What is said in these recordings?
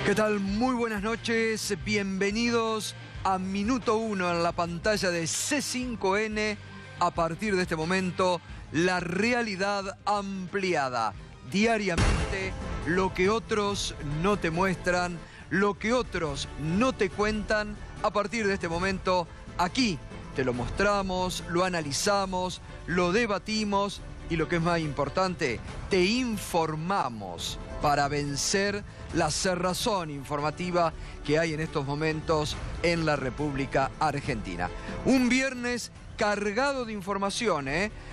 ¿Qué tal? Muy buenas noches, bienvenidos a Minuto 1 en la pantalla de C5N. A partir de este momento, la realidad ampliada. Diariamente, lo que otros no te muestran, lo que otros no te cuentan. A partir de este momento, aquí te lo mostramos, lo analizamos, lo debatimos y lo que es más importante, te informamos para vencer la cerrazón informativa que hay en estos momentos en la República Argentina. Un viernes cargado de información,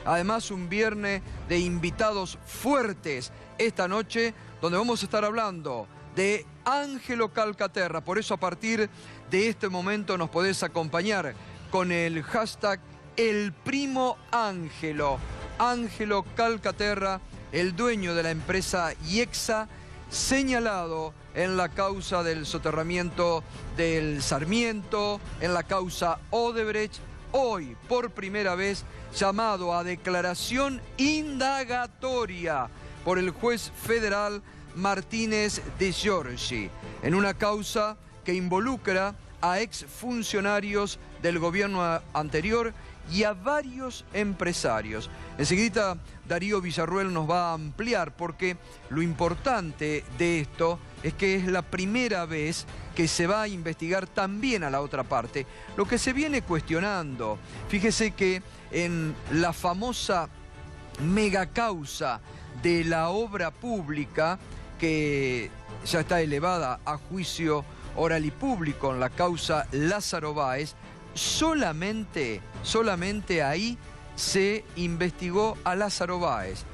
además un viernes de invitados fuertes esta noche, donde vamos a estar hablando de Ángelo Calcaterra. Por eso a partir de este momento nos podés acompañar con el hashtag El Primo Ángelo. Ángelo Calcaterra, el dueño de la empresa IEXA, señalado en la causa del soterramiento del Sarmiento, en la causa Odebrecht, hoy por primera vez llamado a declaración indagatoria por el juez federal Martínez de Giorgi, en una causa que involucra a exfuncionarios del gobierno anterior y a varios empresarios. Enseguida Darío Villarruel nos va a ampliar, porque lo importante de esto es que es la primera vez que se va a investigar también a la otra parte. Lo que se viene cuestionando, fíjese que en la famosa megacausa de la obra pública, que ya está elevada a juicio oral y público en la causa Lázaro Báez, solamente ahí se investigó a Lázaro Báez.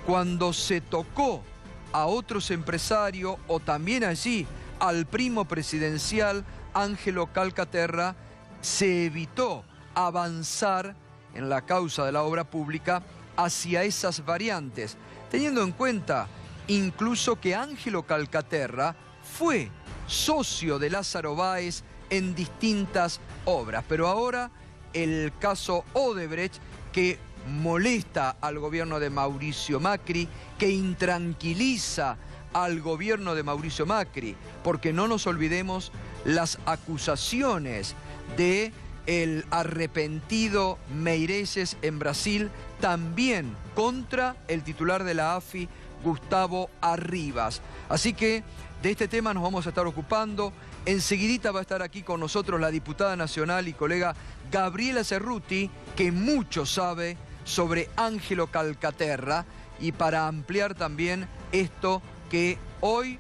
Cuando se tocó a otros empresarios o también allí al primo presidencial Ángelo Calcaterra, se evitó avanzar en la causa de la obra pública hacia esas variantes, teniendo en cuenta incluso que Ángelo Calcaterra fue socio de Lázaro Báez en distintas obras. Pero ahora el caso Odebrecht, que molesta al gobierno de Mauricio Macri, que intranquiliza al gobierno de Mauricio Macri, porque no nos olvidemos las acusaciones de el arrepentido Meirelles en Brasil, también contra el titular de la AFI, Gustavo Arribas. Así que de este tema nos vamos a estar ocupando. Enseguidita va a estar aquí con nosotros la diputada nacional y colega Gabriela Cerruti, que mucho sabe sobre Ángelo Calcaterra, y para ampliar también esto que hoy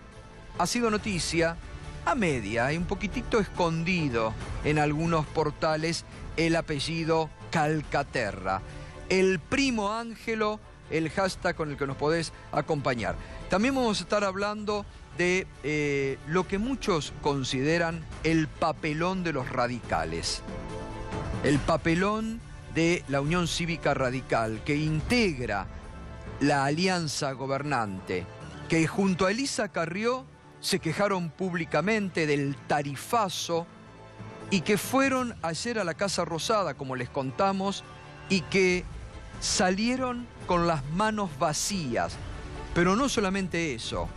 ha sido noticia a media, y un poquitito escondido en algunos portales, el apellido Calcaterra. El primo Ángelo, el hashtag con el que nos podés acompañar. También vamos a estar hablando de lo que muchos consideran el papelón de los radicales. El papelón de la Unión Cívica Radical, que integra la alianza gobernante, que junto a Elisa Carrió se quejaron públicamente del tarifazo y que fueron ayer a la Casa Rosada, como les contamos, y que salieron con las manos vacías. Pero no solamente eso.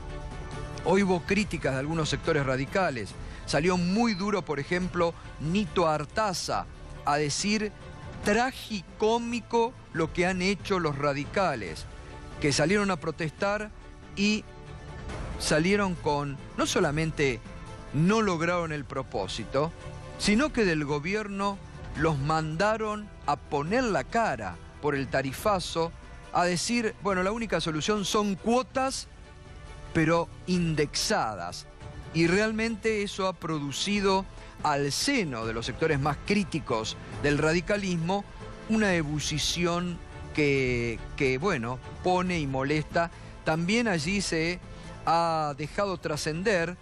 Hoy hubo críticas de algunos sectores radicales. Salió muy duro, por ejemplo, Nito Artaza, a decir tragicómico lo que han hecho los radicales, que salieron a protestar y salieron con, no solamente no lograron el propósito, sino que del gobierno los mandaron a poner la cara por el tarifazo, a decir, bueno, la única solución son cuotas, pero indexadas. Y realmente eso ha producido al seno de los sectores más críticos del radicalismo una ebullición que bueno, pone y molesta. También allí se ha dejado trascender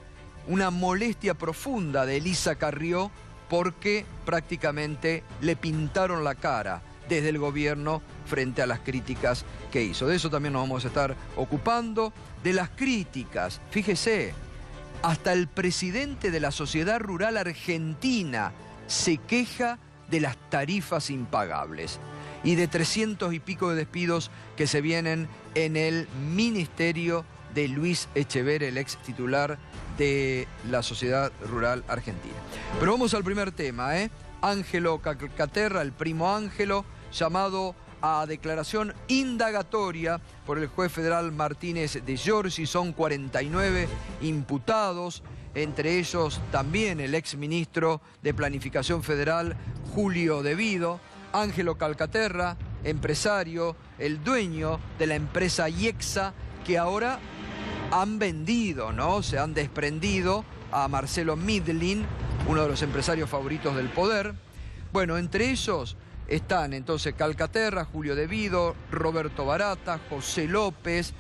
una molestia profunda de Elisa Carrió, porque prácticamente le pintaron la cara desde el gobierno frente a las críticas que hizo. De eso también nos vamos a estar ocupando, de las críticas. Fíjese, hasta el presidente de la Sociedad Rural Argentina se queja de las tarifas impagables y de 300 y pico de despidos que se vienen en el Ministerio de Luis Echeverría, el ex titular de la Sociedad Rural Argentina. Pero vamos al primer tema, Ángelo Calcaterra, el primo Ángelo, llamado a declaración indagatoria por el juez federal Martínez de Giorgi. Son 49 imputados, entre ellos también el exministro de Planificación Federal Julio De Vido. Ángelo Calcaterra, empresario, el dueño de la empresa IEXA, que ahora han vendido, ¿no? Se han desprendido a Marcelo Midlin, uno de los empresarios favoritos del poder. Bueno, entre ellos están entonces Calcaterra, Julio De Vido, Roberto Barata, José López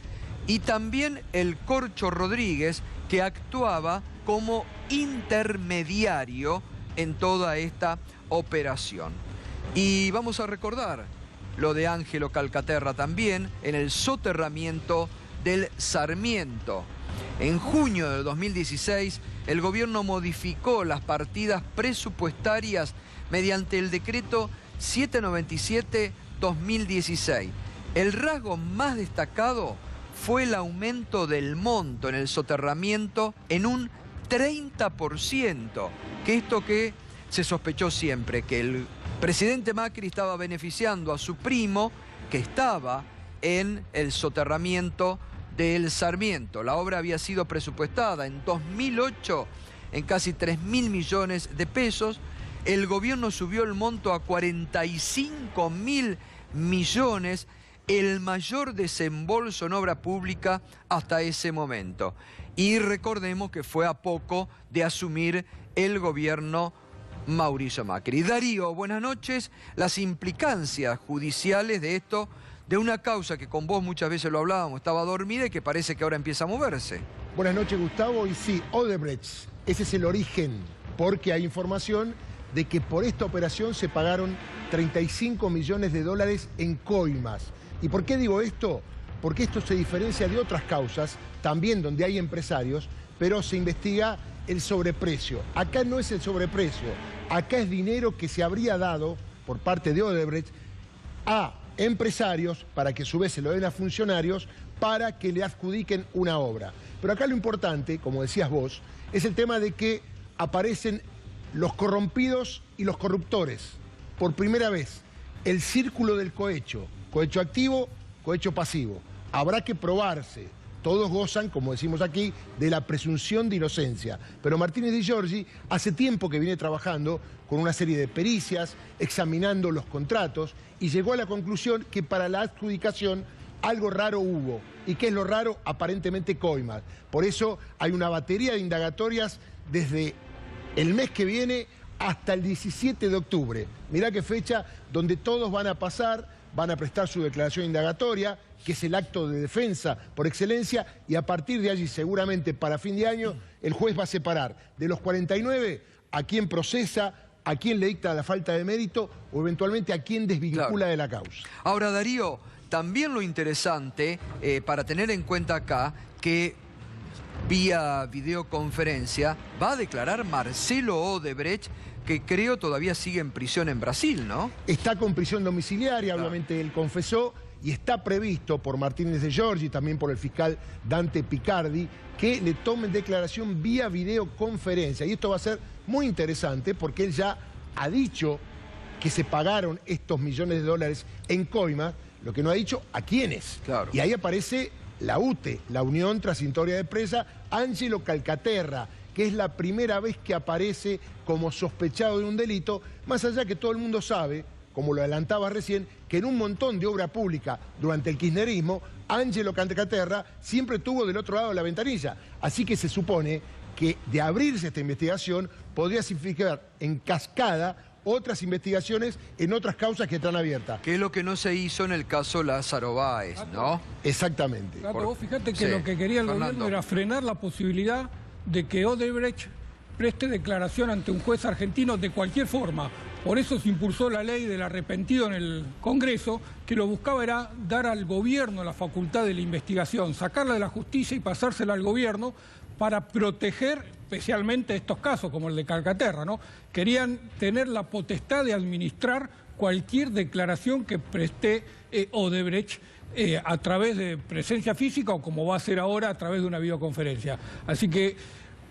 y también el Corcho Rodríguez, que actuaba como intermediario en toda esta operación. Y vamos a recordar lo de Ángelo Calcaterra también en el soterramiento del Sarmiento. En junio de 2016, el gobierno modificó las partidas presupuestarias mediante el decreto 797-2016. El rasgo más destacado fue el aumento del monto en el soterramiento en un 30%, que esto que se sospechó siempre, que el presidente Macri estaba beneficiando a su primo, que estaba en el soterramiento del Sarmiento. La obra había sido presupuestada en 2008 en casi 3.000 millones de pesos. El gobierno subió el monto a 45.000 millones, el mayor desembolso en obra pública hasta ese momento. Y recordemos que fue a poco de asumir el gobierno Mauricio Macri. Darío, buenas noches. Las implicancias judiciales de esto, de una causa que con vos muchas veces lo hablábamos, estaba dormida y que parece que ahora empieza a moverse. Buenas noches, Gustavo. Y sí, Odebrecht, ese es el origen, porque hay información de que por esta operación se pagaron 35 millones de dólares en coimas. ¿Y por qué digo esto? Porque esto se diferencia de otras causas, también donde hay empresarios, pero se investiga el sobreprecio. Acá no es el sobreprecio, acá es dinero que se habría dado por parte de Odebrecht a empresarios para que a su vez se lo den a funcionarios para que le adjudiquen una obra. Pero acá lo importante, como decías vos, es el tema de que aparecen los corrompidos y los corruptores. Por primera vez, el círculo del cohecho, cohecho activo, cohecho pasivo. Habrá que probarse. Todos gozan, como decimos aquí, de la presunción de inocencia. Pero Martínez de Giorgi hace tiempo que viene trabajando con una serie de pericias, examinando los contratos, y llegó a la conclusión que para la adjudicación algo raro hubo. ¿Y qué es lo raro? Aparentemente coimas. Por eso hay una batería de indagatorias desde el mes que viene hasta el 17 de octubre. Mirá qué fecha donde todos van a pasar, van a prestar su declaración indagatoria, que es el acto de defensa por excelencia, y a partir de allí, seguramente para fin de año, el juez va a separar de los 49 a quién procesa, a quién le dicta la falta de mérito o eventualmente a quién desvincula de la causa. Ahora, Darío, también lo interesante para tener en cuenta acá que vía videoconferencia va a declarar Marcelo Odebrecht, que creo todavía sigue en prisión en Brasil, ¿no? Está con prisión domiciliaria, obviamente él confesó, y está previsto por Martínez de Giorgi y también por el fiscal Dante Picardi que le tomen declaración vía videoconferencia. Y esto va a ser muy interesante porque él ya ha dicho que se pagaron estos millones de dólares en coimas, lo que no ha dicho a quiénes. Claro. Y ahí aparece la UTE, la Unión Transitoria de Empresa, Ángelo Calcaterra, que es la primera vez que aparece como sospechado de un delito, más allá que todo el mundo sabe, como lo adelantaba recién, que en un montón de obra pública durante el kirchnerismo, Ángelo Calcaterra siempre estuvo del otro lado de la ventanilla. Así que se supone que de abrirse esta investigación podría significar en cascada otras investigaciones en otras causas que están abiertas. Que es lo que no se hizo en el caso Lázaro Báez, ¿no? Exactamente. Gato, vos fíjate que lo que quería el gobierno era frenar la posibilidad de que Odebrecht preste declaración ante un juez argentino de cualquier forma. Por eso se impulsó la ley del arrepentido en el Congreso, que lo buscaba era dar al gobierno la facultad de la investigación, sacarla de la justicia y pasársela al gobierno para proteger especialmente estos casos, como el de Calcaterra, ¿no? Querían tener la potestad de administrar cualquier declaración que preste Odebrecht a través de presencia física o como va a ser ahora a través de una videoconferencia. Así que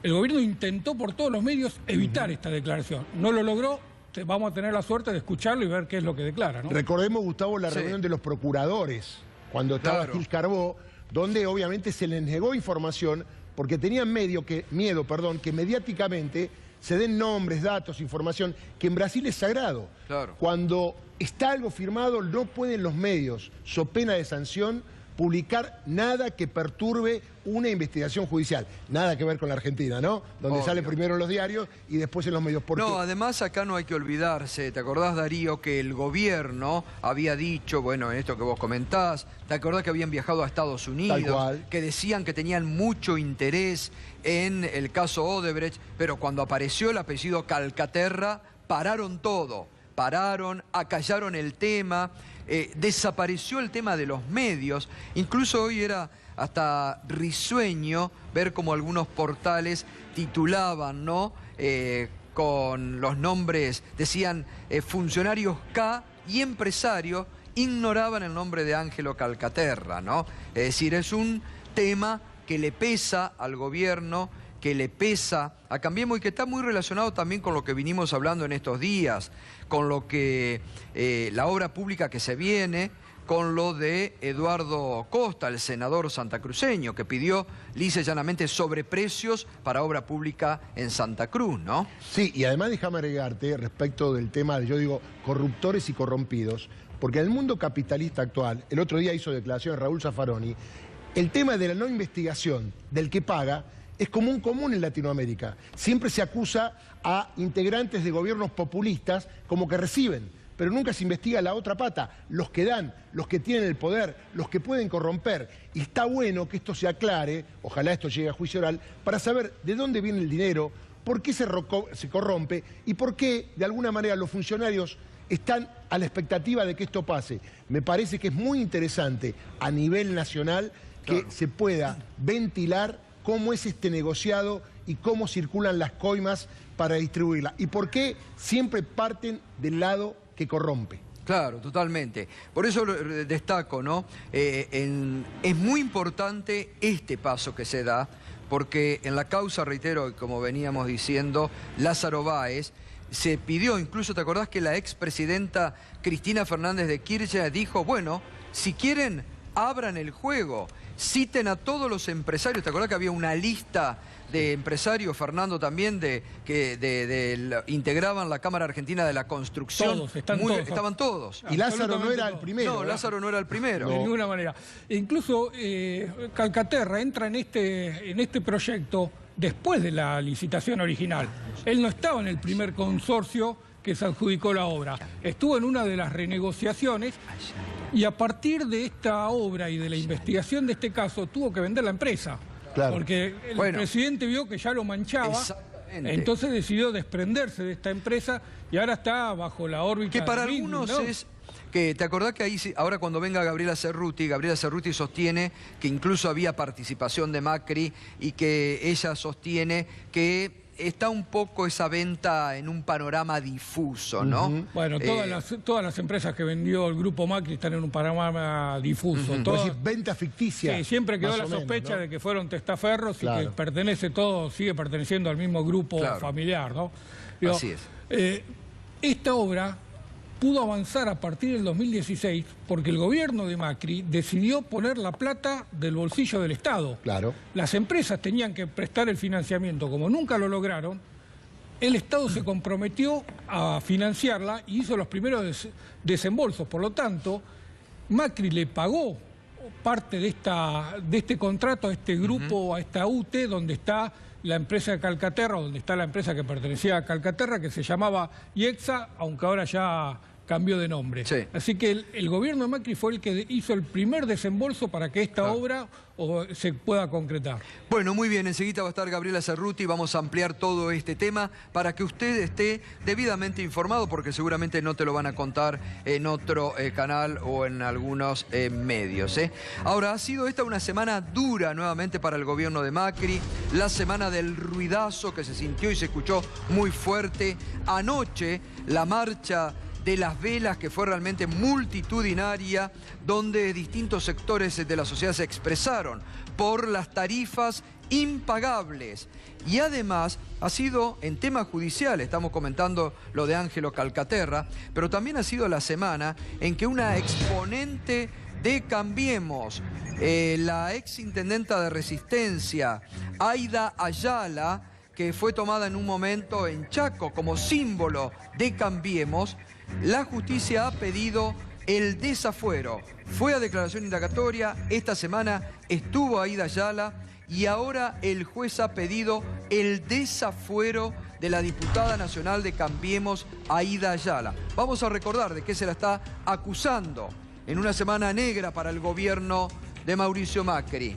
el gobierno intentó por todos los medios evitar esta declaración. No lo logró, vamos a tener la suerte de escucharlo y ver qué es lo que declara, ¿no? Recordemos, Gustavo, la reunión de los procuradores, cuando estaba Gil Carbó, donde obviamente se les negó información porque tenían miedo que mediáticamente se den nombres, datos, información, que en Brasil es sagrado. Claro. Cuando está algo firmado, no pueden los medios, so pena de sanción, publicar nada que perturbe una investigación judicial. Nada que ver con la Argentina, ¿no? Donde sale primero en los diarios y después en los medios. No, además acá no hay que olvidarse, ¿te acordás, Darío, que el gobierno había dicho, bueno, en esto que vos comentás, ¿te acordás que habían viajado a Estados Unidos? Tal cual. Que decían que tenían mucho interés en el caso Odebrecht, pero cuando apareció el apellido Calcaterra, pararon todo. Pararon, acallaron el tema, desapareció el tema de los medios. Incluso hoy era hasta risueño ver cómo algunos portales titulaban, ¿no? Con los nombres, decían funcionarios K y empresarios, ignoraban el nombre de Ángelo Calcaterra, ¿no? Es decir, es un tema que le pesa al gobierno, que le pesa a Cambiemos y que está muy relacionado también con lo que vinimos hablando en estos días, con lo que la obra pública que se viene, con lo de Eduardo Costa, el senador santacruceño, que pidió lisa y llanamente sobreprecios para obra pública en Santa Cruz, ¿no? Sí, y además déjame agregarte respecto del tema de, yo digo, corruptores y corrompidos, porque en el mundo capitalista actual, el otro día hizo declaración Raúl Zaffaroni, el tema de la no investigación del que paga es común en Latinoamérica. Siempre se acusa a integrantes de gobiernos populistas como que reciben, pero nunca se investiga la otra pata, los que dan, los que tienen el poder, los que pueden corromper. Y está bueno que esto se aclare, ojalá esto llegue a juicio oral, para saber de dónde viene el dinero, por qué se corrompe y por qué, de alguna manera, los funcionarios están a la expectativa de que esto pase. Me parece que es muy interesante a nivel nacional que se pueda ventilar cómo es este negociado y cómo circulan las coimas para distribuirla. Y por qué siempre parten del lado que corrompe. Claro, totalmente. Por eso destaco, ¿no? Es muy importante este paso que se da, porque en la causa, reitero, como veníamos diciendo, Lázaro Báez, se pidió, incluso te acordás que la expresidenta Cristina Fernández de Kirchner dijo, bueno, si quieren, abran el juego. Citen a todos los empresarios. ¿Te acordás que había una lista de empresarios, Fernando, también, que integraban la Cámara Argentina de la Construcción? Todos, estaban todos. Y Lázaro no era el primero. No, Lázaro no era el primero. De ninguna manera. Incluso Calcaterra entra en este proyecto después de la licitación original. Él no estaba en el primer consorcio que se adjudicó la obra. Estuvo en una de las renegociaciones y a partir de esta obra y de la investigación de este caso tuvo que vender la empresa. Claro. Porque el presidente vio que ya lo manchaba, entonces decidió desprenderse de esta empresa y ahora está bajo la órbita. Que para algunos es... Que, ¿te acordás que ahí, ahora cuando venga Gabriela Cerruti sostiene que incluso había participación de Macri y que ella sostiene que está un poco esa venta en un panorama difuso, ¿no? Bueno, todas las empresas que vendió el grupo Macri están en un panorama difuso. Venta ficticia. Sí, siempre quedó la sospecha, ¿no?, de que fueron testaferros y que pertenece todo, sigue perteneciendo al mismo grupo familiar, ¿no? Digo, así es. Esta obra pudo avanzar a partir del 2016 porque el gobierno de Macri decidió poner la plata del bolsillo del Estado. Claro. Las empresas tenían que prestar el financiamiento, como nunca lo lograron, el Estado se comprometió a financiarla y hizo los primeros desembolsos. Por lo tanto, Macri le pagó parte de este contrato a este grupo, a esta UTE, donde está la empresa de Calcaterra, donde está la empresa que pertenecía a Calcaterra, que se llamaba IEXA, aunque ahora ya cambió de nombre. Sí. Así que el gobierno de Macri fue el que hizo el primer desembolso para que esta obra se pueda concretar. Bueno, muy bien, enseguida va a estar Gabriela Cerruti, vamos a ampliar todo este tema para que usted esté debidamente informado, porque seguramente no te lo van a contar en otro canal o en algunos medios. Ahora, ha sido esta una semana dura nuevamente para el gobierno de Macri, la semana del ruidazo que se sintió y se escuchó muy fuerte. Anoche, la marcha de las velas, que fue realmente multitudinaria, donde distintos sectores de la sociedad se expresaron por las tarifas impagables. Y además ha sido en temas judiciales, estamos comentando lo de Ángelo Calcaterra, pero también ha sido la semana en que una exponente de Cambiemos, la exintendenta de Resistencia, Aida Ayala, que fue tomada en un momento en Chaco como símbolo de Cambiemos, la justicia ha pedido el desafuero. Fue a declaración indagatoria, esta semana estuvo Aida Ayala y ahora el juez ha pedido el desafuero de la diputada nacional de Cambiemos, Aida Ayala. Vamos a recordar de qué se la está acusando en una semana negra para el gobierno de Mauricio Macri.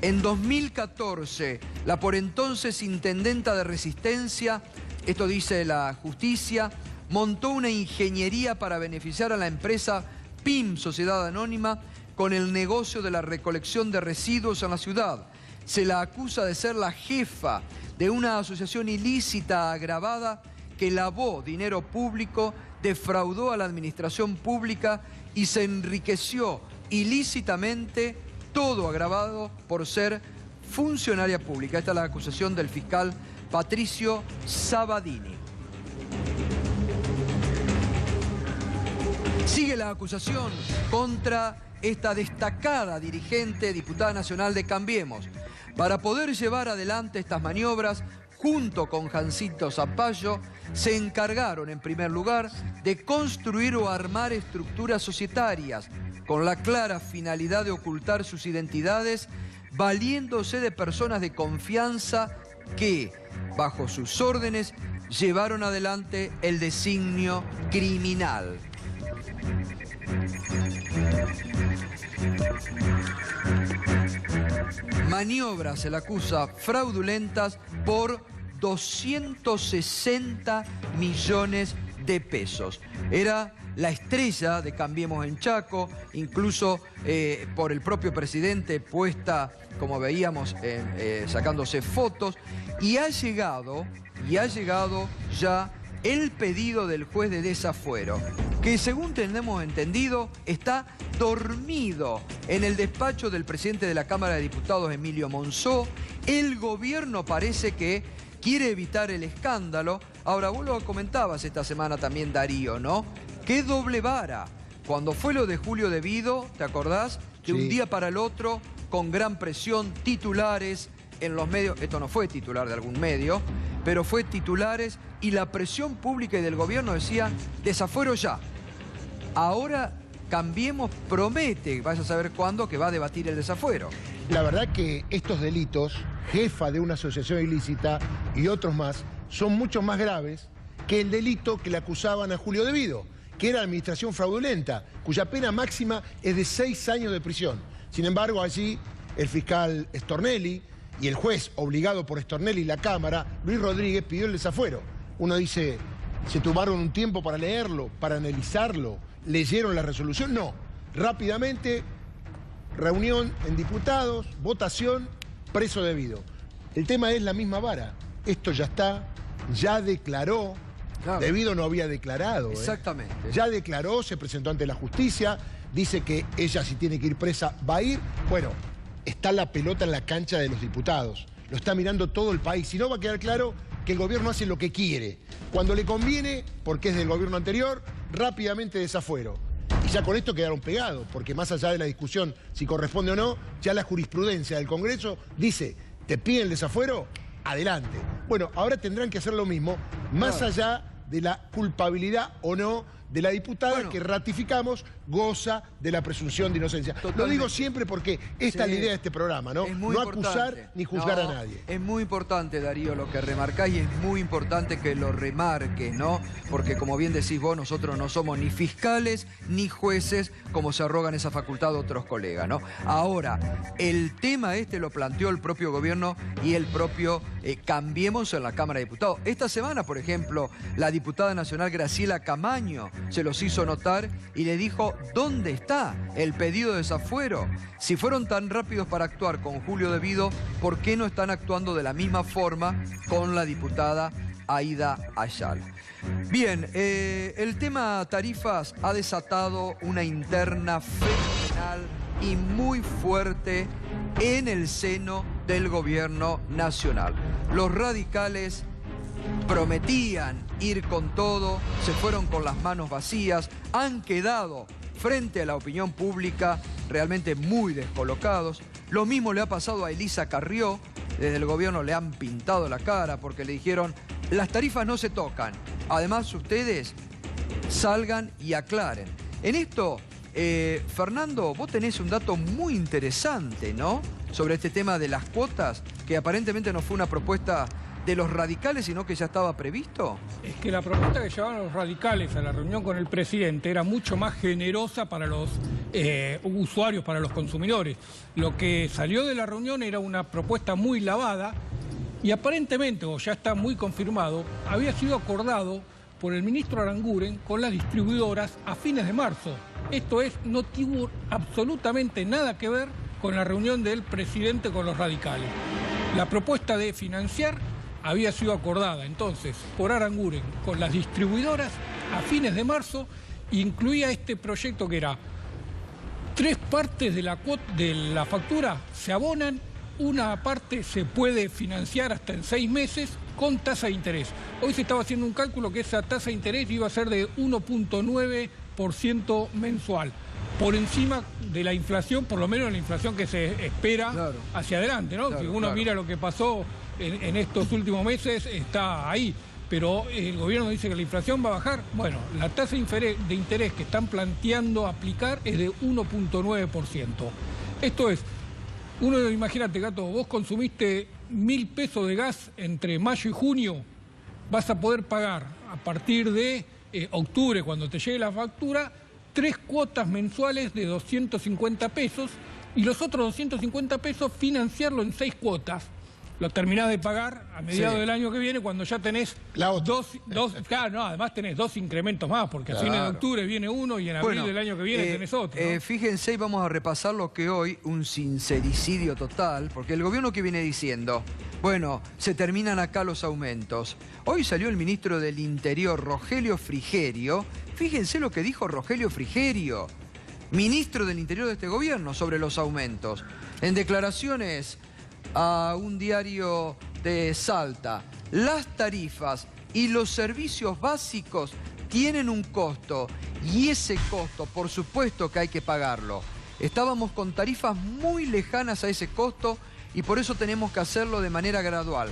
En 2014, la por entonces intendenta de Resistencia, esto dice la justicia, montó una ingeniería para beneficiar a la empresa PIM, Sociedad Anónima, con el negocio de la recolección de residuos en la ciudad. Se la acusa de ser la jefa de una asociación ilícita agravada que lavó dinero público, defraudó a la administración pública y se enriqueció ilícitamente, todo agravado por ser funcionaria pública. Esta es la acusación del fiscal Patricio Sabadini. Sigue la acusación contra esta destacada dirigente, diputada nacional de Cambiemos. Para poder llevar adelante estas maniobras, junto con Jancito Zapallo, se encargaron en primer lugar de construir o armar estructuras societarias con la clara finalidad de ocultar sus identidades, valiéndose de personas de confianza que, bajo sus órdenes, llevaron adelante el designio criminal. Maniobras, se la acusa, fraudulentas por 260 millones de pesos. Era la estrella de Cambiemos en Chaco, incluso por el propio presidente puesta, como veíamos, sacándose fotos, y ha llegado ya el pedido del juez de desafuero, que según tenemos entendido está dormido en el despacho del presidente de la Cámara de Diputados, Emilio Monzó. El gobierno parece que quiere evitar el escándalo. Ahora, vos lo comentabas esta semana también, Darío, ¿no? ¡Qué doble vara! Cuando fue lo de Julio De Vido, ¿te acordás? Que un día para el otro, con gran presión, titulares en los medios, esto no fue titular de algún medio, pero fue titulares y la presión pública y del gobierno decía, desafuero ya. Ahora Cambiemos promete, vaya a saber cuándo, que va a debatir el desafuero. La verdad que estos delitos, jefa de una asociación ilícita y otros más, son mucho más graves que el delito que le acusaban a Julio De Vido, que era administración fraudulenta, cuya pena máxima es de 6 años de prisión. Sin embargo, allí el fiscal Stornelli y el juez obligado por Stornelli y la Cámara, Luis Rodríguez, pidió el desafuero. Uno dice, ¿se tomaron un tiempo para leerlo, para analizarlo? ¿Leyeron la resolución? No. Rápidamente, reunión en diputados, votación, preso De Vido. El tema es la misma vara. Esto ya está, ya declaró. Claro. De Vido no había declarado. Exactamente. Ya declaró, se presentó ante la justicia, dice que ella, si tiene que ir presa, va a ir. Bueno, está la pelota en la cancha de los diputados. Lo está mirando todo el país. Si no, va a quedar claro que el gobierno hace lo que quiere. Cuando le conviene, porque es del gobierno anterior, rápidamente desafuero. Y ya con esto quedaron pegados, porque más allá de la discusión si corresponde o no, ya la jurisprudencia del Congreso dice, ¿te piden el desafuero? Adelante. Bueno, ahora tendrán que hacer lo mismo, más allá de la culpabilidad o no de la diputada, que ratificamos, goza de la presunción de inocencia. Totalmente. Lo digo siempre porque esta es la idea de este programa, ¿no? No acusar ni juzgar a nadie. Es muy importante, Darío, lo que remarcás, y es muy importante que lo remarques, ¿no? Porque como bien decís vos, nosotros no somos ni fiscales ni jueces, como se arrogan esa facultad otros colegas, ¿no? Ahora, el tema este lo planteó el propio gobierno y el propio Cambiemos en la Cámara de Diputados. Esta semana, por ejemplo, la diputada nacional Graciela Camaño se los hizo notar y le dijo, ¿dónde está el pedido de desafuero? Si fueron tan rápidos para actuar con Julio De Vido, ¿por qué no están actuando de la misma forma con la diputada Aida Ayala. Bien, el tema tarifas ha desatado una interna fenomenal y muy fuerte en el seno del gobierno nacional. Los radicales prometían ir con todo, se fueron con las manos vacías, han quedado frente a la opinión pública realmente muy descolocados. Lo mismo le ha pasado a Elisa Carrió. Desde el gobierno le han pintado la cara porque le dijeron: las tarifas no se tocan. Además, ustedes salgan y aclaren. En esto, Fernando, vos tenés un dato muy interesante, ¿no? Sobre este tema de las cuotas, que aparentemente no fue una propuesta de los radicales, sino que ya estaba previsto. Es que la propuesta que llevaban los radicales a la reunión con el presidente era mucho más generosa para los usuarios, para los consumidores. Lo que salió de la reunión era una propuesta muy lavada y aparentemente, o ya está muy confirmado, había sido acordado por el ministro Aranguren con las distribuidoras a fines de marzo. Esto es, no tuvo absolutamente nada que ver con la reunión del presidente con los radicales. La propuesta de financiar había sido acordada entonces por Aranguren con las distribuidoras a fines de marzo, incluía este proyecto que era 3 partes de la factura se abonan, una parte se puede financiar hasta en 6 meses con tasa de interés. Hoy se estaba haciendo un cálculo que esa tasa de interés iba a ser de 1.9% mensual, por encima de la inflación, por lo menos la inflación que se espera hacia adelante, ¿no? Si uno mira lo que pasó en estos últimos meses, está ahí. Pero el gobierno dice que la inflación va a bajar. Bueno, la tasa de interés que están planteando aplicar es de 1.9%. Esto es, imagínate, Gato, vos consumiste 1.000 pesos de gas entre mayo y junio, vas a poder pagar a partir de octubre, cuando te llegue la factura, 3 cuotas mensuales de 250 pesos y los otros 250 pesos financiarlo en 6 cuotas. Lo terminás de pagar a mediados del año que viene, cuando ya tenés además tenés 2 incrementos más, porque a fines de octubre viene uno y en abril del año que viene tenés otro, ¿no? Fíjense, y vamos a repasar lo que hoy, un sincericidio total, porque el gobierno que viene diciendo, bueno, se terminan acá los aumentos. Hoy salió el ministro del Interior, Rogelio Frigerio. Fíjense lo que dijo Rogelio Frigerio, ministro del Interior de este gobierno, sobre los aumentos. En declaraciones a un diario de Salta: las tarifas y los servicios básicos tienen un costo y ese costo, por supuesto que hay que pagarlo. Estábamos con tarifas muy lejanas a ese costo y por eso tenemos que hacerlo de manera gradual.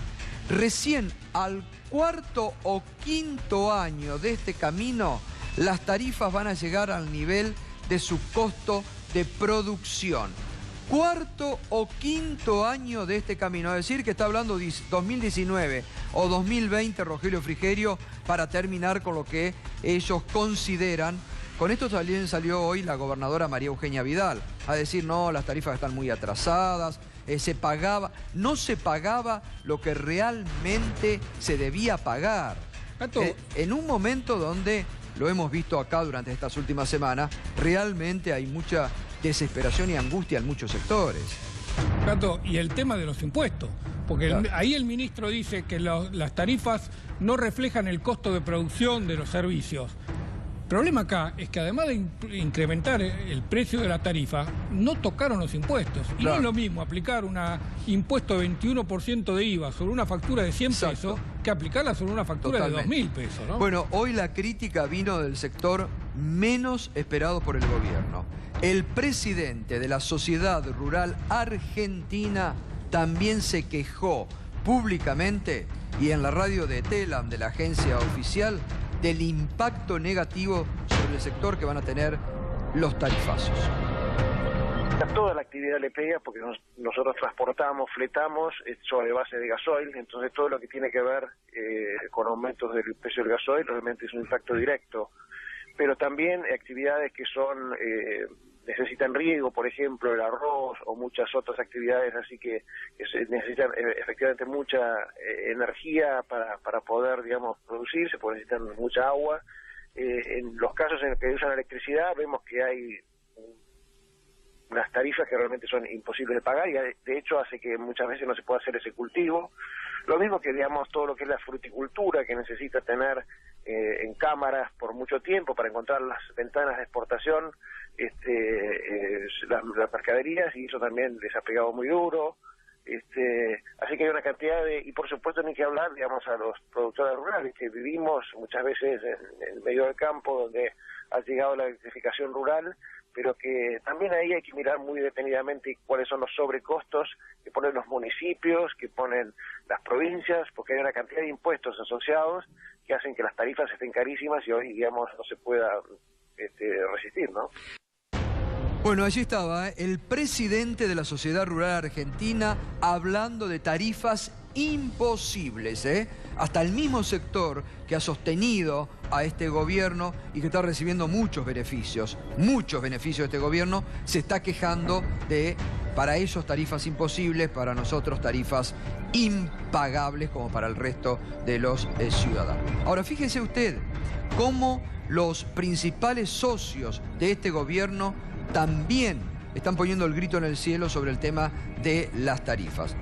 Recién al 4º o 5º año de este camino, las tarifas van a llegar al nivel de su costo de producción. 4º o 5º año de este camino, es decir, que está hablando de 2019 o 2020, Rogelio Frigerio, para terminar con lo que ellos consideran. Con esto también salió hoy la gobernadora María Eugenia Vidal a decir: no, las tarifas están muy atrasadas, no se pagaba lo que realmente se debía pagar. En un momento donde, lo hemos visto acá durante estas últimas semanas, realmente hay mucha desesperación y angustia en muchos sectores. Gato, y el tema de los impuestos, porque ahí el ministro dice que las tarifas no reflejan el costo de producción de los servicios. El problema acá es que además de incrementar el precio de la tarifa, no tocaron los impuestos. Y no es lo mismo aplicar un impuesto de 21% de IVA sobre una factura de 100 pesos que aplicarla sobre una factura de 2.000 pesos, ¿no? Bueno, hoy la crítica vino del sector menos esperado por el gobierno. El presidente de la Sociedad Rural Argentina también se quejó públicamente y en la radio de Telam, de la agencia oficial, del impacto negativo sobre el sector que van a tener los tarifazos. A toda la actividad le pega porque nosotros transportamos, fletamos sobre base de gasoil, entonces todo lo que tiene que ver con aumentos del precio del gasoil realmente es un impacto directo. Pero también actividades que necesitan riego, por ejemplo el arroz o muchas otras actividades, así que necesitan efectivamente mucha energía para poder, digamos, producirse, porque necesitan mucha agua. En los casos en que usan electricidad vemos que hay unas tarifas que realmente son imposibles de pagar y de hecho hace que muchas veces no se pueda hacer ese cultivo. Lo mismo que, digamos, todo lo que es la fruticultura, que necesita tener en cámaras por mucho tiempo para encontrar las ventanas de exportación, las mercaderías, y eso también les ha pegado muy duro. Así que hay una cantidad de... Y por supuesto no hay que hablar, digamos, a los productores rurales, que vivimos muchas veces en el medio del campo, donde ha llegado la electrificación rural, pero que también ahí hay que mirar muy detenidamente cuáles son los sobrecostos que ponen los municipios, que ponen las provincias, porque hay una cantidad de impuestos asociados que hacen que las tarifas estén carísimas y hoy, digamos, no se pueda resistir, ¿no? Bueno, allí estaba el presidente de la Sociedad Rural Argentina hablando de tarifas imposibles, Hasta el mismo sector que ha sostenido a este gobierno y que está recibiendo muchos beneficios de este gobierno, se está quejando de, para ellos, tarifas imposibles, para nosotros tarifas impagables como para el resto de los ciudadanos. Ahora, fíjese usted cómo los principales socios de este gobierno también están poniendo el grito en el cielo sobre el tema de las tarifas.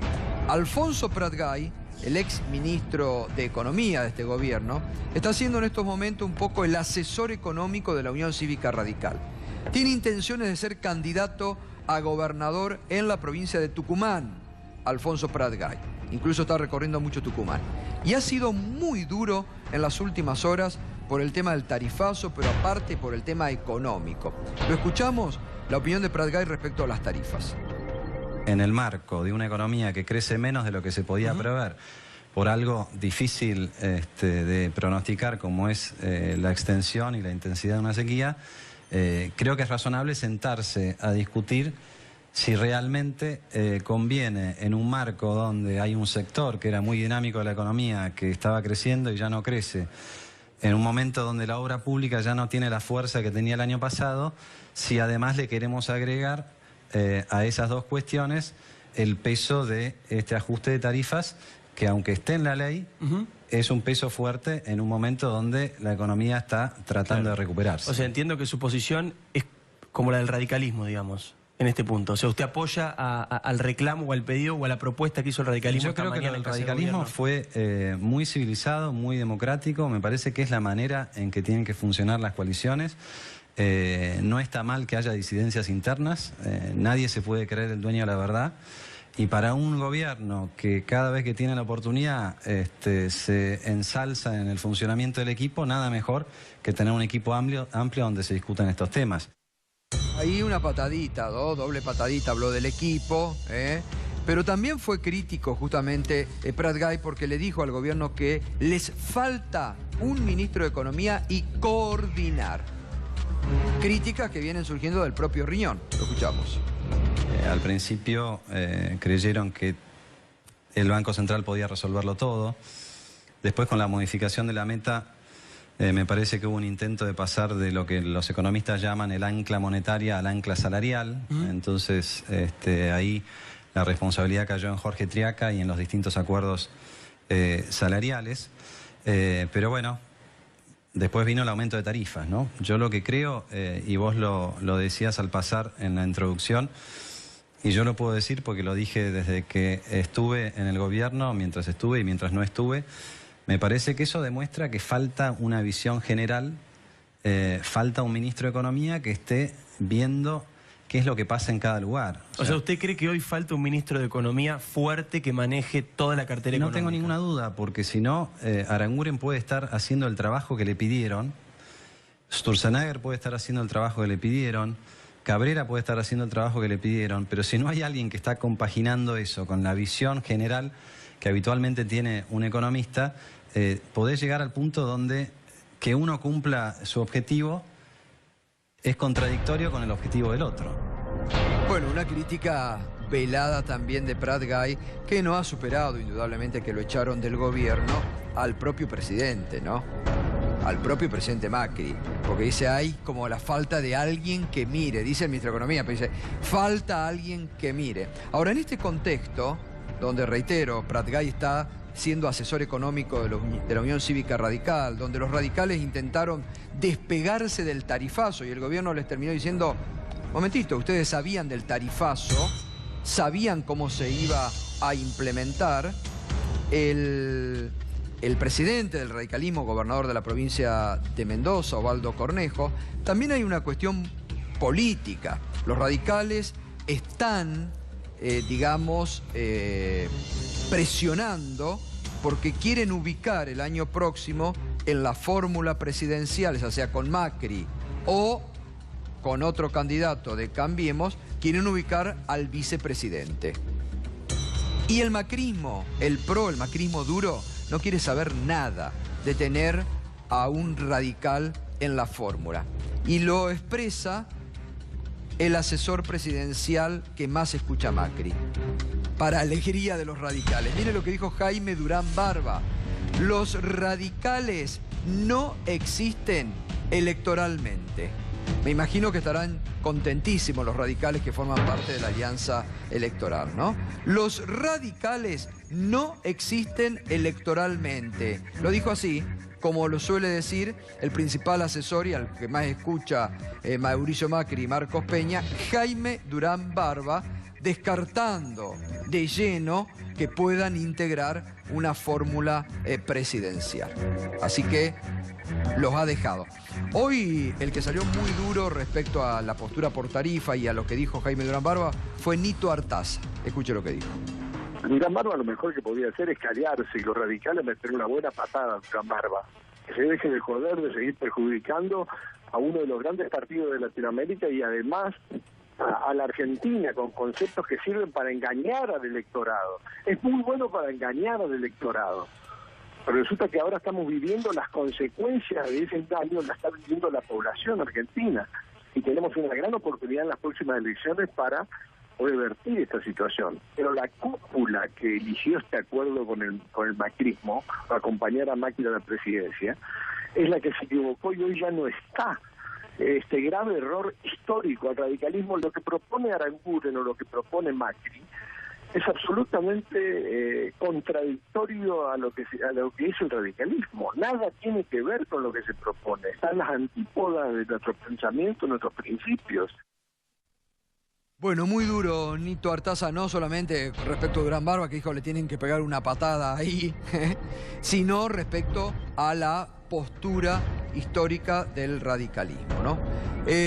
Alfonso Pratgay, el ex ministro de Economía de este gobierno, está siendo en estos momentos un poco el asesor económico de la Unión Cívica Radical. Tiene intenciones de ser candidato a gobernador en la provincia de Tucumán, Alfonso Pratgay. Incluso está recorriendo mucho Tucumán. Y ha sido muy duro en las últimas horas por el tema del tarifazo, pero aparte por el tema económico. Lo escuchamos, la opinión de Pratgay respecto a las tarifas. En el marco de una economía que crece menos de lo que se podía prever, por algo difícil de pronosticar como es la extensión y la intensidad de una sequía, creo que es razonable sentarse a discutir si realmente conviene, en un marco donde hay un sector que era muy dinámico de la economía, que estaba creciendo y ya no crece, en un momento donde la obra pública ya no tiene la fuerza que tenía el año pasado, si además le queremos agregar a esas dos cuestiones el peso de este ajuste de tarifas, que aunque esté en la ley, es un peso fuerte en un momento donde la economía está tratando de recuperarse. O sea, entiendo que su posición es como la del radicalismo, digamos, en este punto. O sea, usted apoya al reclamo o al pedido o a la propuesta que hizo el radicalismo. Yo creo que el radicalismo fue muy civilizado, muy democrático. Me parece que es la manera en que tienen que funcionar las coaliciones. No está mal que haya disidencias internas. Nadie se puede creer el dueño de la verdad. Y para un gobierno que cada vez que tiene la oportunidad se ensalza en el funcionamiento del equipo, nada mejor que tener un equipo amplio donde se discutan estos temas. Ahí una patadita, doble patadita, habló del equipo, pero también fue crítico justamente Pratgay porque le dijo al gobierno que les falta un ministro de Economía y coordinar. Críticas que vienen surgiendo del propio Riñón. Lo escuchamos. Al principio creyeron que el Banco Central podía resolverlo todo. Después, con la modificación de la meta, me parece que hubo un intento de pasar de lo que los economistas llaman el ancla monetaria al ancla salarial. Entonces, ahí la responsabilidad cayó en Jorge Triaca y en los distintos acuerdos salariales. Pero bueno, después vino el aumento de tarifas, ¿no? Yo lo que creo, y vos lo decías al pasar en la introducción, y yo lo puedo decir porque lo dije desde que estuve en el gobierno, mientras estuve y mientras no estuve, me parece que eso demuestra que falta una visión general, falta un ministro de Economía que esté viendo qué es lo que pasa en cada lugar. O sea, ¿usted cree que hoy falta un ministro de Economía fuerte que maneje toda la cartera económica? No tengo ninguna duda, porque si no, Aranguren puede estar haciendo el trabajo que le pidieron, Sturzenegger puede estar haciendo el trabajo que le pidieron, Cabrera puede estar haciendo el trabajo que le pidieron, pero si no hay alguien que está compaginando eso con la visión general que habitualmente tiene un economista, podés llegar al punto donde que uno cumpla su objetivo es contradictorio con el objetivo del otro. Bueno, una crítica velada también de Pratgay, que no ha superado indudablemente que lo echaron del gobierno al propio presidente, ¿no? Al propio presidente Macri, porque dice, hay como la falta de alguien que mire, dice el ministro de Economía, pero dice, falta alguien que mire. Ahora, en este contexto, donde, reitero, Pratgay está siendo asesor económico de la Unión Cívica Radical, donde los radicales intentaron despegarse del tarifazo y el gobierno les terminó diciendo, momentito, ustedes sabían del tarifazo, sabían cómo se iba a implementar. El presidente del radicalismo, gobernador de la provincia de Mendoza, Osvaldo Cornejo, también hay una cuestión política. Los radicales están, presionando porque quieren ubicar el año próximo en la fórmula presidencial, ya sea con Macri o con otro candidato de Cambiemos, quieren ubicar al vicepresidente. Y el macrismo, el macrismo duro, no quiere saber nada de tener a un radical en la fórmula. Y lo expresa el asesor presidencial que más escucha a Macri, para alegría de los radicales. Mire lo que dijo Jaime Durán Barba. Los radicales no existen electoralmente. Me imagino que estarán contentísimos los radicales que forman parte de la alianza electoral, ¿no? Los radicales no existen electoralmente. Lo dijo así, como lo suele decir el principal asesor y al que más escucha Mauricio Macri y Marcos Peña, Jaime Durán Barba, descartando de lleno que puedan integrar una fórmula presidencial. Así que los ha dejado. Hoy el que salió muy duro respecto a la postura por tarifa y a lo que dijo Jaime Durán Barba fue Nito Artaza. Escuche lo que dijo. Durán Barba lo mejor que podía hacer es callarse y los radicales meter una buena patada a Durán Barba. Que se deje de joder, de seguir perjudicando a uno de los grandes partidos de Latinoamérica y además a la Argentina con conceptos que sirven para engañar al electorado. Es muy bueno para engañar al electorado. Pero resulta que ahora estamos viviendo las consecuencias de ese engaño, la está viviendo la población argentina. Y tenemos una gran oportunidad en las próximas elecciones para revertir esta situación. Pero la cúpula que eligió este acuerdo con el macrismo, para acompañar a Macri a la presidencia, es la que se equivocó y hoy ya no está. Este grave error histórico al radicalismo, lo que propone Aranguren o lo que propone Macri, es absolutamente contradictorio a lo que es el radicalismo. Nada tiene que ver con lo que se propone. Están las antípodas de nuestro pensamiento, nuestros principios. Bueno, muy duro Nito Artaza, no solamente respecto a Durán Barba, que dijo le tienen que pegar una patada ahí, sino respecto a la postura histórica del radicalismo, ¿no?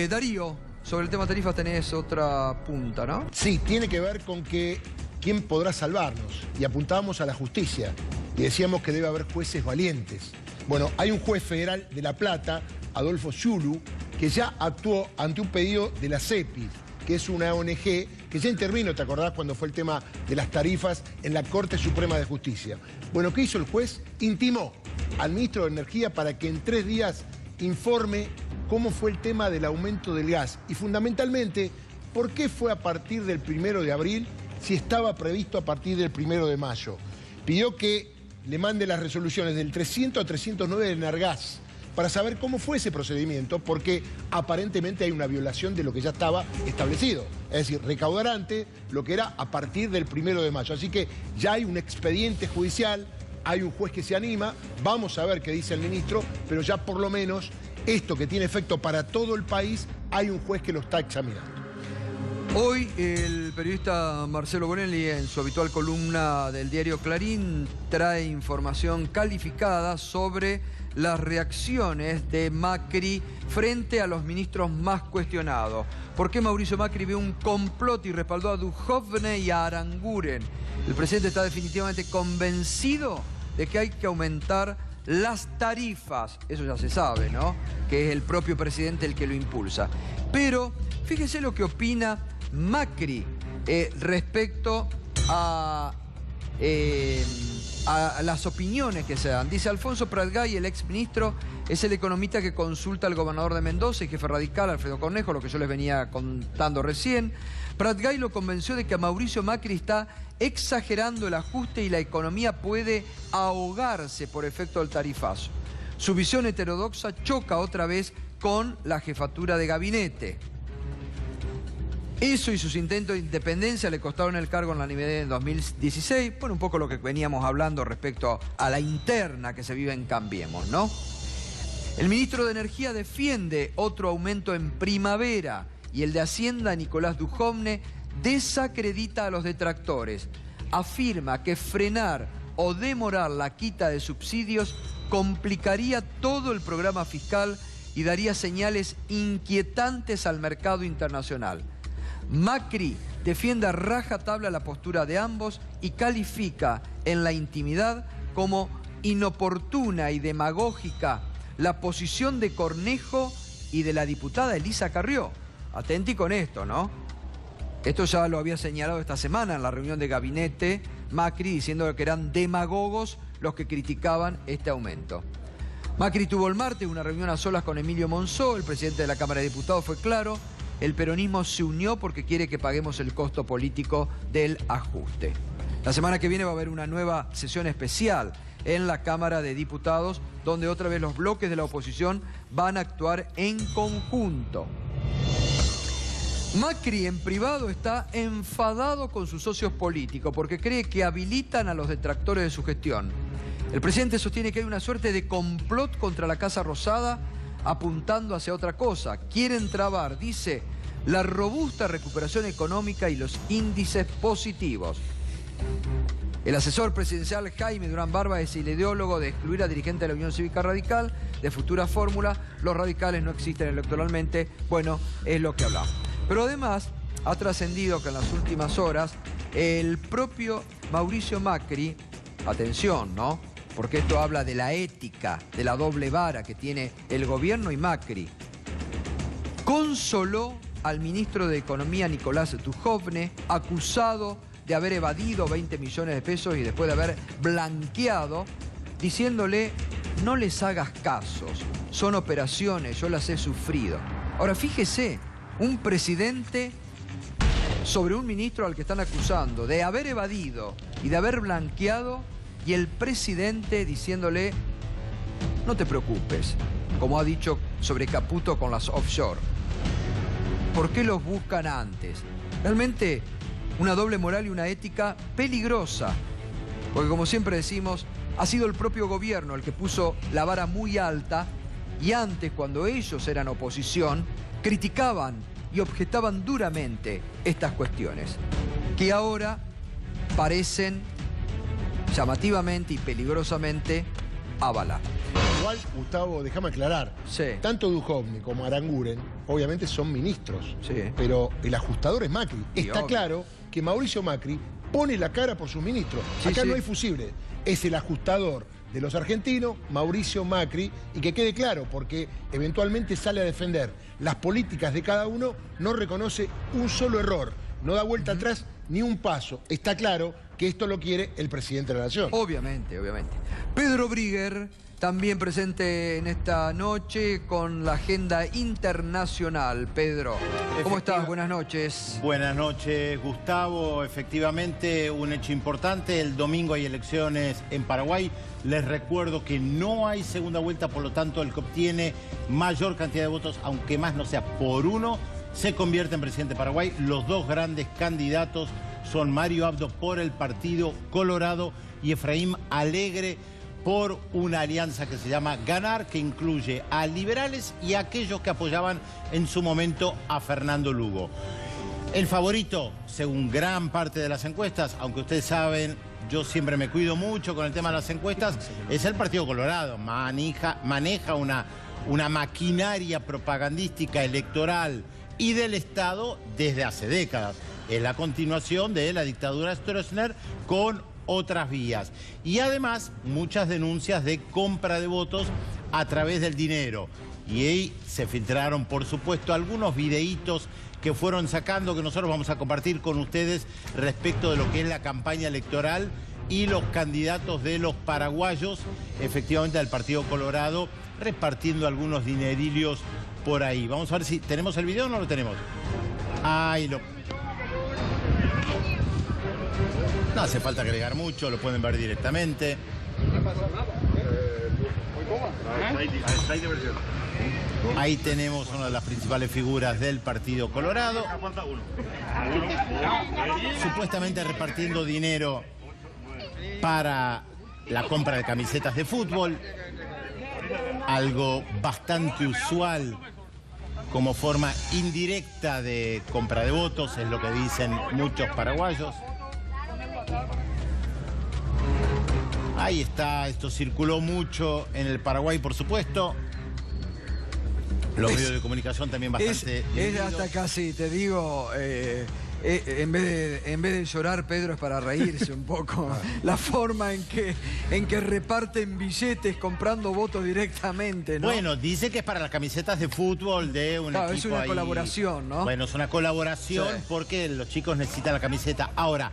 Darío, sobre el tema tarifas tenés otra punta, ¿no? Sí, tiene que ver con que quién podrá salvarnos. Y apuntábamos a la justicia y decíamos que debe haber jueces valientes. Bueno, hay un juez federal de La Plata, Adolfo Yulu, que ya actuó ante un pedido de la CEPI, que es una ONG que ya intervino, ¿te acordás cuando fue el tema de las tarifas en la Corte Suprema de Justicia? Bueno, ¿qué hizo el juez? Intimó al ministro de Energía para que en 3 días informe cómo fue el tema del aumento del gas y fundamentalmente por qué fue a partir del 1 de abril si estaba previsto a partir del 1 de mayo. Pidió que le mande las resoluciones del 300 a 309 de Enargas para saber cómo fue ese procedimiento, porque aparentemente hay una violación de lo que ya estaba establecido. Es decir, recaudar antes lo que era a partir del 1 de mayo. Así que ya hay un expediente judicial, hay un juez que se anima, vamos a ver qué dice el ministro, pero ya por lo menos esto que tiene efecto para todo el país, hay un juez que lo está examinando. Hoy el periodista Marcelo Bonelli, en su habitual columna del diario Clarín, trae información calificada sobre las reacciones de Macri frente a los ministros más cuestionados. ¿Por qué Mauricio Macri ve un complot y respaldó a Duhovne y a Aranguren? El presidente está definitivamente convencido de que hay que aumentar las tarifas. Eso ya se sabe, ¿no? Que es el propio presidente el que lo impulsa. Pero fíjese lo que opina Macri respecto a las opiniones que se dan. Dice Alfonso Pratgay, el exministro, es el economista que consulta al gobernador de Mendoza y jefe radical, Alfredo Cornejo, lo que yo les venía contando recién. Pratgay lo convenció de que Mauricio Macri está exagerando el ajuste y la economía puede ahogarse por efecto del tarifazo. Su visión heterodoxa choca otra vez con la jefatura de gabinete. Eso y sus intentos de independencia le costaron el cargo en la nivel en 2016. Bueno, un poco lo que veníamos hablando respecto a la interna que se vive en Cambiemos, ¿no? El ministro de Energía defiende otro aumento en primavera y el de Hacienda, Nicolás Dujovne, desacredita a los detractores. Afirma que frenar o demorar la quita de subsidios complicaría todo el programa fiscal y daría señales inquietantes al mercado internacional. Macri defiende a rajatabla la postura de ambos y califica en la intimidad como inoportuna y demagógica la posición de Cornejo y de la diputada Elisa Carrió. Atenti con esto, ¿no? Esto ya lo había señalado esta semana en la reunión de gabinete Macri, diciendo que eran demagogos los que criticaban este aumento. Macri tuvo el martes una reunión a solas con Emilio Monzó, el presidente de la Cámara de Diputados fue claro, el peronismo se unió porque quiere que paguemos el costo político del ajuste. La semana que viene va a haber una nueva sesión especial en la Cámara de Diputados, donde otra vez los bloques de la oposición van a actuar en conjunto. Macri en privado está enfadado con sus socios políticos porque cree que habilitan a los detractores de su gestión. El presidente sostiene que hay una suerte de complot contra la Casa Rosada apuntando hacia otra cosa. Quieren trabar, dice, la robusta recuperación económica y los índices positivos. El asesor presidencial Jaime Durán Barba es el ideólogo de excluir a dirigentes de la Unión Cívica Radical, de Futura Fórmula. Los radicales no existen electoralmente. Bueno, es lo que hablamos. Pero además ha trascendido que en las últimas horas el propio Mauricio Macri, atención, ¿no? Porque esto habla de la ética, de la doble vara que tiene el gobierno y Macri, consoló al ministro de Economía Nicolás Dujovne, acusado de haber evadido 20 millones de pesos y después de haber blanqueado, diciéndole, no les hagas casos, son operaciones, yo las he sufrido. Ahora fíjese, un presidente sobre un ministro al que están acusando de haber evadido y de haber blanqueado, y el presidente diciéndole, no te preocupes, como ha dicho sobre Caputo con las offshore. ¿Por qué los buscan antes? Realmente una doble moral y una ética peligrosa, porque como siempre decimos, ha sido el propio gobierno el que puso la vara muy alta y antes, cuando ellos eran oposición, criticaban y objetaban duramente estas cuestiones, que ahora parecen llamativamente y peligrosamente avalar. Igual, Gustavo, déjame aclarar, Sí. tanto Dujovne como Aranguren obviamente son ministros, Sí. pero el ajustador es Macri. Y Está obvio. claro que Mauricio Macri pone la cara por sus ministros. Sí, Acá sí. no hay fusible, es el ajustador de los argentinos, Mauricio Macri, y que quede claro, porque eventualmente sale a defender las políticas de cada uno, no reconoce un solo error, no da vuelta atrás ni un paso. Está claro que esto lo quiere el presidente de la Nación. Obviamente, obviamente. Pedro Brigger, también presente en esta noche con la agenda internacional. Pedro, ¿cómo estás? Buenas noches. Buenas noches, Gustavo. Efectivamente, un hecho importante. El domingo hay elecciones en Paraguay. Les recuerdo que no hay segunda vuelta, por lo tanto, el que obtiene mayor cantidad de votos, aunque más no sea por uno, se convierte en presidente de Paraguay. Los dos grandes candidatos son Mario Abdo por el Partido Colorado y Efraín Alegre por una alianza que se llama Ganar, que incluye a liberales y a aquellos que apoyaban en su momento a Fernando Lugo. El favorito, según gran parte de las encuestas, aunque ustedes saben, yo siempre me cuido mucho con el tema de las encuestas, es el Partido Colorado. Maneja una maquinaria propagandística electoral y del Estado desde hace décadas. Es la continuación de la dictadura de Stroessner con otras vías. Y además, muchas denuncias de compra de votos a través del dinero. Y ahí se filtraron, por supuesto, algunos videitos que fueron sacando, que nosotros vamos a compartir con ustedes respecto de lo que es la campaña electoral y los candidatos de los paraguayos, efectivamente del Partido Colorado, repartiendo algunos dinerillos por ahí. Vamos a ver si tenemos el video o no lo tenemos. Ahí lo... No hace falta agregar mucho, lo pueden ver directamente. Ahí tenemos una de las principales figuras del Partido Colorado. Supuestamente repartiendo dinero para la compra de camisetas de fútbol. Algo bastante usual como forma indirecta de compra de votos, es lo que dicen muchos paraguayos. Ahí está, esto circuló mucho en el Paraguay, por supuesto. Los medios de comunicación también bastante es hasta casi, te digo, en vez de llorar, Pedro, es para reírse un poco. La forma en que reparten billetes comprando votos directamente, ¿no? Bueno, dice que es para las camisetas de fútbol de un equipo. Es una colaboración, ¿no? Bueno, es una colaboración, sí, porque los chicos necesitan la camiseta. Ahora,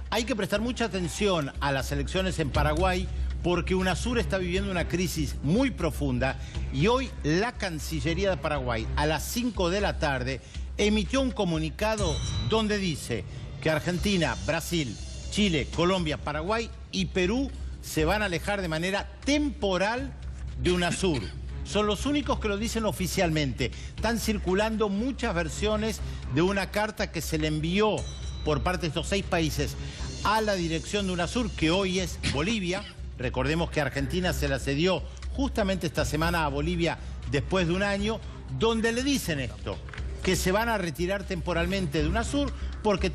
hay que prestar mucha atención a las elecciones en Paraguay, porque UNASUR está viviendo una crisis muy profunda y hoy la Cancillería de Paraguay a las 5 de la tarde emitió un comunicado donde dice que Argentina, Brasil, Chile, Colombia, Paraguay y Perú se van a alejar de manera temporal de UNASUR. Son los únicos que lo dicen oficialmente. Están circulando muchas versiones de una carta que se le envió por parte de estos 6 países a la dirección de UNASUR, que hoy es Bolivia. Recordemos que Argentina se la cedió justamente esta semana a Bolivia después de un año, donde le dicen esto, que se van a retirar temporalmente de UNASUR porque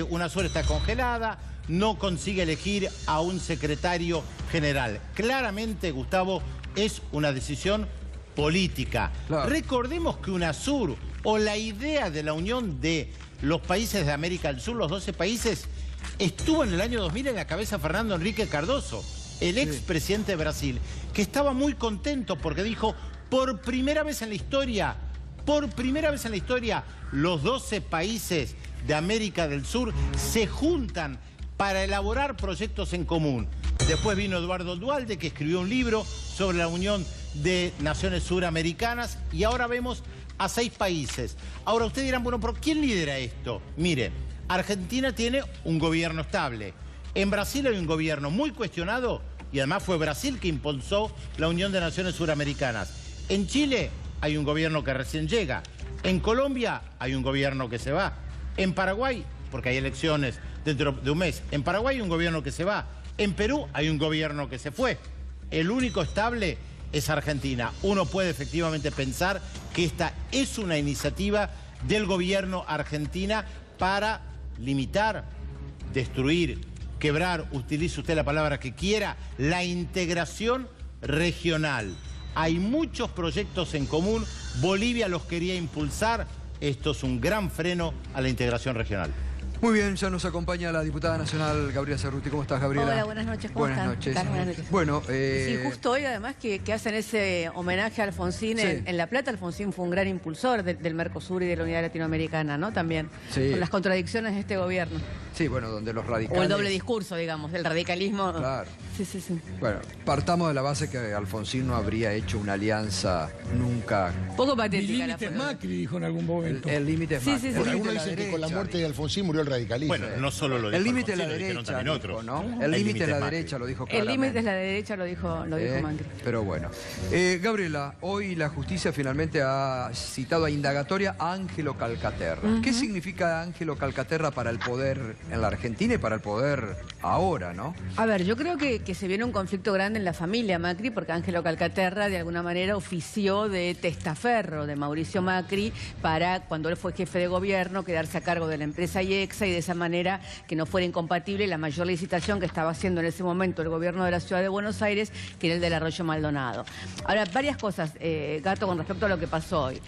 UNASUR está congelada, no consigue elegir a un secretario general. Claramente, Gustavo, es una decisión política. Claro. Recordemos que UNASUR, o la idea de la unión de los países de América del Sur, los 12 países, estuvo en el año 2000 en la cabeza de Fernando Henrique Cardoso, el expresidente de Brasil, que estaba muy contento porque dijo, por primera vez en la historia, los 12 países de América del Sur se juntan para elaborar proyectos en común. Después vino Eduardo Duhalde, que escribió un libro sobre la unión de naciones suramericanas, y ahora vemos a 6 países. Ahora ustedes dirán, bueno, ¿pero quién lidera esto? Mire, Argentina tiene un gobierno estable. En Brasil hay un gobierno muy cuestionado y además fue Brasil que impulsó la Unión de Naciones Suramericanas. En Chile hay un gobierno que recién llega. En Colombia hay un gobierno que se va. En Paraguay, porque hay elecciones dentro de un mes, en Paraguay hay un gobierno que se va. En Perú hay un gobierno que se fue. El único estable es Argentina. Uno puede efectivamente pensar que esta es una iniciativa del gobierno argentina para limitar, destruir, quebrar, utilice usted la palabra que quiera, la integración regional. Hay muchos proyectos en común, Bolivia los quería impulsar, esto es un gran freno a la integración regional. Muy bien, ya nos acompaña la diputada nacional Gabriela Cerruti. ¿Cómo estás, Gabriela? Hola, buenas noches, ¿cómo están? Buenas noches. Bueno, sí, justo hoy además que hacen ese homenaje a Alfonsín en La Plata. Alfonsín fue un gran impulsor del Mercosur y de la unidad latinoamericana, ¿no? También, con las contradicciones de este gobierno. Sí, bueno, donde los radicales... O el doble discurso, digamos, del radicalismo. Claro. Sí. Bueno, partamos de la base que Alfonsín no habría hecho una alianza nunca... Poco patética. El límite es Macri, dijo en algún momento. El límite es Macri. Porque algunos dicen que con la muerte de Alfonsín murió el radicalismo. Bueno, no solo lo dijo el límite es la Alfonsín, derecha, dijo, ¿no? El límite es la derecha, lo dijo claramente. El límite es la derecha, lo dijo Macri. Pero bueno. Gabriela, hoy la justicia finalmente ha citado a indagatoria a Ángelo Calcaterra. ¿Qué significa Ángelo Calcaterra para el poder en la Argentina y para el poder ahora, no? A ver, yo creo que se viene un conflicto grande en la familia Macri, porque Ángelo Calcaterra de alguna manera ofició de testaferro de Mauricio Macri para, cuando él fue jefe de gobierno, quedarse a cargo de la empresa IEXA y de esa manera que no fuera incompatible la mayor licitación que estaba haciendo en ese momento el gobierno de la ciudad de Buenos Aires, que era el del Arroyo Maldonado. Ahora, varias cosas, Gato, con respecto a lo que pasó hoy.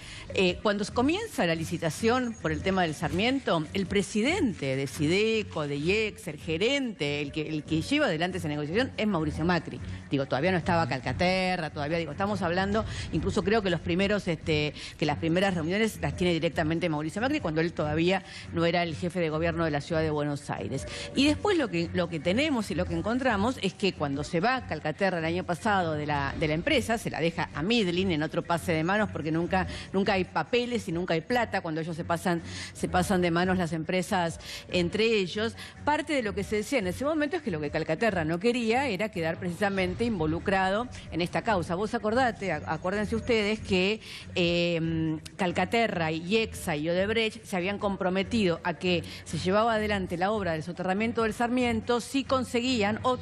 Cuando comienza la licitación por el tema del Sarmiento, el presidente de Sideco, de IEXA, el gerente, el que lleva adelante esa negociación es Mauricio Macri. Digo, todavía no estaba Calcaterra, todavía, digo, estamos hablando, incluso creo que las primeras reuniones las tiene directamente Mauricio Macri, cuando él todavía no era el jefe de gobierno de la ciudad de Buenos Aires. Y después lo que tenemos y lo que encontramos es que cuando se va Calcaterra el año pasado de la empresa, se la deja a Midlin en otro pase de manos, porque nunca hay papeles y nunca hay plata cuando ellos se pasan de manos las empresas entre ellos. Parte de lo que se decía en ese momento es que lo que Calcaterra no quería era quedar precisamente involucrado en esta causa. Vos acuérdense ustedes que Calcaterra, IEXA y Odebrecht se habían comprometido a que se llevaba adelante la obra del soterramiento del Sarmiento si conseguían o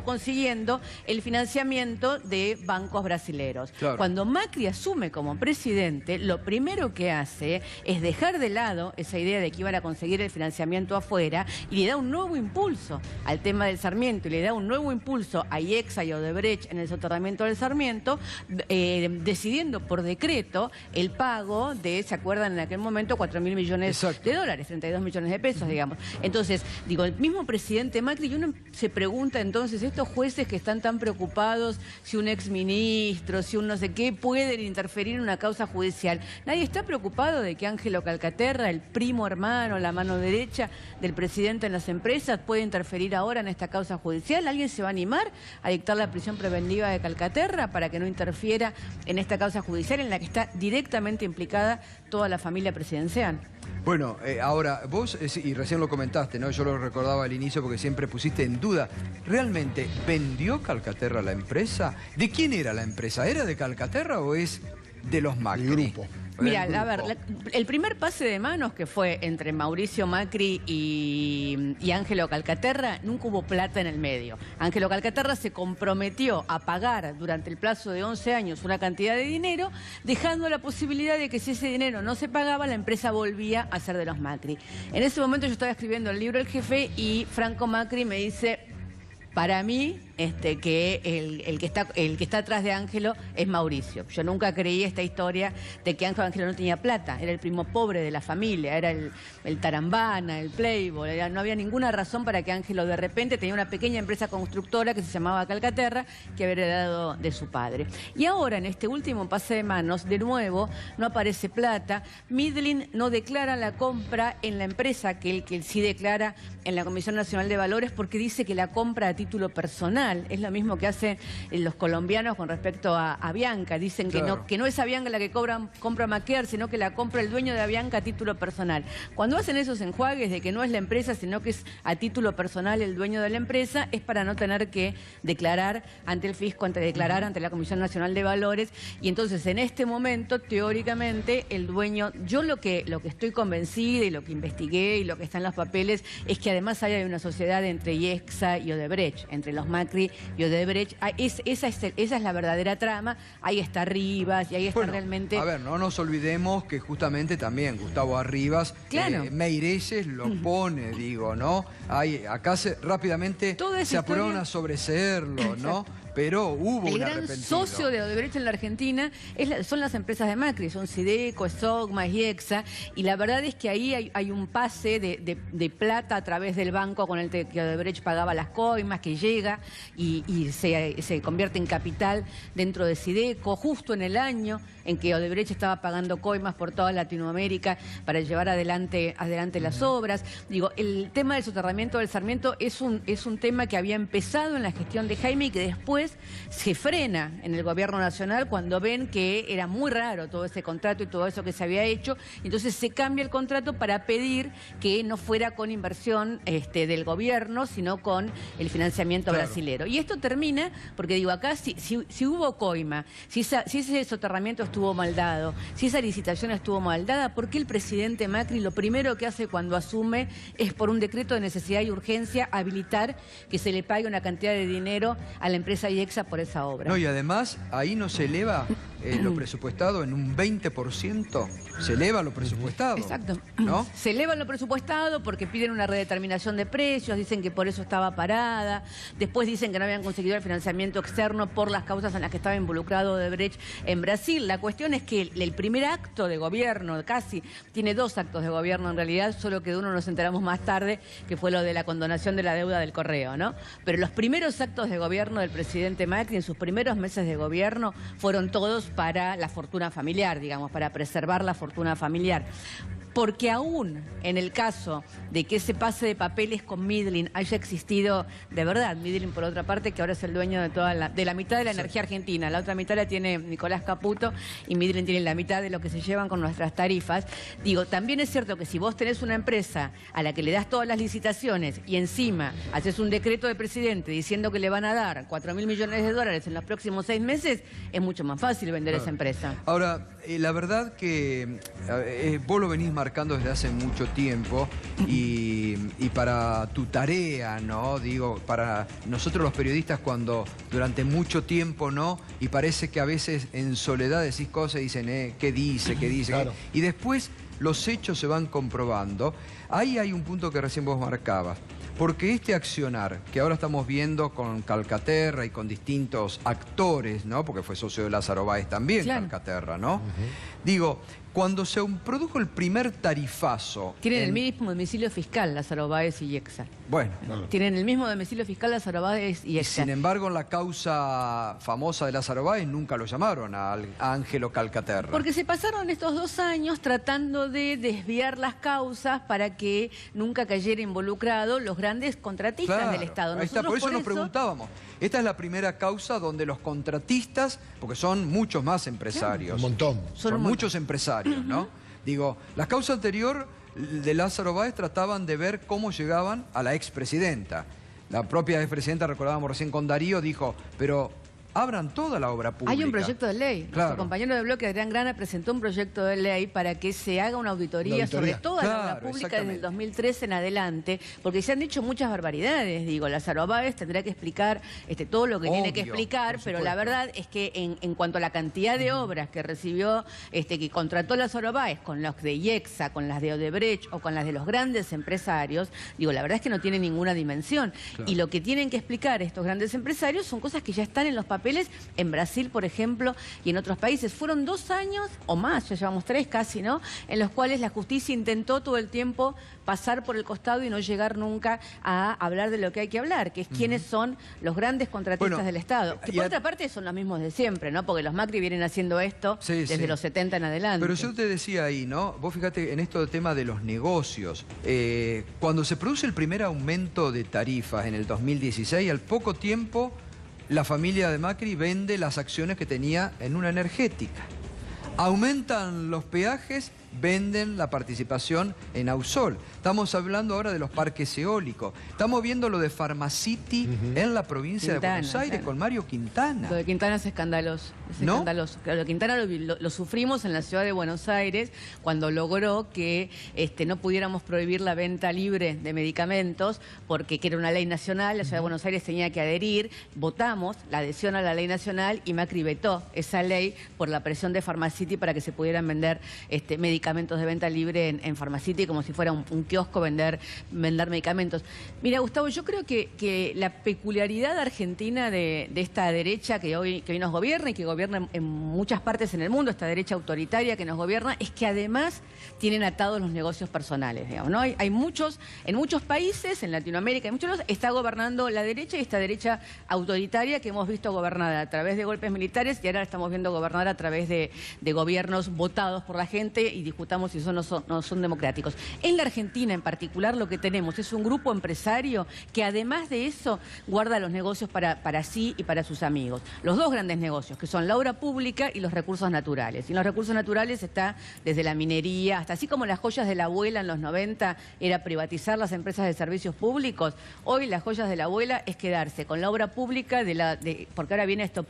consiguiendo el financiamiento de bancos brasileños. terceros. Claro. Cuando Macri asume como presidente, lo primero que hace es dejar de lado esa idea de que iban a conseguir el financiamiento afuera y le da un nuevo impulso al tema del Sarmiento y le da un nuevo impulso a IEXA y a Odebrecht en el soterramiento del Sarmiento, decidiendo por decreto el pago de, ¿se acuerdan en aquel momento? 4.000 millones de dólares, 32 millones de pesos, digamos. Entonces, digo, el mismo presidente Macri, y uno se pregunta entonces, estos jueces que están tan preocupados si un exministro, si un no sé qué, pueden interferir en una causa judicial. Nadie está preocupado de que Ángelo Calcaterra, el primo hermano, la mano derecha del presidente en las empresas, puede interferir ahora en esta causa judicial. ¿Alguien se va a animar a dictar la prisión preventiva de Calcaterra para que no interfiera en esta causa judicial en la que está directamente implicada toda la familia presidencial? Bueno, ahora, vos, y recién lo comentaste, ¿no? Yo lo recordaba al inicio porque siempre pusiste en duda. ¿Realmente vendió Calcaterra la empresa? ¿De quién era la empresa? ¿Era de Calcaterra o es de los Macri? El grupo. Mira, a ver, el primer pase de manos que fue entre Mauricio Macri y Ángelo Calcaterra, nunca hubo plata en el medio. Ángelo Calcaterra se comprometió a pagar durante el plazo de 11 años una cantidad de dinero, dejando la posibilidad de que si ese dinero no se pagaba, la empresa volvía a ser de los Macri. En ese momento yo estaba escribiendo el libro El Jefe y Franco Macri me dice, para mí, que el que está atrás de Ángelo es Mauricio. Yo nunca creí esta historia de que Ángelo no tenía plata, era el primo pobre de la familia, era el tarambana, el playboy, no había ninguna razón para que Ángelo de repente tenía una pequeña empresa constructora que se llamaba Calcaterra, que había heredado de su padre. Y ahora, en este último pase de manos, de nuevo, no aparece plata. Midlin no declara la compra en la empresa, que él sí declara en la Comisión Nacional de Valores, porque dice que la compra a título personal. Es lo mismo que hacen los colombianos con respecto a Avianca. Dicen que no es Avianca la que compra Maquer, sino que la compra el dueño de Avianca a título personal. Cuando hacen esos enjuagues de que no es la empresa, sino que es a título personal el dueño de la empresa, es para no tener que declarar ante el fisco, declarar ante la Comisión Nacional de Valores. Y entonces, en este momento, teóricamente, el dueño... Yo lo que estoy convencida y lo que investigué y lo que está en los papeles es que además hay una sociedad entre IEXA y Odebrecht, entre los Macri y Odebrecht. Esa es la verdadera trama. Ahí está Arribas y ahí está realmente... A ver, no nos olvidemos que justamente también Gustavo Arribas, Meirelles lo pone, digo, ¿no? Acá rápidamente se apuraron a sobreseerlo, ¿no? Pero hubo un arrepentido. El gran socio de Odebrecht en la Argentina son las empresas de Macri, son Sideco, Sogma, IEXA, y la verdad es que ahí hay un pase de plata a través del banco con el que Odebrecht pagaba las coimas, que llega y se convierte en capital dentro de Sideco, justo en el año en que Odebrecht estaba pagando coimas por toda Latinoamérica para llevar adelante las obras. Digo, el tema del soterramiento del Sarmiento es un tema que había empezado en la gestión de Jaime y que después se frena en el gobierno nacional cuando ven que era muy raro todo ese contrato y todo eso que se había hecho. Entonces se cambia el contrato para pedir que no fuera con inversión del gobierno, sino con el financiamiento brasilero. Y esto termina porque, digo, acá si hubo coima, si ese soterramiento estuvo mal dado, si esa licitación estuvo mal dada, ¿por qué el presidente Macri lo primero que hace cuando asume es, por un decreto de necesidad y urgencia, habilitar que se le pague una cantidad de dinero a la empresa IEXA por esa obra? No, y además ahí no se eleva lo presupuestado en un 20%, se eleva lo presupuestado. Exacto. ¿No? Se eleva lo presupuestado porque piden una redeterminación de precios, dicen que por eso estaba parada, después dicen que no habían conseguido el financiamiento externo por las causas en las que estaba involucrado Odebrecht en Brasil. La cuestión es que el primer acto de gobierno, casi, tiene dos actos de gobierno en realidad, solo que de uno nos enteramos más tarde, que fue lo de la condonación de la deuda del correo, ¿no? Pero los primeros actos de gobierno del presidente Macri en sus primeros meses de gobierno fueron todos para la fortuna familiar, digamos, para preservar la fortuna familiar. Porque aún en el caso de que ese pase de papeles con Midlin haya existido de verdad, Midlin por otra parte, que ahora es el dueño de la mitad de la energía argentina, la otra mitad la tiene Nicolás Caputo y Midlin tiene la mitad de lo que se llevan con nuestras tarifas. Digo, también es cierto que si vos tenés una empresa a la que le das todas las licitaciones y encima haces un decreto de presidente diciendo que le van a dar 4.000 millones de dólares en los próximos 6 meses, es mucho más fácil vender esa empresa. Ahora, la verdad que vos lo venís marcando marcando desde hace mucho tiempo y para tu tarea, ¿no? Digo, para nosotros los periodistas cuando durante mucho tiempo, ¿no? Y parece que a veces en soledad decís cosas y dicen, ¿qué dice? ¿Qué dice? Claro. Y después los hechos se van comprobando. Ahí hay un punto que recién vos marcabas. Porque este accionar que ahora estamos viendo con Calcaterra y con distintos actores, ¿no? Porque fue socio de Lázaro Báez también, claro. Calcaterra, ¿no? Digo, cuando se produjo el primer tarifazo... Tienen el mismo domicilio fiscal, Lázaro Báez y Yexa. Bueno. Tienen el mismo domicilio fiscal, Lázaro Báez y Yexa. Sin embargo, en la causa famosa de Lázaro Báez nunca lo llamaron a Ángelo Calcaterra. Porque se pasaron estos 2 años tratando de desviar las causas para que nunca cayera involucrado los grandes contratistas del Estado. Ahí está, por eso nos preguntábamos. Esta es la primera causa donde los contratistas, porque son muchos más empresarios. Un montón. Son muchos empresarios, ¿no? Digo, las causas anteriores de Lázaro Báez trataban de ver cómo llegaban a la expresidenta. La propia expresidenta, recordábamos recién con Darío, dijo, pero abran toda la obra pública. Hay un proyecto de ley. Claro. Nuestro compañero de bloque, Adrián Grana, presentó un proyecto de ley para que se haga una auditoría sobre toda la obra pública desde el 2013 en adelante, porque se han dicho muchas barbaridades. Digo, Lázaro Báez tendrá que explicar todo lo que tiene que explicar, pero la verdad es que en cuanto a la cantidad de obras que recibió, que contrató Lázaro Báez con las de Yexa, con las de Odebrecht o con las de los grandes empresarios, digo, la verdad es que no tiene ninguna dimensión. Claro. Y lo que tienen que explicar estos grandes empresarios son cosas que ya están en los papeles en Brasil, por ejemplo, y en otros países. Fueron 2 años o más, ya llevamos 3 casi, ¿no? En los cuales la justicia intentó todo el tiempo pasar por el costado y no llegar nunca a hablar de lo que hay que hablar, que es quiénes son los grandes contratistas del Estado. Que por otra parte son los mismos de siempre, ¿no? Porque los Macri vienen haciendo esto desde los 70 en adelante. Pero yo te decía ahí, ¿no? Vos fíjate en esto del tema de los negocios. Cuando se produce el primer aumento de tarifas en el 2016, al poco tiempo la familia de Macri vende las acciones que tenía en una energética. Aumentan los peajes, venden la participación en Ausol. Estamos hablando ahora de los parques eólicos. Estamos viendo lo de Pharmacity en la provincia de Buenos Aires con Mario Quintana. Lo de Quintana es escandaloso. Escandaloso. Lo de Quintana lo sufrimos en la ciudad de Buenos Aires cuando logró que no pudiéramos prohibir la venta libre de medicamentos porque que era una ley nacional, la ciudad de Buenos Aires tenía que adherir. Votamos la adhesión a la ley nacional y Macri vetó esa ley por la presión de Pharmacity para que se pudieran vender medicamentos de venta libre en Pharmacity como si fuera un kiosco vender medicamentos. Mira, Gustavo, yo creo que la peculiaridad argentina de esta derecha que hoy nos gobierna y que gobierna en muchas partes en el mundo, esta derecha autoritaria que nos gobierna, es que además tienen atados los negocios personales, digamos, ¿no? Hay muchos, en muchos países, en Latinoamérica, en muchos lados, está gobernando la derecha y esta derecha autoritaria que hemos visto gobernada a través de golpes militares y ahora la estamos viendo gobernar a través de gobiernos votados por la gente y discutamos si no son democráticos. En la Argentina en particular lo que tenemos es un grupo empresario que además de eso guarda los negocios para sí y para sus amigos. Los 2 grandes negocios que son la obra pública y los recursos naturales. Y en los recursos naturales está desde la minería, hasta así como las joyas de la abuela en los 90 era privatizar las empresas de servicios públicos, hoy las joyas de la abuela es quedarse con la obra pública, porque ahora viene esto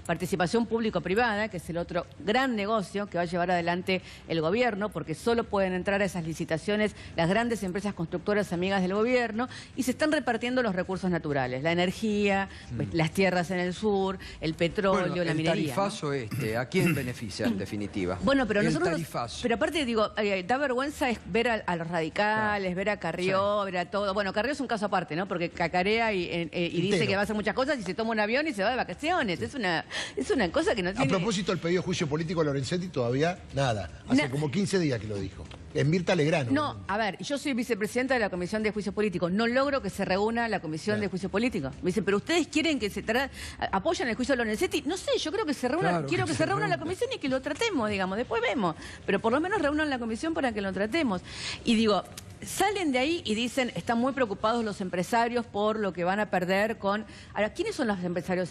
participación público-privada, que es el otro gran negocio que va a llevar adelante el gobierno, porque solo pueden entrar a esas licitaciones las grandes empresas constructoras amigas del gobierno y se están repartiendo los recursos naturales, la energía, las tierras en el sur, el petróleo, la minería. El tarifazo ¿a quién beneficia en definitiva? Bueno, pero nosotros... Tarifazo. Pero aparte, digo, da vergüenza es ver a los radicales, ver a Carrió, ver a todo. Bueno, Carrió es un caso aparte, ¿no? Porque cacarea y dice que va a hacer muchas cosas y se toma un avión y se va de vacaciones. Es una cosa que no tiene... A propósito del pedido de juicio político a Lorenzetti, todavía nada. Hace como 15 días que lo dijo. Es Mirta Legrano. No, a ver, yo soy vicepresidenta de la Comisión de Juicio Político. No logro que se reúna la Comisión de Juicio Político. Me dicen, pero ustedes quieren que apoyan el juicio de Lorenzetti. No sé, yo creo que se reúna, quiero que se reúna la comisión y que lo tratemos, digamos. Después vemos. Pero por lo menos reúnan la comisión para que lo tratemos. Y digo, salen de ahí y dicen, están muy preocupados los empresarios por lo que van a perder con... Ahora, ¿quiénes son los empresarios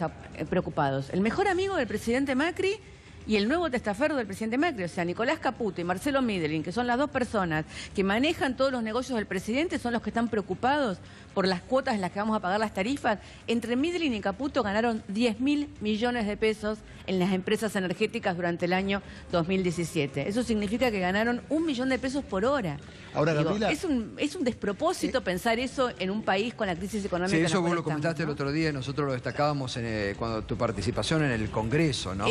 preocupados? El mejor amigo del presidente Macri y el nuevo testaferro del presidente Macri. O sea, Nicolás Caputo y Marcelo Middelin, que son las dos personas que manejan todos los negocios del presidente, son los que están preocupados por las cuotas en las que vamos a pagar las tarifas. Entre Middelin y Caputo ganaron 10.000 millones de pesos en las empresas energéticas durante el año 2017. Eso significa que ganaron 1 millón de pesos por hora. Ahora, Gabriela, es un despropósito pensar eso en un país con la crisis económica. Sí, eso vos lo comentaste, ¿no?, el otro día y nosotros lo destacábamos cuando tu participación en el Congreso, ¿no?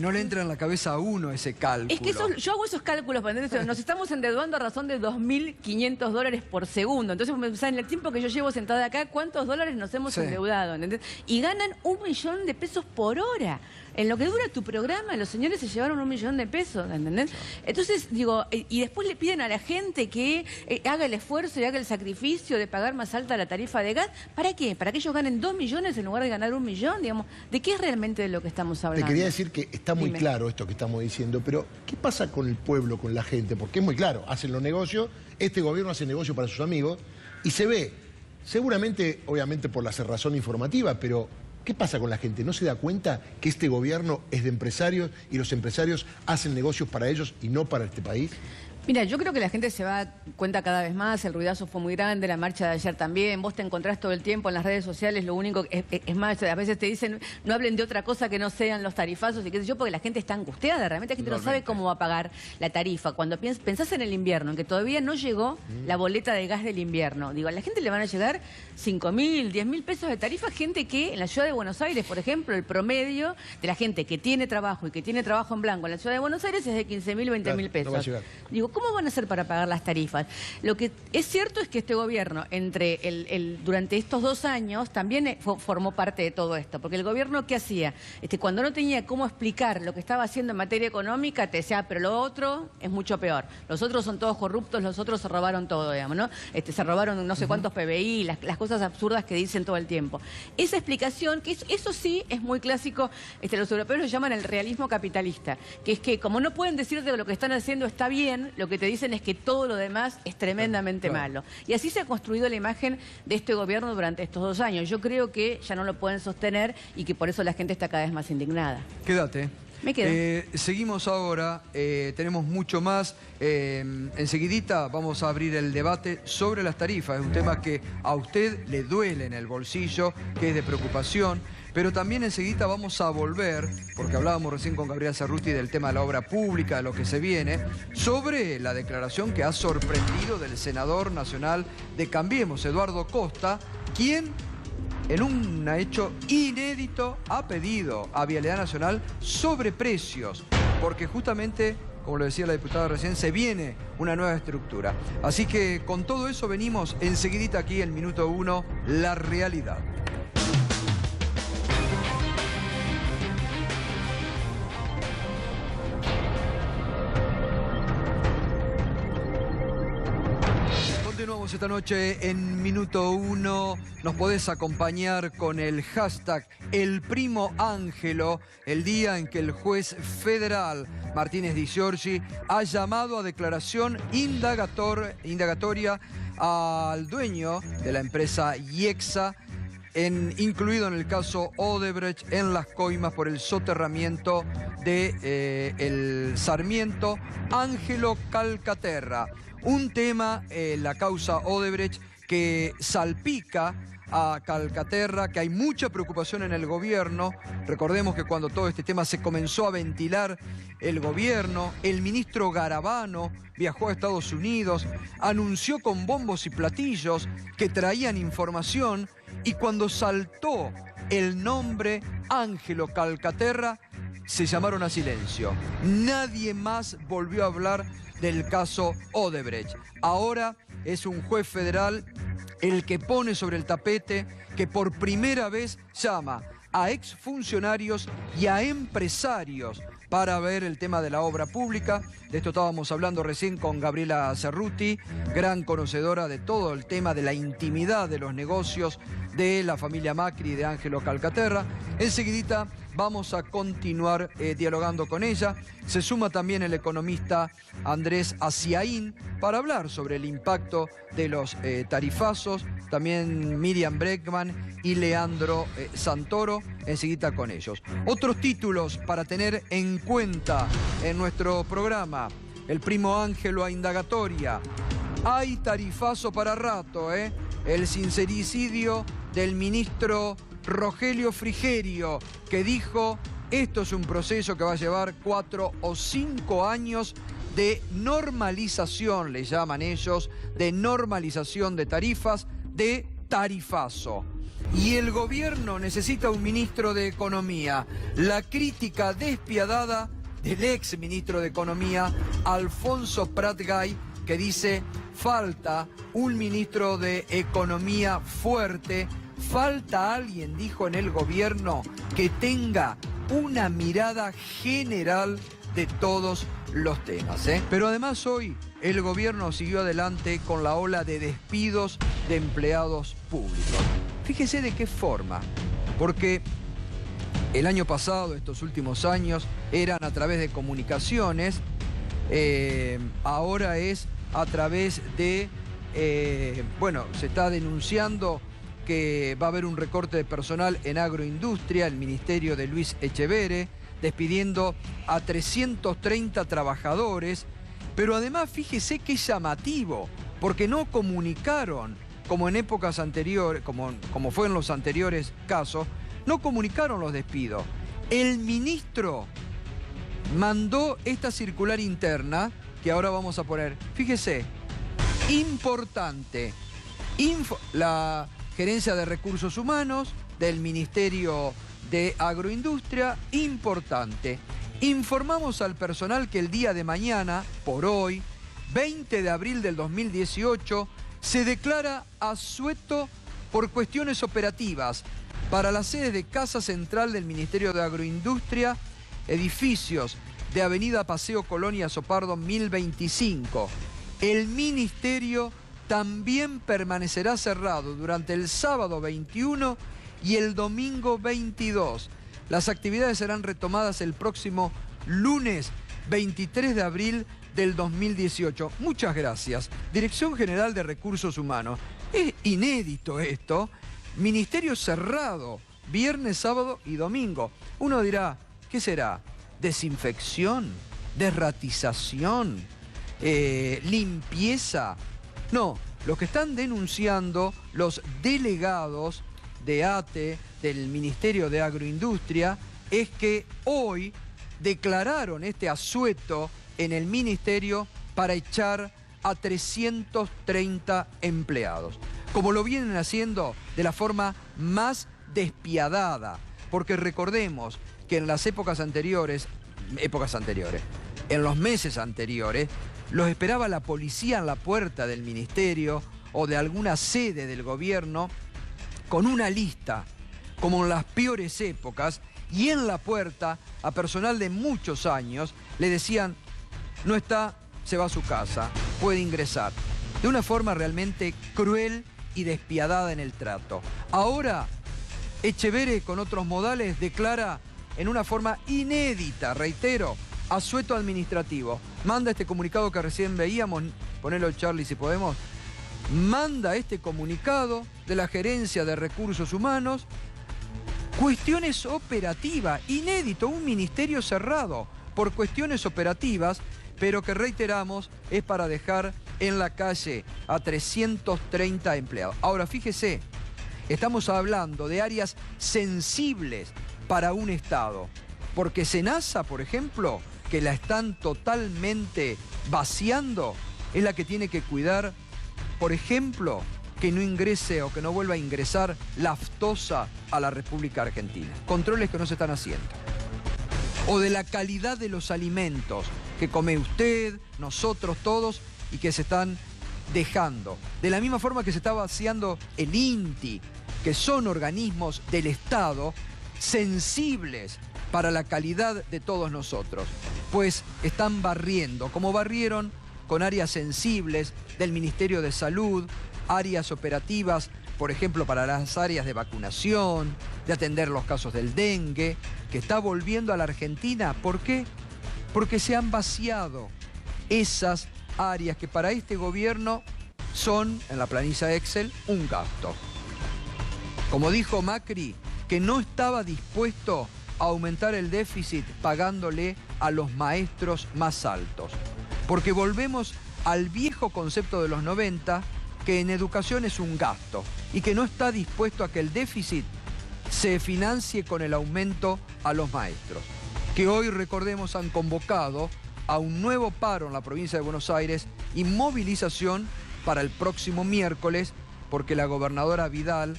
No le entra en la cabeza a uno ese cálculo. Es que yo hago esos cálculos, nos estamos endeudando a razón de $2.500 por segundo. Entonces, en el tiempo que yo llevo sentada acá, ¿cuántos dólares nos hemos endeudado? ¿Entendés? Y ganan 1 millón de pesos por hora. En lo que dura tu programa, los señores se llevaron 1 millón de pesos, ¿entendés? Entonces, digo, y después le piden a la gente que haga el esfuerzo y haga el sacrificio de pagar más alta la tarifa de gas. ¿Para qué? ¿Para que ellos ganen 2 millones en lugar de ganar 1 millón? Digamos, ¿de qué es realmente de lo que estamos hablando? Te quería decir que está muy claro esto que estamos diciendo, pero ¿qué pasa con el pueblo, con la gente? Porque es muy claro, hacen los negocios, este gobierno hace negocio para sus amigos y se ve, seguramente, obviamente por la cerrazón informativa, pero ¿qué pasa con la gente? ¿No se da cuenta que este gobierno es de empresarios y los empresarios hacen negocios para ellos y no para este país? Mira, yo creo que la gente se da cuenta cada vez más, el ruidazo fue muy grande, la marcha de ayer también, vos te encontrás todo el tiempo en las redes sociales, lo único, es más, a veces te dicen, no hablen de otra cosa que no sean los tarifazos y qué sé yo, porque la gente está angustiada, realmente la gente no sabe cómo va a pagar la tarifa. Cuando pensás en el invierno, en que todavía no llegó la boleta de gas del invierno, digo, a la gente le van a llegar 5.000, 10.000 pesos de tarifa, gente que en la ciudad de Buenos Aires, por ejemplo, el promedio de la gente que tiene trabajo y que tiene trabajo en blanco en la ciudad de Buenos Aires es de 15.000, 20.000 pesos. No va a llegar. Digo, ¿cómo van a hacer para pagar las tarifas? Lo que es cierto es que este gobierno, durante estos 2 años, también formó parte de todo esto. Porque el gobierno, ¿qué hacía? Cuando no tenía cómo explicar lo que estaba haciendo en materia económica, te decía, pero lo otro es mucho peor. Los otros son todos corruptos, los otros se robaron todo, digamos, ¿no? Se robaron no sé cuántos PBI, las cosas absurdas que dicen todo el tiempo. Esa explicación, que eso sí es muy clásico, los europeos lo llaman el realismo capitalista, que es que como no pueden decirte que lo que están haciendo está bien, lo que te dicen es que todo lo demás es tremendamente malo. Y así se ha construido la imagen de este gobierno durante estos 2 años. Yo creo que ya no lo pueden sostener y que por eso la gente está cada vez más indignada. Quédate. Me quedo. Seguimos ahora, tenemos mucho más. Enseguidita vamos a abrir el debate sobre las tarifas. Es un tema que a usted le duele en el bolsillo, que es de preocupación. Pero también enseguida vamos a volver, porque hablábamos recién con Gabriela Cerruti del tema de la obra pública, de lo que se viene, sobre la declaración que ha sorprendido del senador nacional de Cambiemos, Eduardo Costa, quien en un hecho inédito ha pedido a Vialidad Nacional sobreprecios, porque justamente, como lo decía la diputada recién, se viene una nueva estructura. Así que con todo eso venimos enseguidita aquí en Minuto 1, La Realidad. Continuamos esta noche en Minuto 1. Nos podés acompañar con el hashtag El Primo Ángelo, el día en que el juez federal Martínez Di Giorgi ha llamado a declaración indagatoria al dueño de la empresa IEXA, incluido en el caso Odebrecht en Las Coimas por el soterramiento de el Sarmiento Ángelo Calcaterra. Un tema, la causa Odebrecht, que salpica a Calcaterra, que hay mucha preocupación en el gobierno. Recordemos que cuando todo este tema se comenzó a ventilar, el gobierno, el ministro Garabano viajó a Estados Unidos, anunció con bombos y platillos que traían información, y cuando saltó el nombre Ángelo Calcaterra, se llamaron a silencio. Nadie más volvió a hablar del caso Odebrecht. Ahora es un juez federal el que pone sobre el tapete, que por primera vez llama a exfuncionarios y a empresarios para ver el tema de la obra pública. De esto estábamos hablando recién con Gabriela Cerruti, gran conocedora de todo el tema de la intimidad de los negocios de la familia Macri y de Ángelo Calcaterra. Enseguidita vamos a continuar dialogando con ella. Se suma también el economista Andrés Aciaín para hablar sobre el impacto de los tarifazos. Pasos, también Miriam Bregman y Leandro Santoro, enseguida con ellos. Otros títulos para tener en cuenta en nuestro programa: el primo Ángelo a indagatoria. Hay tarifazo para rato, ¿eh? El sincericidio del ministro Rogelio Frigerio, que dijo: esto es un proceso que va a llevar 4 o 5 años de normalización, le llaman ellos, de normalización de tarifas, de tarifazo. Y el gobierno necesita un ministro de Economía. La crítica despiadada del ex ministro de Economía, Alfonso Prat-Gay, que dice: falta un ministro de Economía fuerte, falta alguien, dijo, en el gobierno que tenga una mirada general de todos los temas, ¿eh? Pero además hoy el gobierno siguió adelante con la ola de despidos de empleados públicos. Fíjese de qué forma, porque el año pasado, estos últimos años, eran a través de comunicaciones, ahora es a través de, bueno, se está denunciando que va a haber un recorte de personal en agroindustria, el ministerio de Luis Echeverre, despidiendo a 330 trabajadores, pero además fíjese qué llamativo, porque no comunicaron, como en épocas anteriores, como fue en los anteriores casos, no comunicaron los despidos. El ministro mandó esta circular interna, que ahora vamos a poner, fíjese, importante, la Gerencia de Recursos Humanos del Ministerio de Agroindustria, importante. Informamos al personal que el día de mañana, por hoy, 20 de abril del 2018, se declara asueto por cuestiones operativas para las sedes de Casa Central del Ministerio de Agroindustria, edificios de Avenida Paseo Colonia Sopardo 1025. El ministerio también permanecerá cerrado durante el sábado 21 y el domingo 22. Las actividades serán retomadas el próximo lunes 23 de abril del 2018. Muchas gracias. Dirección General de Recursos Humanos. Es inédito esto. Ministerio cerrado, viernes, sábado y domingo. Uno dirá, ¿qué será? ¿Desinfección? ¿Desratización? ¿Limpieza? No, lo que están denunciando los delegados de ATE, del Ministerio de Agroindustria, es que hoy declararon este asueto en el ministerio para echar a 330 empleados, como lo vienen haciendo de la forma más despiadada, porque recordemos que en las épocas anteriores, en los meses anteriores, los esperaba la policía en la puerta del ministerio o de alguna sede del gobierno con una lista, como en las peores épocas, y en la puerta a personal de muchos años le decían: no está, se va a su casa, puede ingresar. De una forma realmente cruel y despiadada en el trato. Ahora, Echeverre, con otros modales, declara en una forma inédita, reitero, asueto administrativo. Manda este comunicado que recién veíamos, ponelo Charlie si podemos, manda este comunicado de la Gerencia de Recursos Humanos, cuestiones operativas, inédito, un ministerio cerrado por cuestiones operativas, pero que reiteramos es para dejar en la calle a 330 empleados. Ahora fíjese, estamos hablando de áreas sensibles para un Estado, porque SENASA, por ejemplo, que la están totalmente vaciando, es la que tiene que cuidar, por ejemplo, que no ingrese o que no vuelva a ingresar laftosa a la República Argentina. Controles que no se están haciendo. O de la calidad de los alimentos que come usted, nosotros todos, y que se están dejando. De la misma forma que se está vaciando el INTI, que son organismos del Estado sensibles para la calidad de todos nosotros, pues están barriendo, como barrieron con áreas sensibles del Ministerio de Salud, áreas operativas, por ejemplo, para las áreas de vacunación, de atender los casos del dengue, que está volviendo a la Argentina. ¿Por qué? Porque se han vaciado esas áreas que para este gobierno son, en la planilla Excel, un gasto. Como dijo Macri, que no estaba dispuesto a aumentar el déficit pagándole a los maestros más altos. Porque volvemos al viejo concepto de los 90, que en educación es un gasto y que no está dispuesto a que el déficit se financie con el aumento a los maestros. Que hoy, recordemos, han convocado a un nuevo paro en la provincia de Buenos Aires y movilización para el próximo miércoles, porque la gobernadora Vidal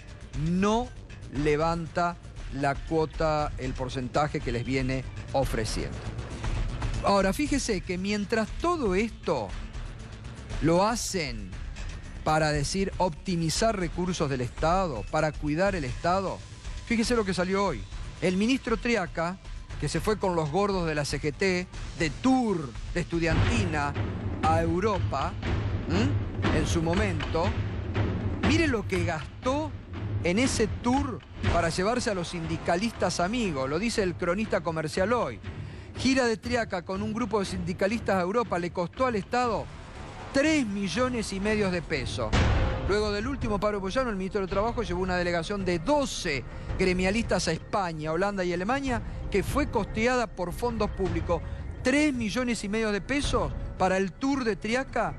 no levanta la cuota, el porcentaje que les viene ofreciendo. Ahora, fíjese que mientras todo esto lo hacen para decir optimizar recursos del Estado, para cuidar el Estado, fíjese lo que salió hoy. El ministro Triaca, que se fue con los gordos de la CGT, de tour, de estudiantina, a Europa, en su momento, mire lo que gastó en ese tour para llevarse a los sindicalistas amigos, lo dice el cronista comercial hoy. Gira de Triaca con un grupo de sindicalistas a Europa le costó al Estado 3,5 millones de pesos. Luego del último paro boyano, el ministro de Trabajo llevó una delegación de 12 gremialistas a España, Holanda y Alemania, que fue costeada por fondos públicos. 3,5 millones de pesos para el tour de Triaca.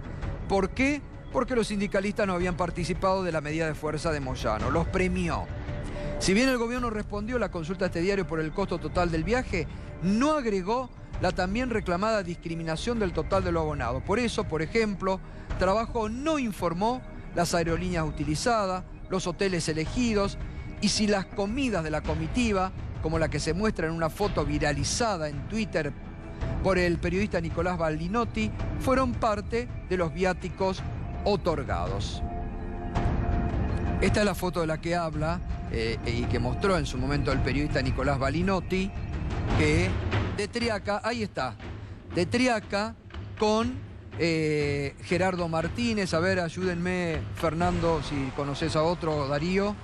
¿Por qué? Porque los sindicalistas no habían participado de la medida de fuerza de Moyano. Los premió. Si bien el gobierno respondió a la consulta a este diario por el costo total del viaje, no agregó la también reclamada discriminación del total de lo abonado. Por eso, por ejemplo, Trabajo no informó las aerolíneas utilizadas, los hoteles elegidos y si las comidas de la comitiva, como la que se muestra en una foto viralizada en Twitter por el periodista Nicolás Baldinotti, fueron parte de los viáticos otorgados. Esta es la foto de la que habla y que mostró en su momento el periodista Nicolás Baldinotti, que de Triaca, ahí está, de Triaca con Gerardo Martínez. A ver, ayúdenme, Fernando, si conoces a otro, Darío.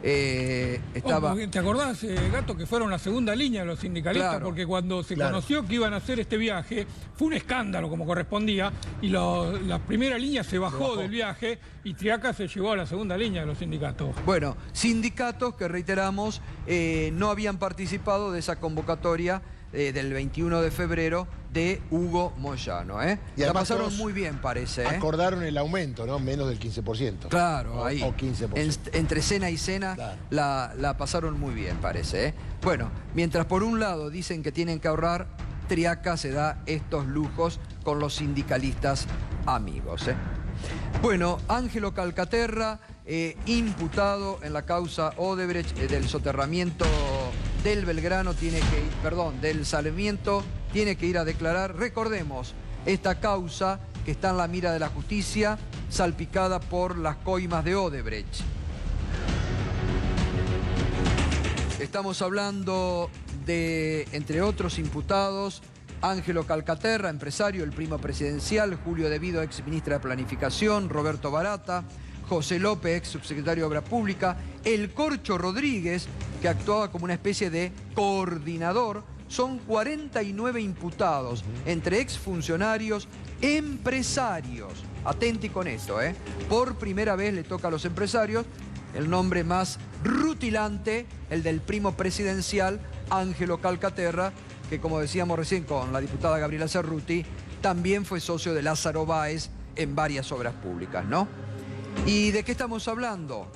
Estaba... ¿Te acordás, Gato, que fueron la segunda línea de los sindicalistas? Claro, porque cuando se conoció que iban a hacer este viaje, fue un escándalo como correspondía, y la primera línea se bajó del viaje y Triaca se llevó a la segunda línea de los sindicatos. Bueno, sindicatos que, reiteramos, no habían participado de esa convocatoria del 21 de febrero de Hugo Moyano. Y la pasaron muy bien, parece. Acordaron el aumento, ¿no? Menos del 15%. Claro, ahí. O 15%. Entre cena y cena, claro, la pasaron muy bien, parece. Bueno, mientras por un lado dicen que tienen que ahorrar, Triaca se da estos lujos con los sindicalistas amigos. Bueno, Ángelo Calcaterra, imputado en la causa Odebrecht del soterramiento del Belgrano, del Sarmiento, tiene que ir a declarar. Recordemos, esta causa que está en la mira de la justicia, salpicada por las coimas de Odebrecht. Estamos hablando de, entre otros imputados, Ángelo Calcaterra, empresario, el primo presidencial, Julio Devido, ex ministra de Planificación, Roberto Barata, José López, ex subsecretario de Obra Pública, el Corcho Rodríguez, que actuaba como una especie de coordinador. Son 49 imputados, entre exfuncionarios, empresarios. Atenti con esto, Por primera vez le toca a los empresarios el nombre más rutilante, el del primo presidencial, Ángelo Calcaterra, que, como decíamos recién con la diputada Gabriela Cerruti, también fue socio de Lázaro Báez en varias obras públicas, ¿no? ¿Y de qué estamos hablando?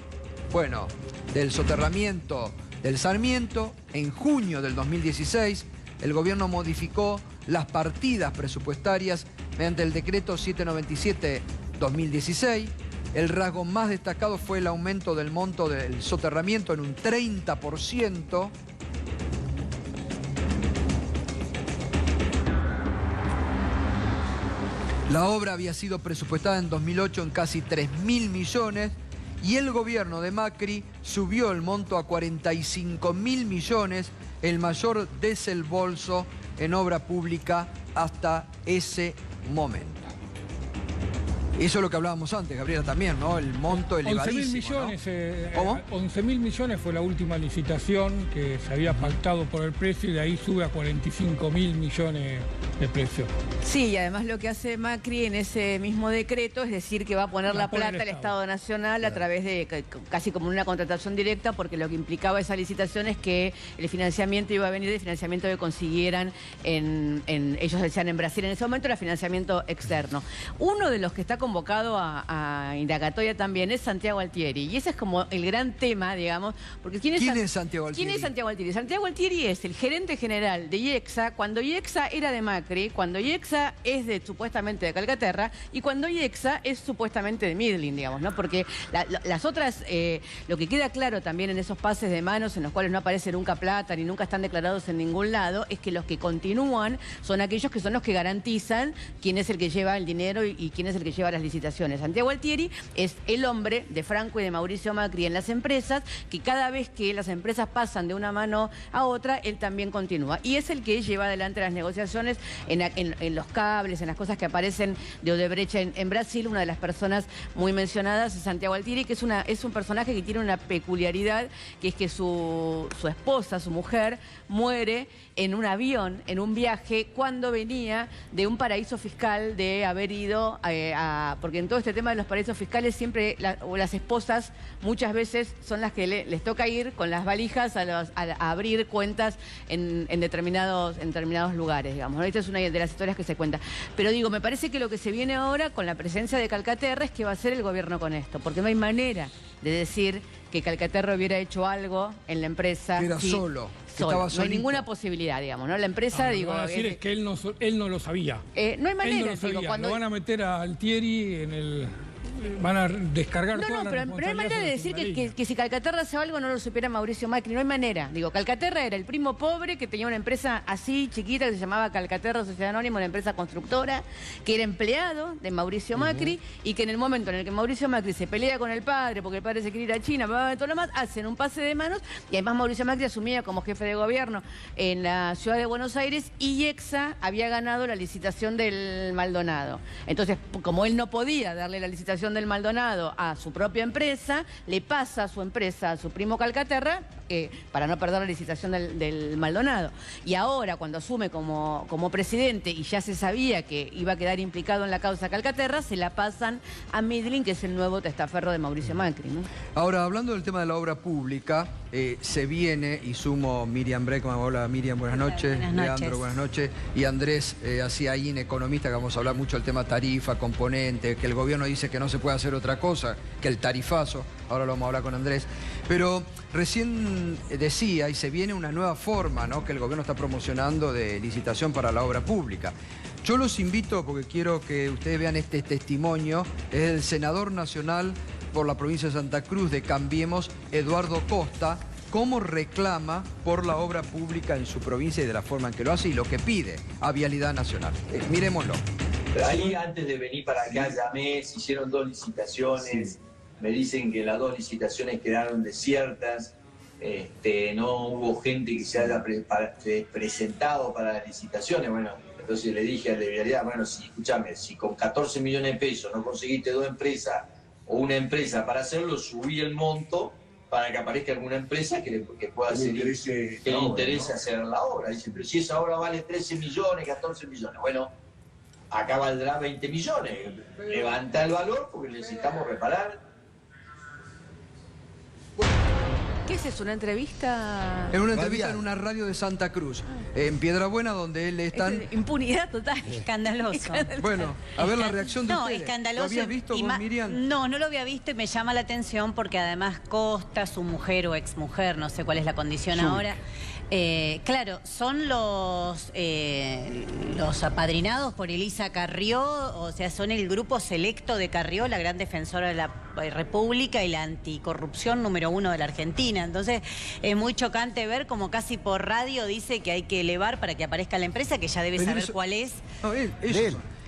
Bueno, del soterramiento del Sarmiento. En junio del 2016, el gobierno modificó las partidas presupuestarias mediante el decreto 797-2016. El rasgo más destacado fue el aumento del monto del soterramiento en un 30%. La obra había sido presupuestada en 2008 en casi 3.000 millones y el gobierno de Macri subió el monto a 45.000 millones, el mayor desembolso en obra pública hasta ese momento. Eso es lo que hablábamos antes, Gabriela, también, ¿no? El monto elevadísimo, 11.000 millones, ¿no? ¿Cómo? 11.000 millones fue la última licitación que se había pactado por el precio y de ahí sube a 45.000 millones de precio. Sí, y además lo que hace Macri en ese mismo decreto es decir que va a poner la plata al Estado Nacional a través de casi como una contratación directa, porque lo que implicaba esa licitación es que el financiamiento iba a venir del financiamiento que consiguieran ellos decían en Brasil en ese momento, era financiamiento externo. Uno de los que está convocado a indagatoria también es Santiago Altieri, y ese es como el gran tema, digamos, porque ¿quién es Santiago Altieri? ¿Quién es Santiago Altieri? Santiago Altieri es el gerente general de IEXA, cuando IEXA era de Macri, cuando IEXA es supuestamente de Calcaterra, y cuando IEXA es supuestamente de Midling, digamos, ¿no? Porque las otras, lo que queda claro también en esos pases de manos, en los cuales no aparece nunca plata, ni nunca están declarados en ningún lado, es que los que continúan son aquellos que son los que garantizan quién es el que lleva el dinero y quién es el que lleva las licitaciones. Santiago Altieri es el hombre de Franco y de Mauricio Macri en las empresas, que cada vez que las empresas pasan de una mano a otra, él también continúa. Y es el que lleva adelante las negociaciones en los cables, en las cosas que aparecen de Odebrecht en Brasil. Una de las personas muy mencionadas es Santiago Altieri, que es un personaje que tiene una peculiaridad, que es que su esposa, su mujer, muere en un avión, en un viaje, cuando venía de un paraíso fiscal, de haber ido porque en todo este tema de los paraísos fiscales siempre las esposas muchas veces son las que les toca ir con las valijas a abrir cuentas en determinados lugares, digamos, ¿no? Esta es una de las historias que se cuenta. Pero digo, me parece que lo que se viene ahora con la presencia de Calcaterra es que va a hacer el gobierno con esto, porque no hay manera de decir que Calcaterra hubiera hecho algo en la empresa. Que era solo. No hay ninguna posibilidad, digamos, ¿no? La empresa, digo... Lo que van a decir es que él no lo sabía. No hay manera, él no lo sabía. Digo, cuando... Lo van a meter a Altieri en el... Van a descargar toda la pero no hay manera de decir que si Calcaterra hace algo no lo supiera Mauricio Macri, no hay manera. Digo, Calcaterra era el primo pobre que tenía una empresa así chiquita que se llamaba Calcaterra Sociedad Anónima, una empresa constructora, que era empleado de Mauricio Macri y que en el momento en el que Mauricio Macri se pelea con el padre porque el padre se quiere ir a China, todo lo más, hacen un pase de manos y además Mauricio Macri asumía como jefe de gobierno en la ciudad de Buenos Aires y IEXA había ganado la licitación del Maldonado. Entonces, como él no podía darle la licitación del Maldonado a su propia empresa, le pasa a su empresa, a su primo Calcaterra, para no perder la licitación del Maldonado. Y ahora, cuando asume como presidente y ya se sabía que iba a quedar implicado en la causa Calcaterra, se la pasan a Midling, que es el nuevo testaferro de Mauricio Macri, ¿no? Ahora, hablando del tema de la obra pública, se viene, y sumo Miriam Breckman. Hola Miriam, buenas noches. Buenas noches. Leandro, buenas noches. Y Andrés Aciaín, economista, que vamos a hablar mucho del tema tarifa, componente, que el gobierno dice que no se puede hacer otra cosa que el tarifazo. Ahora lo vamos a hablar con Andrés. Pero recién decía, y se viene una nueva forma, ¿no?, que el gobierno está promocionando de licitación para la obra pública. Yo los invito, porque quiero que ustedes vean este testimonio, es el senador nacional por la provincia de Santa Cruz de Cambiemos, Eduardo Costa, cómo reclama por la obra pública en su provincia y de la forma en que lo hace y lo que pide a Vialidad Nacional. Miremoslo. Ahí antes de venir para acá llamé, se hicieron 2 licitaciones, me dicen que las 2 licitaciones quedaron desiertas, no hubo gente que se haya presentado para las licitaciones. Bueno, entonces le dije al de Vialidad, bueno, escúchame, si con 14 millones de pesos no conseguiste 2 empresas o una empresa para hacerlo, subí el monto para que aparezca alguna empresa que pueda hacer, que le interese hacer la obra. Dice, pero si esa obra vale 13 millones, 14 millones, bueno, acá valdrá 20 millones. Levanta el valor porque necesitamos reparar. ¿Qué es eso? ¿Una entrevista? En una entrevista en una radio de Santa Cruz, en Piedrabuena, donde él está... Impunidad total. Escandaloso. Bueno, a ver la reacción de ustedes. Escandaloso. ¿Lo habías visto vos, Miriam? No lo había visto y me llama la atención porque además Costa, su mujer o exmujer, no sé cuál es la condición ahora... claro, son los apadrinados por Elisa Carrió, o sea, son el grupo selecto de Carrió, la gran defensora de la República y la anticorrupción número 1 de la Argentina. Entonces, es muy chocante ver como casi por radio dice que hay que elevar para que aparezca la empresa, que ya debe saber cuál es. No,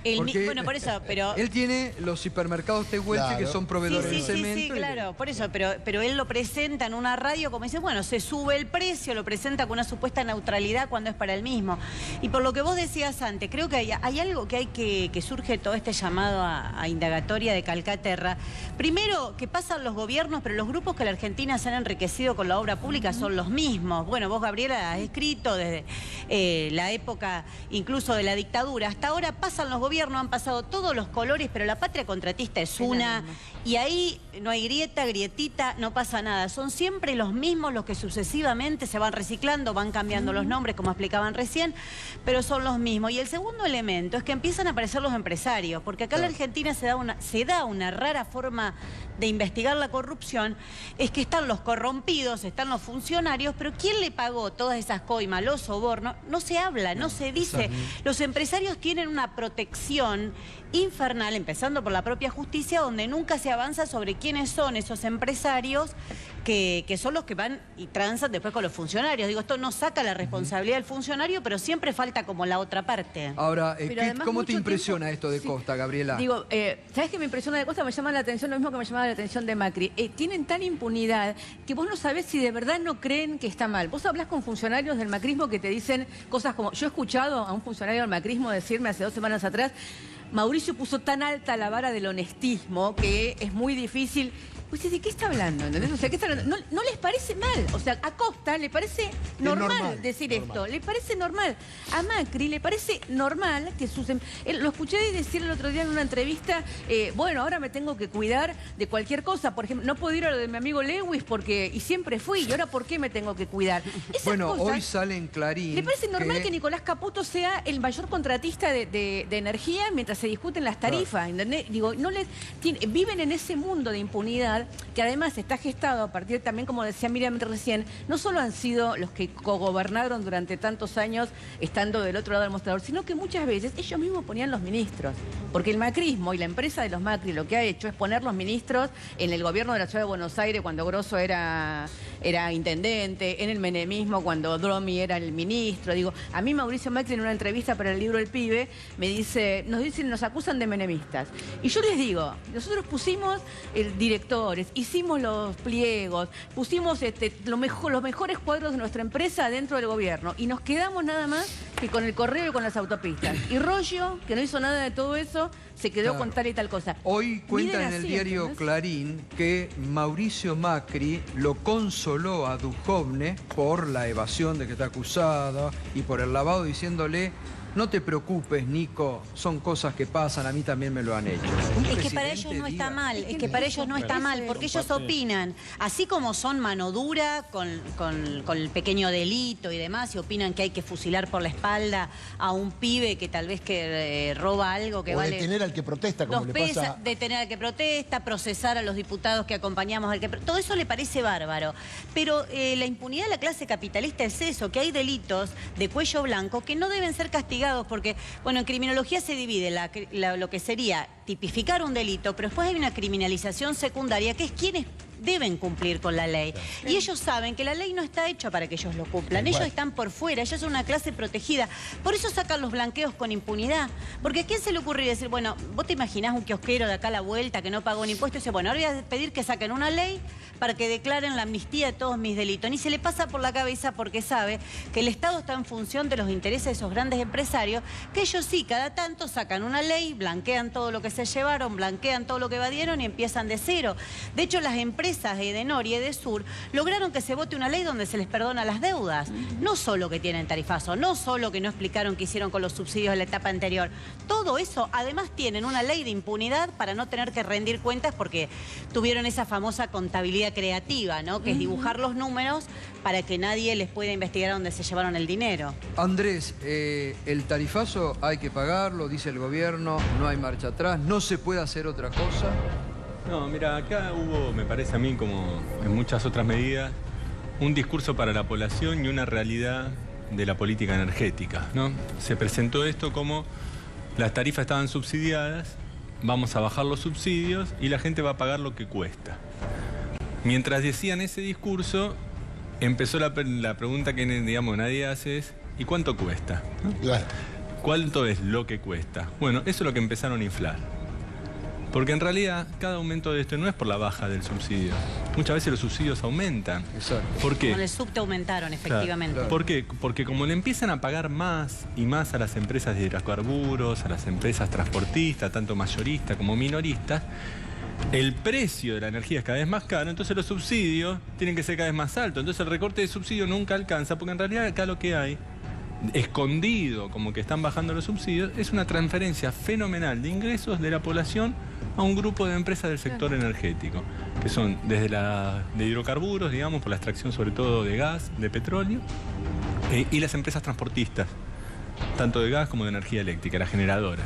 Bueno, por eso, pero... Él tiene los hipermercados Tehuelche, Claro, que son proveedores de cemento. Sí, claro, por eso, pero él lo presenta en una radio como dice, bueno, se sube el precio, lo presenta con una supuesta neutralidad cuando es para él mismo. Y por lo que vos decías antes, creo que hay algo que hay que surge todo este llamado a indagatoria de Calcaterra. Primero, que pasan los gobiernos, pero los grupos que la Argentina se han enriquecido con la obra pública son los mismos. Bueno, vos, Gabriela, has escrito desde la época incluso de la dictadura. Hasta ahora pasan los gobiernos, han pasado todos los colores, pero la patria contratista es una. Y ahí no hay grietita, no pasa nada. Son siempre los mismos los que sucesivamente se van reciclando, van cambiando los nombres, como explicaban recién, pero son los mismos. Y el segundo elemento es que empiezan a aparecer los empresarios, porque acá en la Argentina se da una rara forma de investigar la corrupción, es que están los corrompidos, están los funcionarios, pero ¿quién le pagó todas esas coimas, los sobornos? No se habla, no se dice. Los empresarios tienen una protección infernal, empezando por la propia justicia, donde nunca se avanza sobre quiénes son esos empresarios que son los que van y transan después con los funcionarios. Digo, esto no saca la responsabilidad del funcionario, pero siempre falta como la otra parte. Ahora, ¿cómo te impresiona esto de Costa, Gabriela? Digo, ¿sabes qué me impresiona de Costa? Me llama la atención lo mismo que me llamaba la atención de Macri. Tienen tan impunidad que vos no sabés si de verdad no creen que está mal. Vos hablás con funcionarios del macrismo que te dicen cosas como... Yo he escuchado a un funcionario del macrismo decirme hace 2 semanas atrás, Mauricio puso tan alta la vara del honestismo que es muy difícil... Pues, ¿de qué está hablando? ¿Entendés? O sea, ¿qué está hablando? No les parece mal. O sea, a Costa le parece normal decir esto. Le parece normal. A Macri le parece normal que sus... Lo escuché decir el otro día en una entrevista, bueno, ahora me tengo que cuidar de cualquier cosa. Por ejemplo, no puedo ir a lo de mi amigo Lewis porque... Y siempre fui. ¿Y ahora por qué me tengo que cuidar? Bueno, hoy sale en Clarín... ¿Le parece normal que Nicolás Caputo sea el mayor contratista de energía mientras se discuten las tarifas? ¿Entendés? Digo, viven en ese mundo de impunidad que además está gestado a partir también, como decía Miriam recién, no solo han sido los que cogobernaron durante tantos años estando del otro lado del mostrador, sino que muchas veces ellos mismos ponían los ministros. Porque el macrismo y la empresa de los Macri lo que ha hecho es poner los ministros en el gobierno de la Ciudad de Buenos Aires cuando Grosso era intendente, en el menemismo cuando Dromi era el ministro. Digo, a mí Mauricio Macri en una entrevista para el libro El Pibe nos acusan de menemistas. Y yo les digo, nosotros pusimos el director, hicimos los pliegos, pusimos los mejores cuadros de nuestra empresa dentro del gobierno y nos quedamos nada más que con el correo y con las autopistas. Y Rollo, que no hizo nada de todo eso, se quedó con tal y tal cosa. Hoy cuentan en el diario Clarín que Mauricio Macri lo consoló a Duhovne por la evasión de que está acusada y por el lavado, diciéndole: no te preocupes, Nico, son cosas que pasan, a mí también me lo han hecho. Es que para ellos no está mal, porque ellos opinan, así como son mano dura con el pequeño delito y demás, y opinan que hay que fusilar por la espalda a un pibe que tal vez que roba algo que vale... O detener al que protesta, como le pasa... Detener al que protesta, procesar a los diputados que acompañamos al que... Todo eso le parece bárbaro. Pero la impunidad de la clase capitalista es eso, que hay delitos de cuello blanco que no deben ser castigados porque, bueno, en criminología se divide lo que sería tipificar un delito, pero después hay una criminalización secundaria que es quienes deben cumplir con la ley. Y ellos saben que la ley no está hecha para que ellos lo cumplan. Ellos están por fuera, ellos son una clase protegida. Por eso sacan los blanqueos con impunidad. Porque ¿a quién se le ocurre decir, bueno, vos te imaginás un kiosquero de acá a la vuelta que no pagó un impuesto y dice, bueno, ahora voy a pedir que saquen una ley para que declaren la amnistía de todos mis delitos? Ni se le pasa por la cabeza porque sabe que el Estado está en función de los intereses de esos grandes empresarios, que ellos sí, cada tanto sacan una ley, blanquean todo lo que se llevaron, blanquean todo lo que evadieron y empiezan de cero. De hecho, las empresas Edenor y Edesur lograron que se vote una ley donde se les perdona las deudas. No solo que tienen tarifazo, no solo que no explicaron qué hicieron con los subsidios de la etapa anterior. Todo eso, además tienen una ley de impunidad para no tener que rendir cuentas porque tuvieron esa famosa contabilidad creativa, ¿no? Que es dibujar los números para que nadie les pueda investigar dónde se llevaron el dinero. Andrés, el tarifazo hay que pagarlo, dice el gobierno, no hay marcha atrás, no se puede hacer otra cosa. No, mira, acá hubo, me parece a mí, como en muchas otras medidas, un discurso para la población y una realidad de la política energética, ¿no? Se presentó esto como las tarifas estaban subsidiadas, vamos a bajar los subsidios y la gente va a pagar lo que cuesta. Mientras decían ese discurso, empezó la pregunta que, digamos, nadie hace es, ¿y cuánto cuesta? ¿No? Claro. ¿Cuánto es lo que cuesta? Bueno, eso es lo que empezaron a inflar. Porque en realidad cada aumento de esto no es por la baja del subsidio. Muchas veces los subsidios aumentan. ¿Por qué? Con el subte aumentaron, efectivamente. Claro. ¿Por qué? Porque como le empiezan a pagar más y más a las empresas de hidrocarburos, a las empresas transportistas, tanto mayoristas como minoristas, el precio de la energía es cada vez más caro, entonces los subsidios tienen que ser cada vez más altos. Entonces el recorte de subsidio nunca alcanza, porque en realidad acá lo que hay, escondido como que están bajando los subsidios, es una transferencia fenomenal de ingresos de la población a un grupo de empresas del sector energético, que son desde de hidrocarburos, digamos, por la extracción sobre todo de gas, de petróleo, y las empresas transportistas, tanto de gas como de energía eléctrica, las generadoras.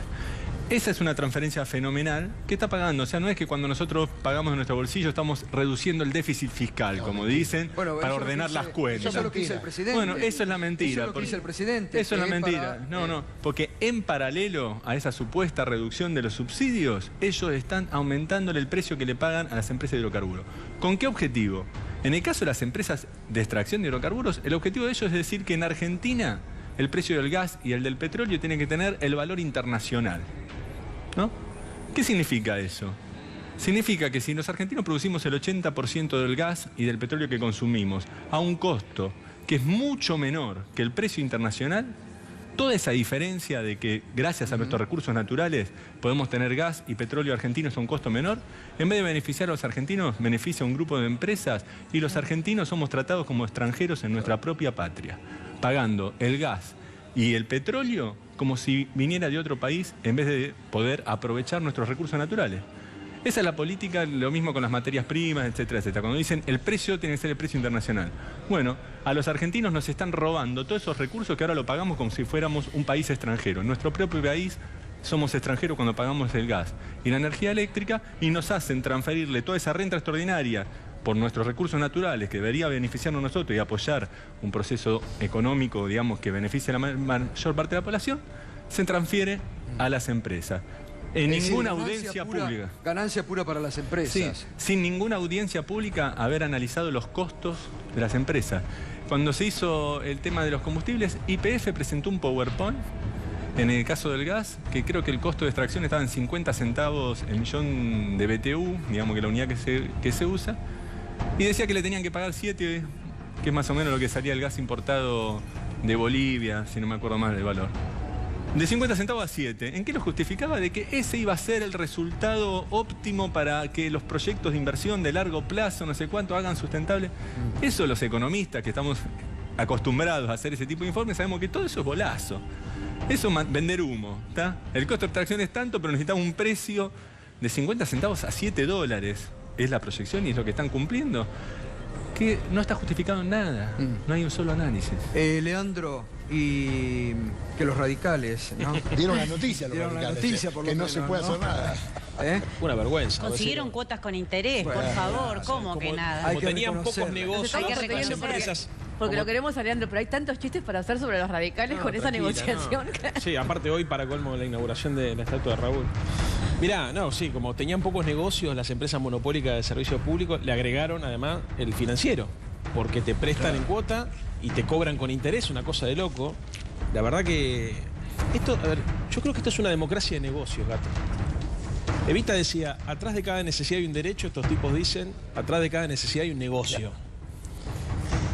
Esa es una transferencia fenomenal que está pagando. O sea, no es que cuando nosotros pagamos de nuestro bolsillo estamos reduciendo el déficit fiscal, como dicen, para ordenar las cuentas. Eso es lo que dice el presidente. Bueno, eso es la mentira. Eso es lo que dice el presidente. Eso es la mentira. No, porque en paralelo a esa supuesta reducción de los subsidios, ellos están aumentándole el precio que le pagan a las empresas de hidrocarburos. ¿Con qué objetivo? En el caso de las empresas de extracción de hidrocarburos, el objetivo de ellos es decir que en Argentina el precio del gas y el del petróleo tiene que tener el valor internacional. ¿No? ¿Qué significa eso? Significa que si los argentinos producimos el 80% del gas y del petróleo que consumimos a un costo que es mucho menor que el precio internacional, toda esa diferencia de que gracias a nuestros recursos naturales podemos tener gas y petróleo argentinos a un costo menor, en vez de beneficiar a los argentinos, beneficia a un grupo de empresas y los argentinos somos tratados como extranjeros en nuestra propia patria, pagando el gas y el petróleo como si viniera de otro país en vez de poder aprovechar nuestros recursos naturales. Esa es la política, lo mismo con las materias primas, etcétera, etcétera. Cuando dicen el precio tiene que ser el precio internacional. Bueno, a los argentinos nos están robando todos esos recursos que ahora lo pagamos como si fuéramos un país extranjero. En nuestro propio país somos extranjeros cuando pagamos el gas y la energía eléctrica y nos hacen transferirle toda esa renta extraordinaria por nuestros recursos naturales, que debería beneficiarnos a nosotros y apoyar un proceso económico, digamos, que beneficie a la mayor parte de la población, se transfiere a las empresas. En ninguna audiencia pública. Ganancia pura para las empresas. Sí, sin ninguna audiencia pública haber analizado los costos de las empresas. Cuando se hizo el tema de los combustibles, YPF presentó un PowerPoint, en el caso del gas, que creo que el costo de extracción estaba en 50 centavos el millón de BTU, digamos que la unidad que se usa, y decía que le tenían que pagar 7, que es más o menos lo que salía el gas importado de Bolivia, si no me acuerdo más del valor. De 50 centavos a 7. ¿En qué lo justificaba? De que ese iba a ser el resultado óptimo para que los proyectos de inversión de largo plazo, no sé cuánto, hagan sustentable. Eso los economistas que estamos acostumbrados a hacer ese tipo de informes, sabemos que todo eso es bolazo. Eso es vender humo, ¿está? El costo de extracción es tanto, pero necesitamos un precio de 50 centavos a 7 dólares. Es la proyección y es lo que están cumpliendo, que no está justificado en nada, no hay un solo análisis. Leandro, y que los radicales, ¿no? Dieron la noticia, los radicales, por que no se puede hacer nada. Una vergüenza. Consiguieron cuotas con interés, por favor, ¿cómo que nada? Como tenían pocos negocios, hay que las empresas... Porque lo queremos a Leandro, pero hay tantos chistes para hacer sobre los radicales con esa negociación. No. Sí, aparte hoy para colmo la inauguración de la estatua de Raúl. Mirá, como tenían pocos negocios, las empresas monopólicas de servicio público le agregaron además el financiero, porque te prestan en cuota y te cobran con interés, una cosa de loco. La verdad que esto, a ver, yo creo que esto es una democracia de negocios, Gato. Evita decía, atrás de cada necesidad hay un derecho, estos tipos dicen, atrás de cada necesidad hay un negocio.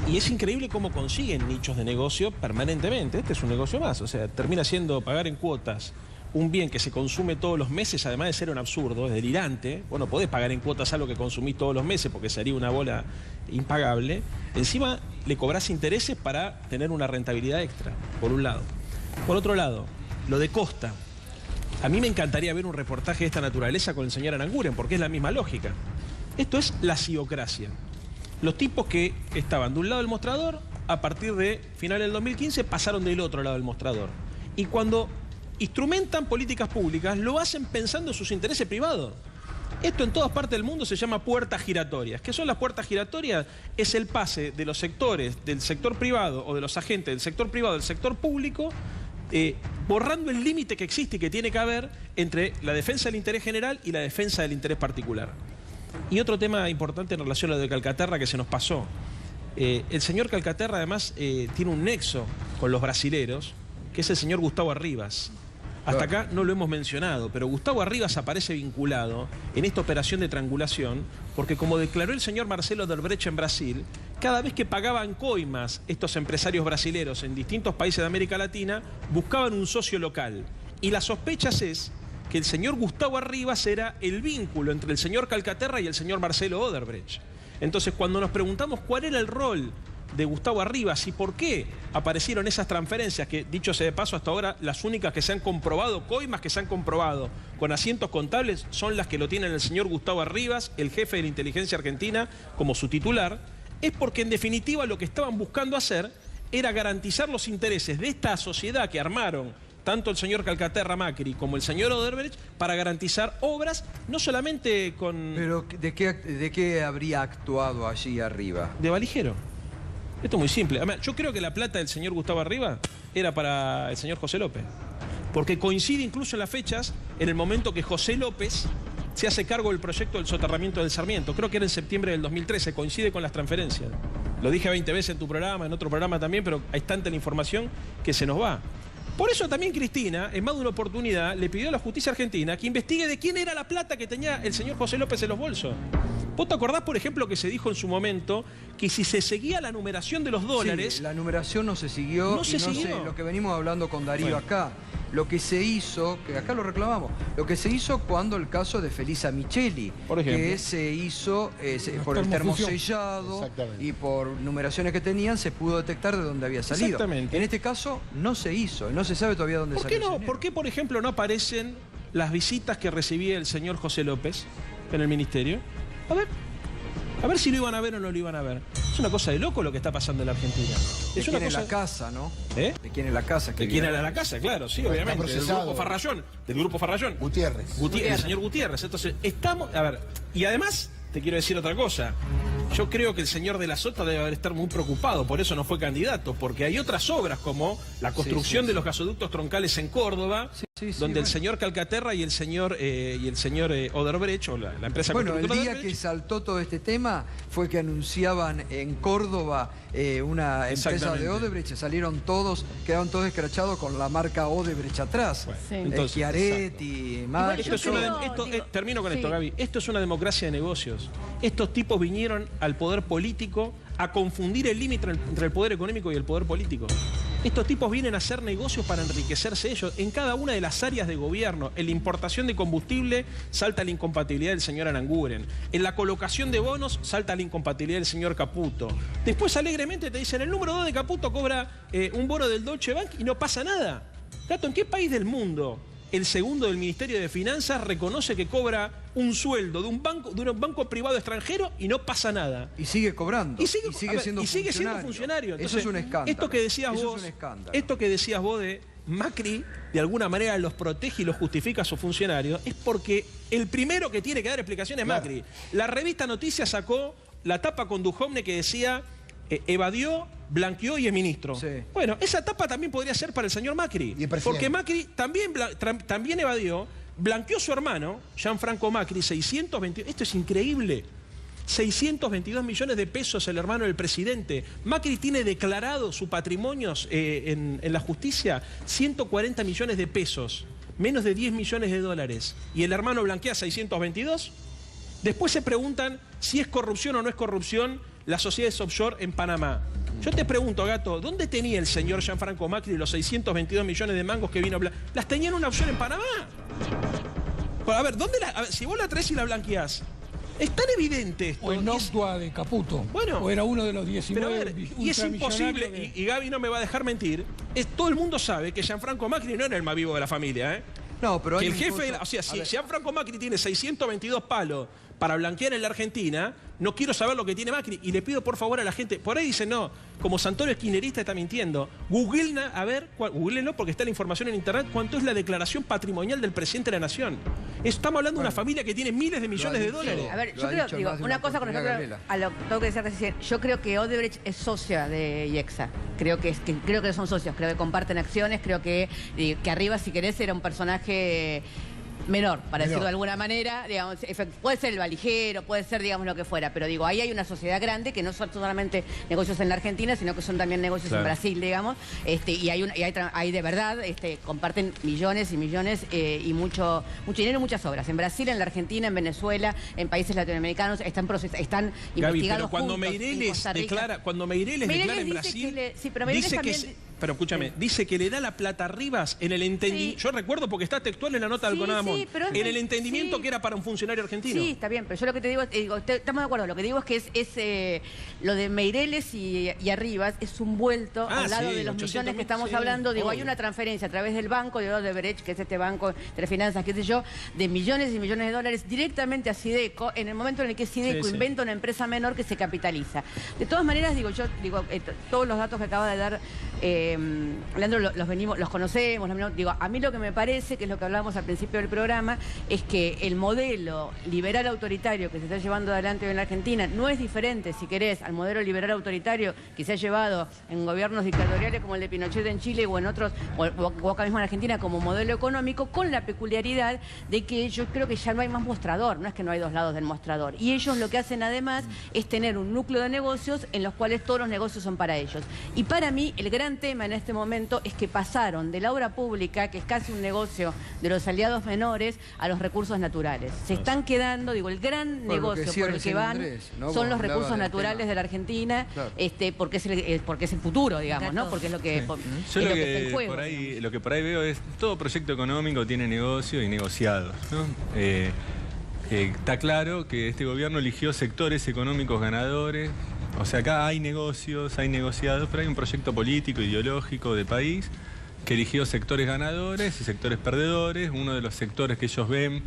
Y es increíble cómo consiguen nichos de negocio permanentemente. Este es un negocio más, o sea, termina siendo pagar en cuotas un bien que se consume todos los meses, además de ser un absurdo, es delirante. Bueno, podés pagar en cuotas algo que consumís todos los meses porque sería una bola impagable. Encima le cobrás intereses para tener una rentabilidad extra, por un lado. Por otro lado, lo de Costa. A mí me encantaría ver un reportaje de esta naturaleza con el señor Aranguren, porque es la misma lógica. Esto es la ciocracia. Los tipos que estaban de un lado del mostrador, a partir de finales del 2015, pasaron del otro lado del mostrador. Y cuando instrumentan políticas públicas, lo hacen pensando en sus intereses privados. Esto en todas partes del mundo se llama puertas giratorias. ¿Qué son las puertas giratorias? Es el pase de los sectores del sector privado o de los agentes del sector privado del sector público, borrando el límite que existe y que tiene que haber entre la defensa del interés general y la defensa del interés particular. Y otro tema importante en relación a lo de Calcaterra que se nos pasó. El señor Calcaterra además tiene un nexo con los brasileros que es el señor Gustavo Arribas. Hasta acá no lo hemos mencionado, pero Gustavo Arribas aparece vinculado en esta operación de triangulación porque, como declaró el señor Marcelo Odebrecht en Brasil, cada vez que pagaban coimas estos empresarios brasileros en distintos países de América Latina, buscaban un socio local. Y la sospecha es que el señor Gustavo Arribas era el vínculo entre el señor Calcaterra y el señor Marcelo Odebrecht. Entonces, cuando nos preguntamos cuál era el rol de Gustavo Arribas y por qué aparecieron esas transferencias, que dicho sea de paso, hasta ahora las únicas que se han comprobado, coimas que se han comprobado con asientos contables, son las que lo tienen el señor Gustavo Arribas, el jefe de la inteligencia argentina, como su titular, es porque en definitiva lo que estaban buscando hacer era garantizar los intereses de esta sociedad que armaron tanto el señor Calcaterra Macri como el señor Odebrecht para garantizar obras, no solamente con... Pero ¿de qué habría actuado allí arriba? De valijero. Esto es muy simple. Además, yo creo que la plata del señor Gustavo Arribas era para el señor José López. Porque coincide incluso en las fechas, en el momento que José López se hace cargo del proyecto del soterramiento del Sarmiento. Creo que era en septiembre del 2013, coincide con las transferencias. Lo dije 20 veces en tu programa, en otro programa también, pero hay tanta la información que se nos va. Por eso también Cristina, en más de una oportunidad, le pidió a la justicia argentina que investigue de quién era la plata que tenía el señor José López en los bolsos. ¿Vos te acordás, por ejemplo, que se dijo en su momento que si se seguía la numeración de los dólares... Sí, la numeración no se siguió. No se siguió. Lo que venimos hablando con Darío acá. Lo que se hizo, que acá lo reclamamos, lo que se hizo cuando el caso de Felisa Micheli, por ejemplo, que se hizo por el termosellado y por numeraciones que tenían, se pudo detectar de dónde había salido. Exactamente. En este caso no se hizo, no se sabe todavía dónde salió. ¿Por qué no? ¿Por qué, por ejemplo, no aparecen las visitas que recibía el señor José López en el ministerio? A ver si lo iban a ver o no lo iban a ver. Es una cosa de loco lo que está pasando en la Argentina. Es una cosa... la casa, ¿no? ¿Eh? ¿De quién es la casa? ¿De quién era la casa? Claro, sí, obviamente. Del grupo Farrayón. Del grupo Farrayón. Gutiérrez. El señor Gutiérrez. Entonces, estamos... A ver, y además, te quiero decir otra cosa. Yo creo que el señor de la Sota debe estar muy preocupado, por eso no fue candidato, porque hay otras obras como la construcción de los gasoductos troncales en Córdoba, donde el señor Calcaterra y el señor Odebrecht, o la empresa... Bueno, el día que saltó todo este tema fue que anunciaban en Córdoba una empresa de Odebrecht, salieron todos, quedaron todos escrachados con la marca Odebrecht atrás. Schiaretti, Macri... Termino con esto, Gaby. Esto es una democracia de negocios. Estos tipos vinieron al poder político a confundir el límite entre el poder económico y el poder político. Estos tipos vienen a hacer negocios para enriquecerse ellos en cada una de las áreas de gobierno. En la importación de combustible salta la incompatibilidad del señor Aranguren. En la colocación de bonos salta la incompatibilidad del señor Caputo. Después alegremente te dicen el número 2 de Caputo cobra un bono del Deutsche Bank y no pasa nada. Gato, ¿en qué país del mundo el segundo del Ministerio de Finanzas reconoce que cobra un sueldo de un banco privado extranjero y no pasa nada? Y sigue cobrando. Y sigue siendo funcionario. Entonces, eso es un escándalo. Esto que decías vos de Macri, de alguna manera los protege y los justifica a sus funcionarios, es porque el primero que tiene que dar explicaciones es Macri. La revista Noticias sacó la tapa con Duhovne que decía... evadió, blanqueó y es ministro. Sí. Bueno, esa tapa también podría ser para el señor Macri. Porque Macri también evadió, blanqueó su hermano, Gianfranco Macri, 622... Esto es increíble. 622 millones de pesos el hermano del presidente. Macri tiene declarado su patrimonio en la justicia 140 millones de pesos. Menos de 10 millones de dólares. ¿Y el hermano blanquea 622? Después se preguntan si es corrupción o no es corrupción las sociedades offshore en Panamá. Yo te pregunto, Gato, ¿dónde tenía el señor Gianfranco Macri los 622 millones de mangos que vino a ¿Las tenía en una offshore en Panamá? A ver, si vos la traes y la blanqueás, es tan evidente esto. O en Noctua de Caputo. Bueno. O era uno de los 19. Y es imposible, y Gaby no me va a dejar mentir, todo el mundo sabe que Gianfranco Macri no era el más vivo de la familia, ¿eh? No, pero que el jefe, si Gianfranco Macri tiene 622 palos para blanquear en la Argentina, no quiero saber lo que tiene Macri. Y le pido por favor a la gente, por ahí dicen, no, como Santoro esquinerista está mintiendo. Googleenlo porque está la información en internet, cuánto es la declaración patrimonial del presidente de la Nación. Estamos hablando de una familia que tiene miles de millones de dólares. A ver, yo creo, una cosa con respecto a lo que tengo que decir recién, yo creo que Odebrecht es socia de IEXA. Creo que son socios, creo que comparten acciones, creo que Arribas, si querés, era un personaje menor, para decirlo de alguna manera, digamos, puede ser el valijero, puede ser, digamos, lo que fuera, pero digo, ahí hay una sociedad grande que no son solamente negocios en la Argentina, sino que son también negocios en Brasil, digamos, y hay de verdad, comparten millones y millones y mucho dinero y muchas obras. En Brasil, en la Argentina, en Venezuela, en países latinoamericanos, están investigados pero cuando juntos, Meireles declara en Brasil, pero escúchame, dice que le da la plata a Rivas en el entendimiento. Yo recuerdo porque está textual en la nota del Conadamón. En el entendimiento que era para un funcionario argentino. Sí, está bien, pero yo lo que te digo, estamos de acuerdo, lo que digo es que lo de Meireles y a Rivas es un vuelto al lado de los millones que estamos hablando. Digo, hay una transferencia a través del banco de Odebrecht, que es este banco de finanzas, qué sé yo, de millones y millones de dólares directamente a Sideco, en el momento en el que Sideco inventa una empresa menor que se capitaliza. De todas maneras, todos los datos que acaba de dar Leandro los conocemos, a mí lo que me parece, que es lo que hablábamos al principio del programa, es que el modelo liberal autoritario que se está llevando adelante en la Argentina no es diferente, si querés, al modelo liberal autoritario que se ha llevado en gobiernos dictatoriales como el de Pinochet en Chile o en otros, o acá mismo en Argentina como modelo económico, con la peculiaridad de que yo creo que ya no hay más mostrador, no es que no hay dos lados del mostrador. Y ellos lo que hacen además es tener un núcleo de negocios en los cuales todos los negocios son para ellos. Y para mí el gran tema en este momento es que pasaron de la obra pública, que es casi un negocio de los aliados menores, a los recursos naturales. Se están quedando, el gran negocio por el que van son los recursos naturales de la Argentina, porque es el futuro, digamos, ¿no? Porque es lo que está en juego. Lo que por ahí veo es todo proyecto económico tiene negocio y negociados, ¿no? Está claro que este gobierno eligió sectores económicos ganadores. O sea, acá hay negocios, hay negociados, pero hay un proyecto político, ideológico de país que eligió sectores ganadores y sectores perdedores. Uno de los sectores que ellos ven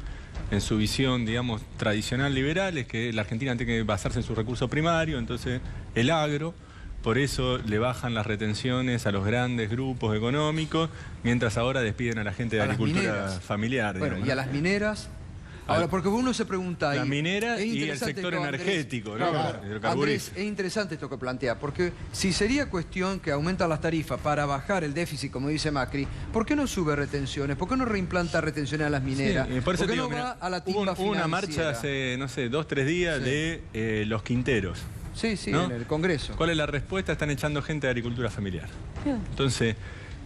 en su visión, digamos, tradicional liberal es que la Argentina tiene que basarse en su recurso primario, entonces el agro. Por eso le bajan las retenciones a los grandes grupos económicos, mientras ahora despiden a la gente de agricultura familiar. Bueno, digamos, ¿y a las mineras? Ahora, porque uno se pregunta ahí... La minera y el sector energético, ¿no? Andrés, es interesante esto que plantea, porque si sería cuestión que aumentan las tarifas para bajar el déficit, como dice Macri, ¿por qué no sube retenciones? ¿Por qué no reimplanta retenciones a las mineras? Sí, por eso ¿por qué no va a la timba hubo una marcha hace, no sé, 2 o 3 días de los quinteros. Sí, ¿no? En el Congreso. ¿Cuál es la respuesta? Están echando gente de agricultura familiar. Entonces...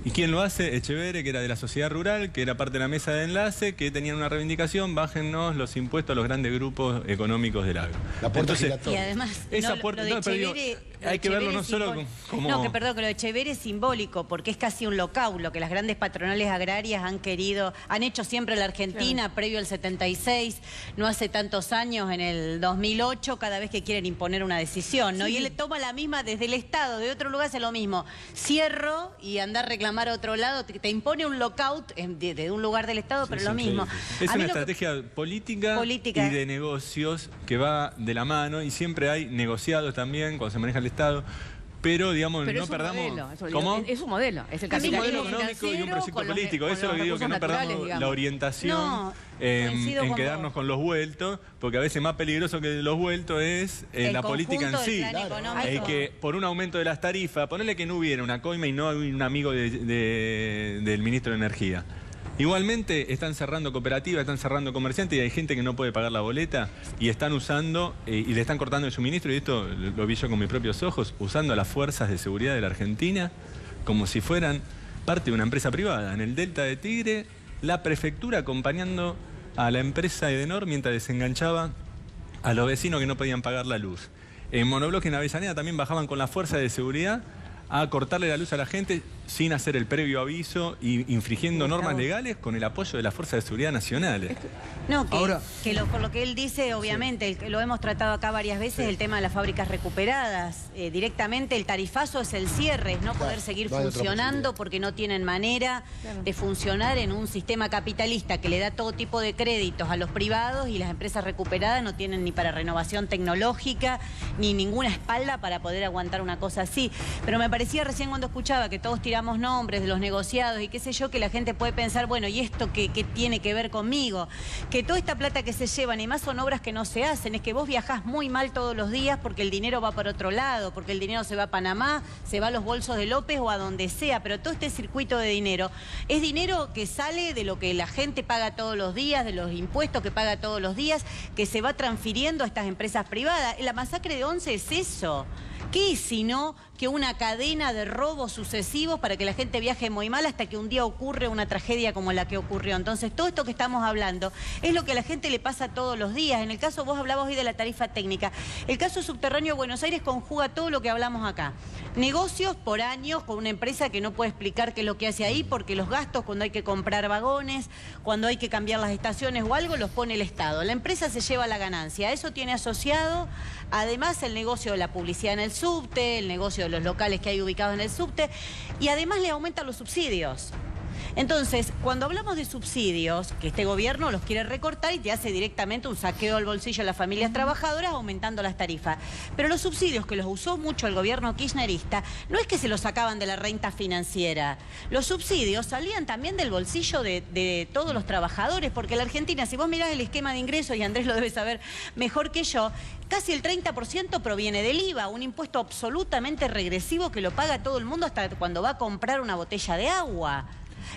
¿Y quién lo hace? Echeverre, que era de la sociedad rural, que era parte de la mesa de enlace, que tenían una reivindicación, bájennos los impuestos a los grandes grupos económicos del agro. La puerta giratoria. Y además, hay que verlo no solo como... No, que lo de Echeverre es simbólico, porque es casi un local, lo que las grandes patronales agrarias han hecho siempre en la Argentina, previo al 76, no hace tantos años, en el 2008, cada vez que quieren imponer una decisión, ¿no? Y él toma la misma desde el Estado, de otro lugar hace lo mismo. Cierro y andar a reclamar a otro lado, te impone un lockout de un lugar del Estado, pero lo mismo. Es una estrategia política y de negocios que va de la mano, y siempre hay negociados también cuando se maneja el Estado. Pero, digamos, no perdamos... ¿Cómo? Es un modelo. Es el capitalismo económico y un proyecto político. Eso es lo que digo, que no perdamos la orientación en quedarnos con los vueltos, porque a veces más peligroso que los vueltos es la política en sí. Y que por un aumento de las tarifas, ponerle que no hubiera una coima y no un amigo del ministro de Energía. Igualmente están cerrando cooperativas, están cerrando comerciantes y hay gente que no puede pagar la boleta y están usando y le están cortando el suministro, y esto lo vi yo con mis propios ojos, usando a las fuerzas de seguridad de la Argentina como si fueran parte de una empresa privada. En el Delta de Tigre, la prefectura acompañando a la empresa Edenor mientras desenganchaba a los vecinos que no podían pagar la luz. En Monobloque en Avellaneda también bajaban con las fuerzas de seguridad a cortarle la luz a la gente sin hacer el previo aviso y infringiendo normas legales con el apoyo de las fuerzas de seguridad nacionales. No, por lo que él dice, obviamente, lo hemos tratado acá varias veces, el tema de las fábricas recuperadas. Directamente el tarifazo es el cierre, es no poder seguir funcionando porque no tienen manera de funcionar en un sistema capitalista que le da todo tipo de créditos a los privados, y las empresas recuperadas no tienen ni para renovación tecnológica ni ninguna espalda para poder aguantar una cosa así. Pero me parecía recién cuando escuchaba que todos tiraban digamos nombres de los negociados y qué sé yo, que la gente puede pensar, bueno, ¿y esto qué tiene que ver conmigo? Que toda esta plata que se llevan y más son obras que no se hacen, es que vos viajás muy mal todos los días porque el dinero va para otro lado, porque el dinero se va a Panamá, se va a los bolsos de López o a donde sea, pero todo este circuito de dinero es dinero que sale de lo que la gente paga todos los días, de los impuestos que paga todos los días, que se va transfiriendo a estas empresas privadas. La masacre de Once es eso. ¿Qué es sino que una cadena de robos sucesivos para que la gente viaje muy mal hasta que un día ocurre una tragedia como la que ocurrió? Entonces, todo esto que estamos hablando es lo que a la gente le pasa todos los días. En el caso, vos hablabas hoy de la tarifa técnica. El caso subterráneo de Buenos Aires conjuga todo lo que hablamos acá. Negocios por años con una empresa que no puede explicar qué es lo que hace ahí, porque los gastos cuando hay que comprar vagones, cuando hay que cambiar las estaciones o algo, los pone el Estado. La empresa se lleva la ganancia. Eso tiene asociado, además, el negocio de la publicidad en el subte, el negocio de los locales que hay ubicados en el subte, y además le aumentan los subsidios. Entonces, cuando hablamos de subsidios, que este gobierno los quiere recortar y te hace directamente un saqueo al bolsillo a las familias trabajadoras aumentando las tarifas. Pero los subsidios que los usó mucho el gobierno kirchnerista, no es que se los sacaban de la renta financiera. Los subsidios salían también del bolsillo de todos los trabajadores, porque la Argentina, si vos mirás el esquema de ingresos, y Andrés lo debe saber mejor que yo, casi el 30% proviene del IVA, un impuesto absolutamente regresivo que lo paga todo el mundo hasta cuando va a comprar una botella de agua.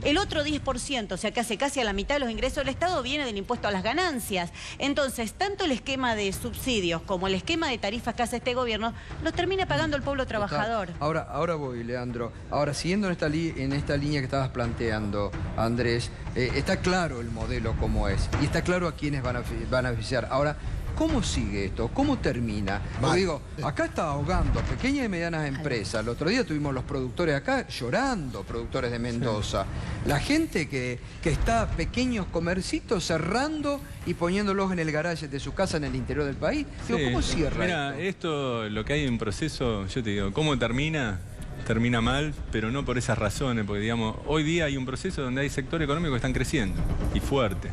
El otro 10%, o sea, que hace casi a la mitad de los ingresos del Estado, viene del impuesto a las ganancias. Entonces, tanto el esquema de subsidios como el esquema de tarifas que hace este gobierno, los termina pagando el pueblo trabajador. Ahora voy, Leandro. Ahora, siguiendo en esta línea que estabas planteando, Andrés, está claro el modelo como es, y está claro a quiénes van a beneficiar. Ahora, ¿cómo sigue esto? ¿Cómo termina? Porque digo, acá está ahogando pequeñas y medianas empresas. El otro día tuvimos los productores acá llorando, productores de Mendoza. La gente que está, pequeños comercitos cerrando y poniéndolos en el garaje de su casa en el interior del país. Digo, ¿cómo cierra esto? Mira, esto, lo que hay en proceso, yo te digo, ¿cómo termina? Termina mal, pero no por esas razones, porque digamos, hoy día hay un proceso donde hay sectores económicos que están creciendo, y fuerte,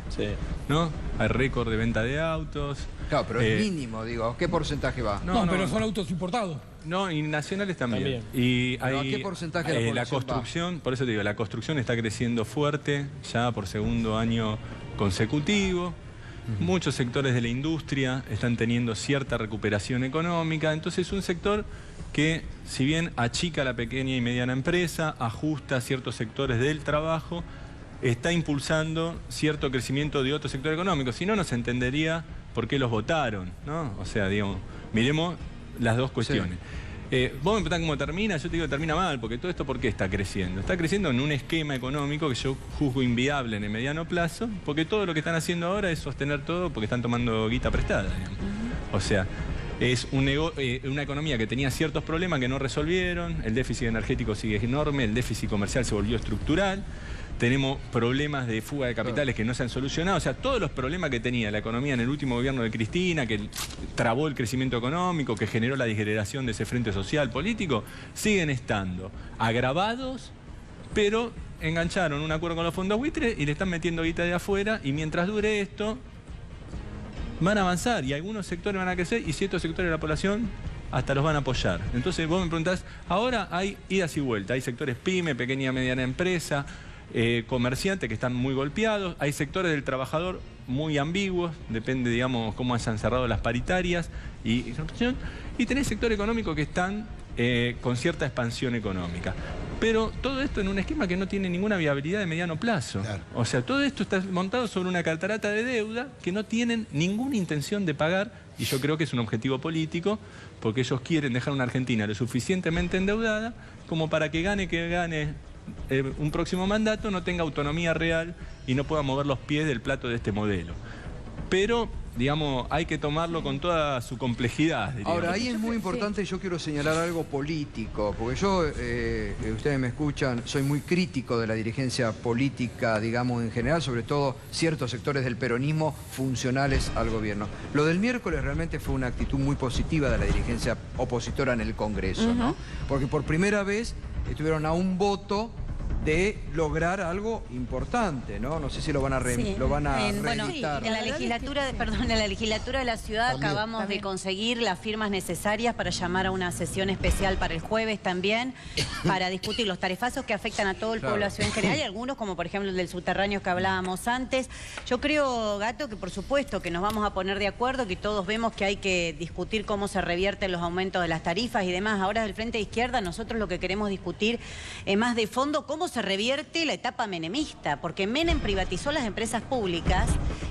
¿no? Hay récord de venta de autos. Claro, pero es mínimo, digo, ¿qué porcentaje va? No, pero son autos importados. No, y nacionales también. Y hay, ¿a qué porcentaje de la construcción va? Por eso te digo, la construcción está creciendo fuerte, ya por segundo año consecutivo. Muchos sectores de la industria están teniendo cierta recuperación económica, entonces es un sector que, si bien achica la pequeña y mediana empresa, ajusta ciertos sectores del trabajo, está impulsando cierto crecimiento de otro sector económico. Si no, no se entendería por qué los votaron, ¿no? O sea, digamos, miremos las dos cuestiones. Vos me preguntás cómo termina, yo te digo que termina mal, porque todo esto, ¿por qué está creciendo? Está creciendo en un esquema económico que yo juzgo inviable en el mediano plazo, porque todo lo que están haciendo ahora es sostener todo porque están tomando guita prestada, digamos. O sea, es una economía que tenía ciertos problemas que no resolvieron, el déficit energético sigue enorme, el déficit comercial se volvió estructural, tenemos problemas de fuga de capitales que no se han solucionado, o sea, todos los problemas que tenía la economía en el último gobierno de Cristina, que trabó el crecimiento económico, que generó la disgregación de ese frente social político, siguen estando agravados, pero engancharon un acuerdo con los fondos buitres y le están metiendo guita de afuera, y mientras dure esto, van a avanzar y algunos sectores van a crecer y ciertos sectores de la población hasta los van a apoyar. Entonces vos me preguntás, ahora hay idas y vueltas, hay sectores pyme, pequeña y mediana empresa, comerciantes que están muy golpeados, hay sectores del trabajador muy ambiguos, depende, digamos, cómo hayan cerrado las paritarias y tenés sector económico que están con cierta expansión económica. Pero todo esto en un esquema que no tiene ninguna viabilidad de mediano plazo. Claro. O sea, todo esto está montado sobre una catarata de deuda que no tienen ninguna intención de pagar, y yo creo que es un objetivo político, porque ellos quieren dejar una Argentina lo suficientemente endeudada como para que gane un próximo mandato, no tenga autonomía real y no pueda mover los pies del plato de este modelo. Pero, digamos, hay que tomarlo con toda su complejidad. Diríamos. Ahora, ahí es muy importante, yo quiero señalar algo político, porque yo, ustedes me escuchan, soy muy crítico de la dirigencia política, digamos, en general, sobre todo ciertos sectores del peronismo funcionales al gobierno. Lo del miércoles realmente fue una actitud muy positiva de la dirigencia opositora en el Congreso, ¿no? Porque por primera vez estuvieron a un voto de lograr algo importante, ¿no? No sé si lo van a reeditar. Bueno, en la legislatura, en la legislatura de la ciudad acabamos de conseguir las firmas necesarias para llamar a una sesión especial para el jueves también, para discutir los tarifazos que afectan a todo el pueblo de la ciudad en general, y algunos, como por ejemplo el del subterráneo que hablábamos antes. Yo creo, Gato, que por supuesto que nos vamos a poner de acuerdo, que todos vemos que hay que discutir cómo se revierten los aumentos de las tarifas y demás. Ahora, del Frente de Izquierda, nosotros lo que queremos discutir es más de fondo cómo se revierte la etapa menemista, porque Menem privatizó las empresas públicas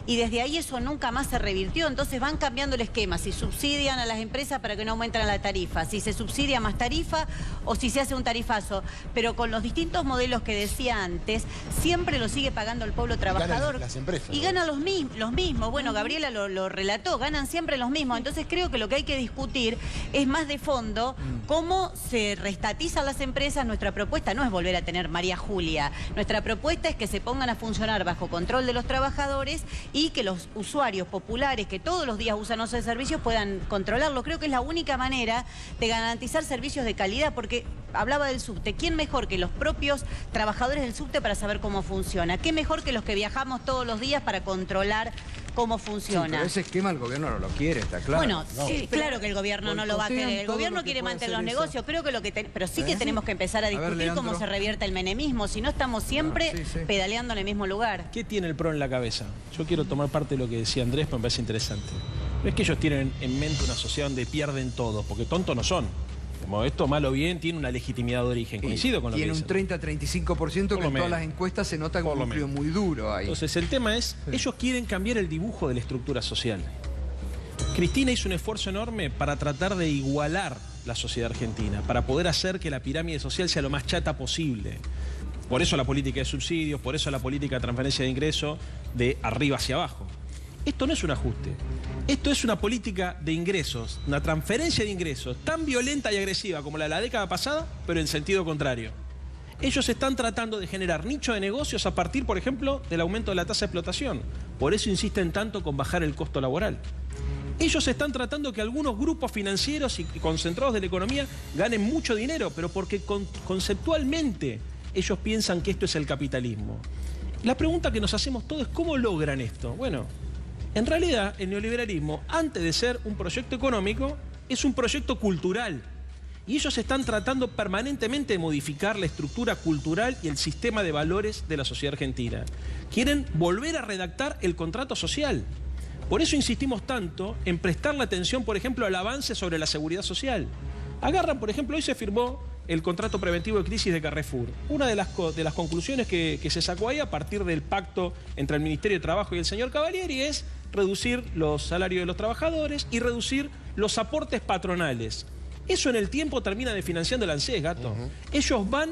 y desde ahí eso nunca más se revirtió. Entonces van cambiando el esquema, si subsidian a las empresas para que no aumenten la tarifa, si se subsidia más tarifa o si se hace un tarifazo. Pero con los distintos modelos que decía antes, siempre lo sigue pagando el pueblo trabajador. Ganan las empresas. Y ganan los mismos. Bueno, Gabriela lo relató, ganan siempre los mismos. Entonces creo que lo que hay que discutir es más de fondo cómo se reestatizan las empresas. Nuestra propuesta no es volver a tener María Julia. Nuestra propuesta es que se pongan a funcionar bajo control de los trabajadores y que los usuarios populares que todos los días usan esos servicios puedan controlarlo. Creo que es la única manera de garantizar servicios de calidad, porque hablaba del subte. ¿Quién mejor que los propios trabajadores del subte para saber cómo funciona? ¿Qué mejor que los que viajamos todos los días para controlar cómo funciona? Sí, pero ese esquema el gobierno no lo quiere, está claro. Bueno, sí, claro que el gobierno no lo va a querer. El gobierno quiere mantener los negocios. Creo que pero sí que tenemos que empezar a discutir cómo se revierte el menemismo. Si no, estamos siempre pedaleando en el mismo lugar. ¿Qué tiene el PRO en la cabeza? Yo quiero tomar parte de lo que decía Andrés, me parece interesante. No es que ellos tienen en mente una sociedad donde pierden todo, porque tontos no son. Como esto, mal o bien, tiene una legitimidad de origen. Coincido con lo que dicen. Tiene un 30-35% que en todas las encuestas se nota como un núcleo muy duro ahí. Entonces, el tema es, ellos quieren cambiar el dibujo de la estructura social. Cristina hizo un esfuerzo enorme para tratar de igualar la sociedad argentina, para poder hacer que la pirámide social sea lo más chata posible. Por eso la política de subsidios, por eso la política de transferencia de ingresos de arriba hacia abajo. Esto no es un ajuste, esto es una política de ingresos, una transferencia de ingresos tan violenta y agresiva como la de la década pasada, pero en sentido contrario. Ellos están tratando de generar nicho de negocios a partir, por ejemplo, del aumento de la tasa de explotación. Por eso insisten tanto con bajar el costo laboral. Ellos están tratando que algunos grupos financieros y concentrados de la economía ganen mucho dinero, pero porque conceptualmente ellos piensan que esto es el capitalismo. La pregunta que nos hacemos todos es ¿cómo logran esto? Bueno, en realidad el neoliberalismo, antes de ser un proyecto económico, es un proyecto cultural. Y ellos están tratando permanentemente de modificar la estructura cultural y el sistema de valores de la sociedad argentina. Quieren volver a redactar el contrato social. Por eso insistimos tanto en prestarle atención, por ejemplo, al avance sobre la seguridad social. Agarran, por ejemplo, hoy se firmó el contrato preventivo de crisis de Carrefour. Una de las conclusiones que se sacó ahí a partir del pacto entre el Ministerio de Trabajo y el señor Cavalieri es reducir los salarios de los trabajadores y reducir los aportes patronales. Eso en el tiempo termina financiando el ANSES, Gato. Ellos van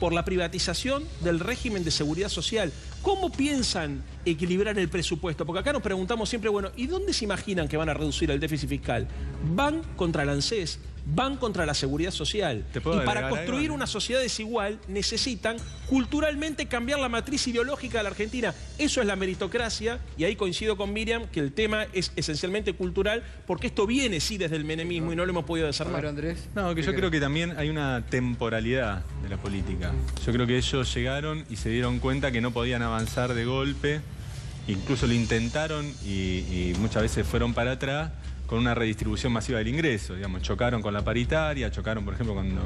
por la privatización del régimen de seguridad social. ¿Cómo piensan equilibrar el presupuesto? Porque acá nos preguntamos siempre, bueno, ¿y dónde se imaginan que van a reducir el déficit fiscal? Van contra el ANSES, van contra la seguridad social. Y para construir una sociedad desigual necesitan culturalmente cambiar la matriz ideológica de la Argentina. Eso es la meritocracia, y ahí coincido con Miriam que el tema es esencialmente cultural, porque esto viene sí desde el menemismo y no lo hemos podido desarmar. Andrés. No, que yo creo que también hay una temporalidad de la política. Yo creo que ellos llegaron y se dieron cuenta que no podían avanzar de golpe, incluso lo intentaron y muchas veces fueron para atrás con una redistribución masiva del ingreso, digamos, chocaron con la paritaria, chocaron, por ejemplo, cuando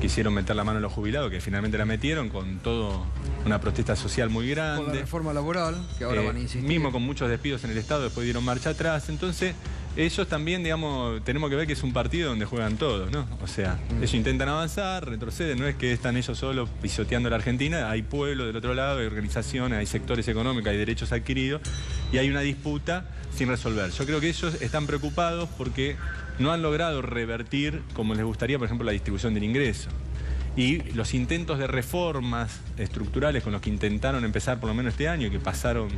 quisieron meter la mano a los jubilados, que finalmente la metieron, con todo una protesta social muy grande. Con la reforma laboral, que ahora van a insistir. Mismo con muchos despidos en el Estado, después dieron marcha atrás. Entonces, ellos también, digamos, tenemos que ver que es un partido donde juegan todos, ¿no? O sea, ellos intentan avanzar, retroceden, no es que están ellos solos pisoteando la Argentina, hay pueblo del otro lado, hay organizaciones, hay sectores económicos, hay derechos adquiridos, y hay una disputa sin resolver. Yo creo que ellos están preocupados porque no han logrado revertir como les gustaría, por ejemplo, la distribución del ingreso. Y los intentos de reformas estructurales con los que intentaron empezar por lo menos este año, que pasaron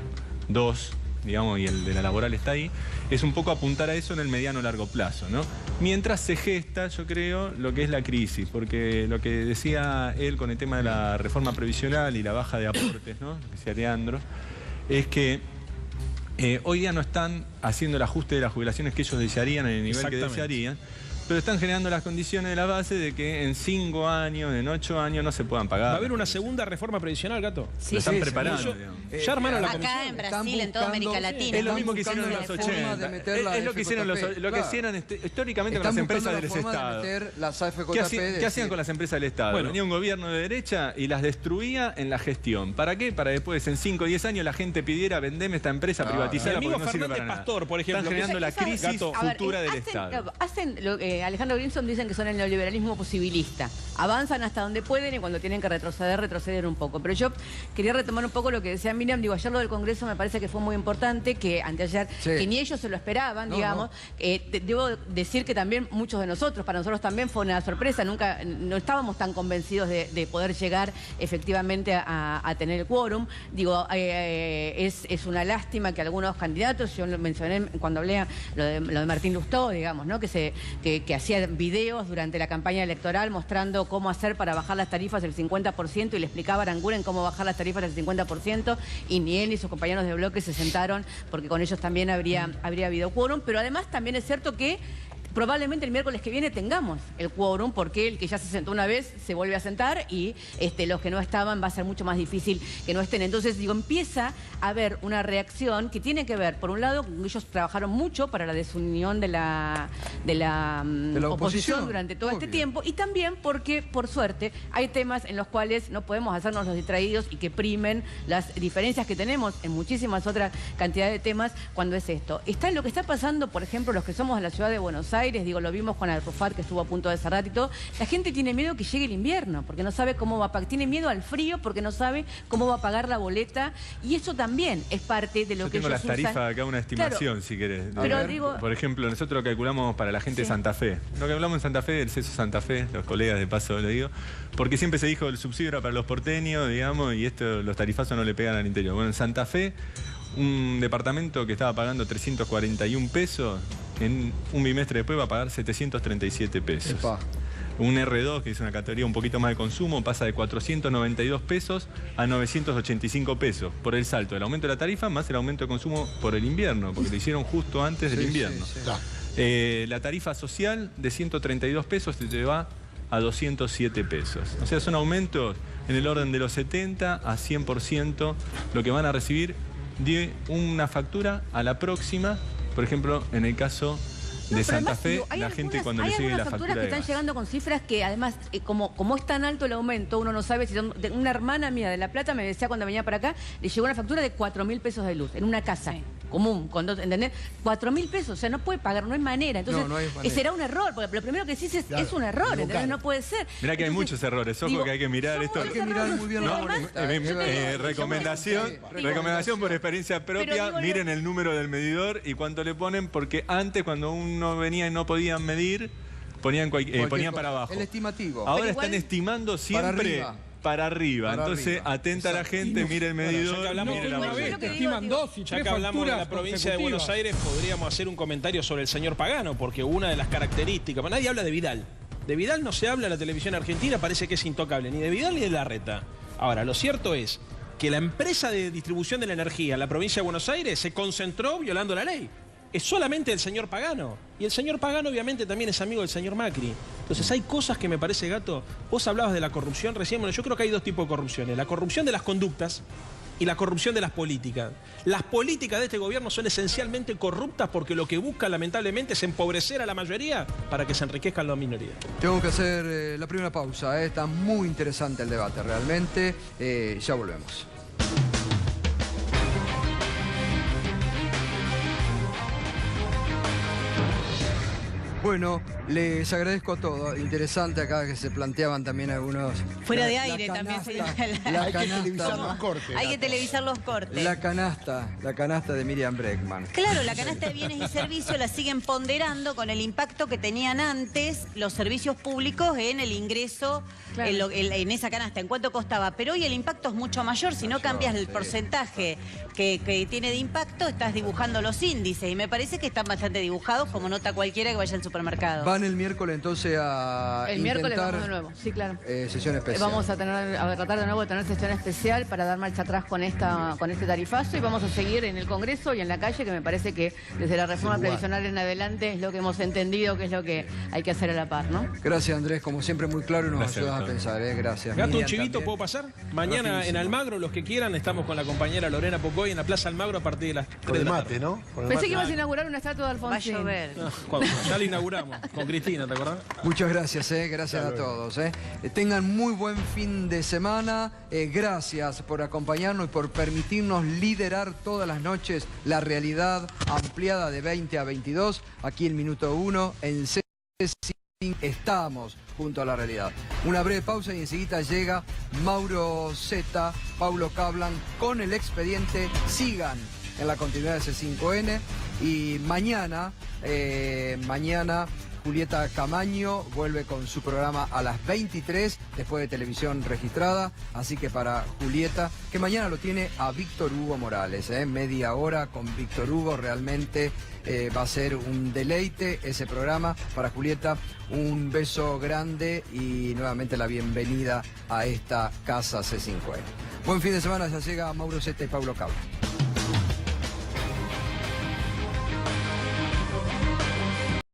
2, digamos, y el de la laboral está ahí, es un poco apuntar a eso en el mediano o largo plazo, ¿no? Mientras se gesta, yo creo, lo que es la crisis, porque lo que decía él con el tema de la reforma previsional y la baja de aportes, ¿no? Lo que decía Leandro, es que hoy día no están haciendo el ajuste de las jubilaciones que ellos desearían en el nivel que desearían, pero están generando las condiciones de la base de que en 5 años, en 8 años no se puedan pagar. ¿Va a haber una segunda reforma previsional, Gato? Lo están preparando, digamos. Ya armaron la comisión. Acá en Brasil, en toda América Latina. Es lo mismo que hicieron en los 80. Es lo que hicieron lo que hicieron históricamente con las empresas del Estado. ¿Qué hacían con las empresas del Estado? Bueno. Venía un gobierno de derecha y las destruía en la gestión. ¿Para qué? Para después, en 5 o 10 años, la gente pidiera vendeme esta empresa, privatizarla, porque no sirve para nada. Pastor, por ejemplo, están generando la crisis futura del Estado. Alejandro Grimson dicen que son el neoliberalismo posibilista. Avanzan hasta donde pueden y cuando tienen que retroceder un poco. Pero yo quería retomar un poco lo que decía Miriam. Digo, ayer lo del Congreso me parece que fue muy importante, que anteayer, que ni ellos se lo esperaban, digamos. Debo decir que también muchos de nosotros, para nosotros también fue una sorpresa. No estábamos tan convencidos de poder llegar efectivamente a tener el quórum. Digo, es una lástima que algunos candidatos, yo lo mencioné cuando hablé lo de Martín Lustó, digamos, ¿no? Que hacía videos durante la campaña electoral mostrando cómo hacer para bajar las tarifas del 50% y le explicaba a Aranguren cómo bajar las tarifas del 50%, y ni él ni sus compañeros de bloque se sentaron porque con ellos también habría habido quórum. Pero además también es cierto que probablemente el miércoles que viene tengamos el quórum, porque el que ya se sentó una vez se vuelve a sentar y los que no estaban va a ser mucho más difícil que no estén. Entonces, digo, empieza a haber una reacción que tiene que ver, por un lado, ellos trabajaron mucho para la desunión de la oposición durante todo este tiempo, y también porque, por suerte, hay temas en los cuales no podemos hacernos los distraídos y que primen las diferencias que tenemos en muchísimas otras cantidades de temas cuando es esto. Está en lo que está pasando, por ejemplo, los que somos de la ciudad de Buenos Aires. Digo, lo vimos con Arrufat, que estuvo a punto de cerrar y todo. La gente tiene miedo que llegue el invierno, porque no sabe cómo va a pagar. Tiene miedo al frío porque no sabe cómo va a pagar la boleta. Y eso también es parte de lo que ellos usan. Tengo las tarifas acá, una estimación, si querés. Pero digo, por ejemplo, nosotros lo calculamos para la gente de Santa Fe. Lo que hablamos en Santa Fe, del CESO Santa Fe, los colegas de paso le digo, porque siempre se dijo el subsidio era para los porteños, digamos, y los tarifazos no le pegan al interior. Bueno, en Santa Fe, un departamento que estaba pagando 341 pesos, en un bimestre después va a pagar 737 pesos. Epa. Un R2, que es una categoría un poquito más de consumo, pasa de 492 pesos a 985 pesos por el salto del aumento de la tarifa más el aumento de consumo por el invierno, porque lo hicieron justo antes del invierno. La tarifa social de 132 pesos se te va a 207 pesos. O sea, son aumentos en el orden de los 70 a 100% lo que van a recibir de una factura a la próxima. Por ejemplo, en el caso de Santa Fe, la gente cuando le sigue la factura que están llegando con cifras que además, como es tan alto el aumento, uno no sabe si son... Una hermana mía de La Plata me decía cuando venía para acá, le llegó una factura de 4.000 pesos de luz en una casa común, ¿entendés? 4.000 pesos, o sea, no puede pagar, no hay manera. Entonces, no hay manera. Será un error, porque lo primero que decís es un error, ¿entendés? No puede ser. Mirá que hay muchos errores, ojo, que hay que mirar esto. Hay que mirar muy bien la recomendación por experiencia propia, miren el número del medidor y cuánto le ponen, porque antes cuando uno venía y no podían medir, ponían para abajo. El estimativo. Ahora están estimando siempre para arriba. Entonces, atenta a la gente, mire el medidor. Ya que hablamos de la provincia de Buenos Aires, podríamos hacer un comentario sobre el señor Pagano, porque una de las características... Nadie habla de Vidal. De Vidal no se habla en la televisión argentina, parece que es intocable, ni de Vidal ni de Larreta. Ahora, lo cierto es que la empresa de distribución de la energía en la provincia de Buenos Aires se concentró violando la ley. Es solamente el señor Pagano. Y el señor Pagano obviamente también es amigo del señor Macri. Entonces hay cosas que me parece, Gato, vos hablabas de la corrupción recién. Bueno, yo creo que hay dos tipos de corrupciones. La corrupción de las conductas y la corrupción de las políticas. Las políticas de este gobierno son esencialmente corruptas porque lo que buscan lamentablemente es empobrecer a la mayoría para que se enriquezcan las minorías. Tengo que hacer la primera pausa. Está muy interesante el debate realmente. Ya volvemos. Bueno, les agradezco a todos. Interesante acá que se planteaban también algunos... Fuera de aire también. Hay que televisar los cortes. Hay que televisar los cortes. La canasta de Miriam Bregman. Claro, la canasta de bienes y servicios la siguen ponderando con el impacto que tenían antes los servicios públicos en el ingreso, en esa canasta, en cuánto costaba. Pero hoy el impacto es mucho mayor. Si no cambias el porcentaje que tiene de impacto, estás dibujando los índices. Y me parece que están bastante dibujados, como nota cualquiera que vaya al supermercado. Van el miércoles entonces a El miércoles intentar vamos de nuevo, sí, claro. Sesión especial. Vamos a tratar de nuevo de tener sesión especial para dar marcha atrás con este tarifazo y vamos a seguir en el Congreso y en la calle, que me parece que desde la reforma previsional en adelante es lo que hemos entendido que es lo que hay que hacer a la par, ¿no? Gracias, Andrés, como siempre muy claro y nos Gracias, ayudas a doctor. pensar, gracias. Gato, un Miriam chivito, también. ¿puedo pasar? Mañana en Almagro, los que quieran, estamos con la compañera Lorena Pocoy en la Plaza Almagro a partir de las 3 Con de el la mate, tarde. ¿no? Con el Pensé mate. que ibas a inaugurar una estatua de Alfonsín. Va a llover. Ya lo inauguramos con Cristina, ¿te acordás? Muchas gracias, gracias a todos. Tengan muy buen fin de semana. Gracias por acompañarnos y por permitirnos liderar todas las noches la realidad ampliada de 20 a 22. Aquí en Minuto 1 en C5 estamos junto a la realidad. Una breve pausa y enseguida llega Mauro Zeta, Paulo Cablan con el expediente. Sigan en la continuidad de C5N y mañana Julieta Camaño vuelve con su programa a las 23 después de televisión registrada, así que para Julieta, que mañana lo tiene a Víctor Hugo Morales, media hora con Víctor Hugo, realmente va a ser un deleite ese programa. Para Julieta, un beso grande y nuevamente la bienvenida a esta casa C5N. Buen fin de semana, ya llega Mauro Zeta y Paulo Cabra.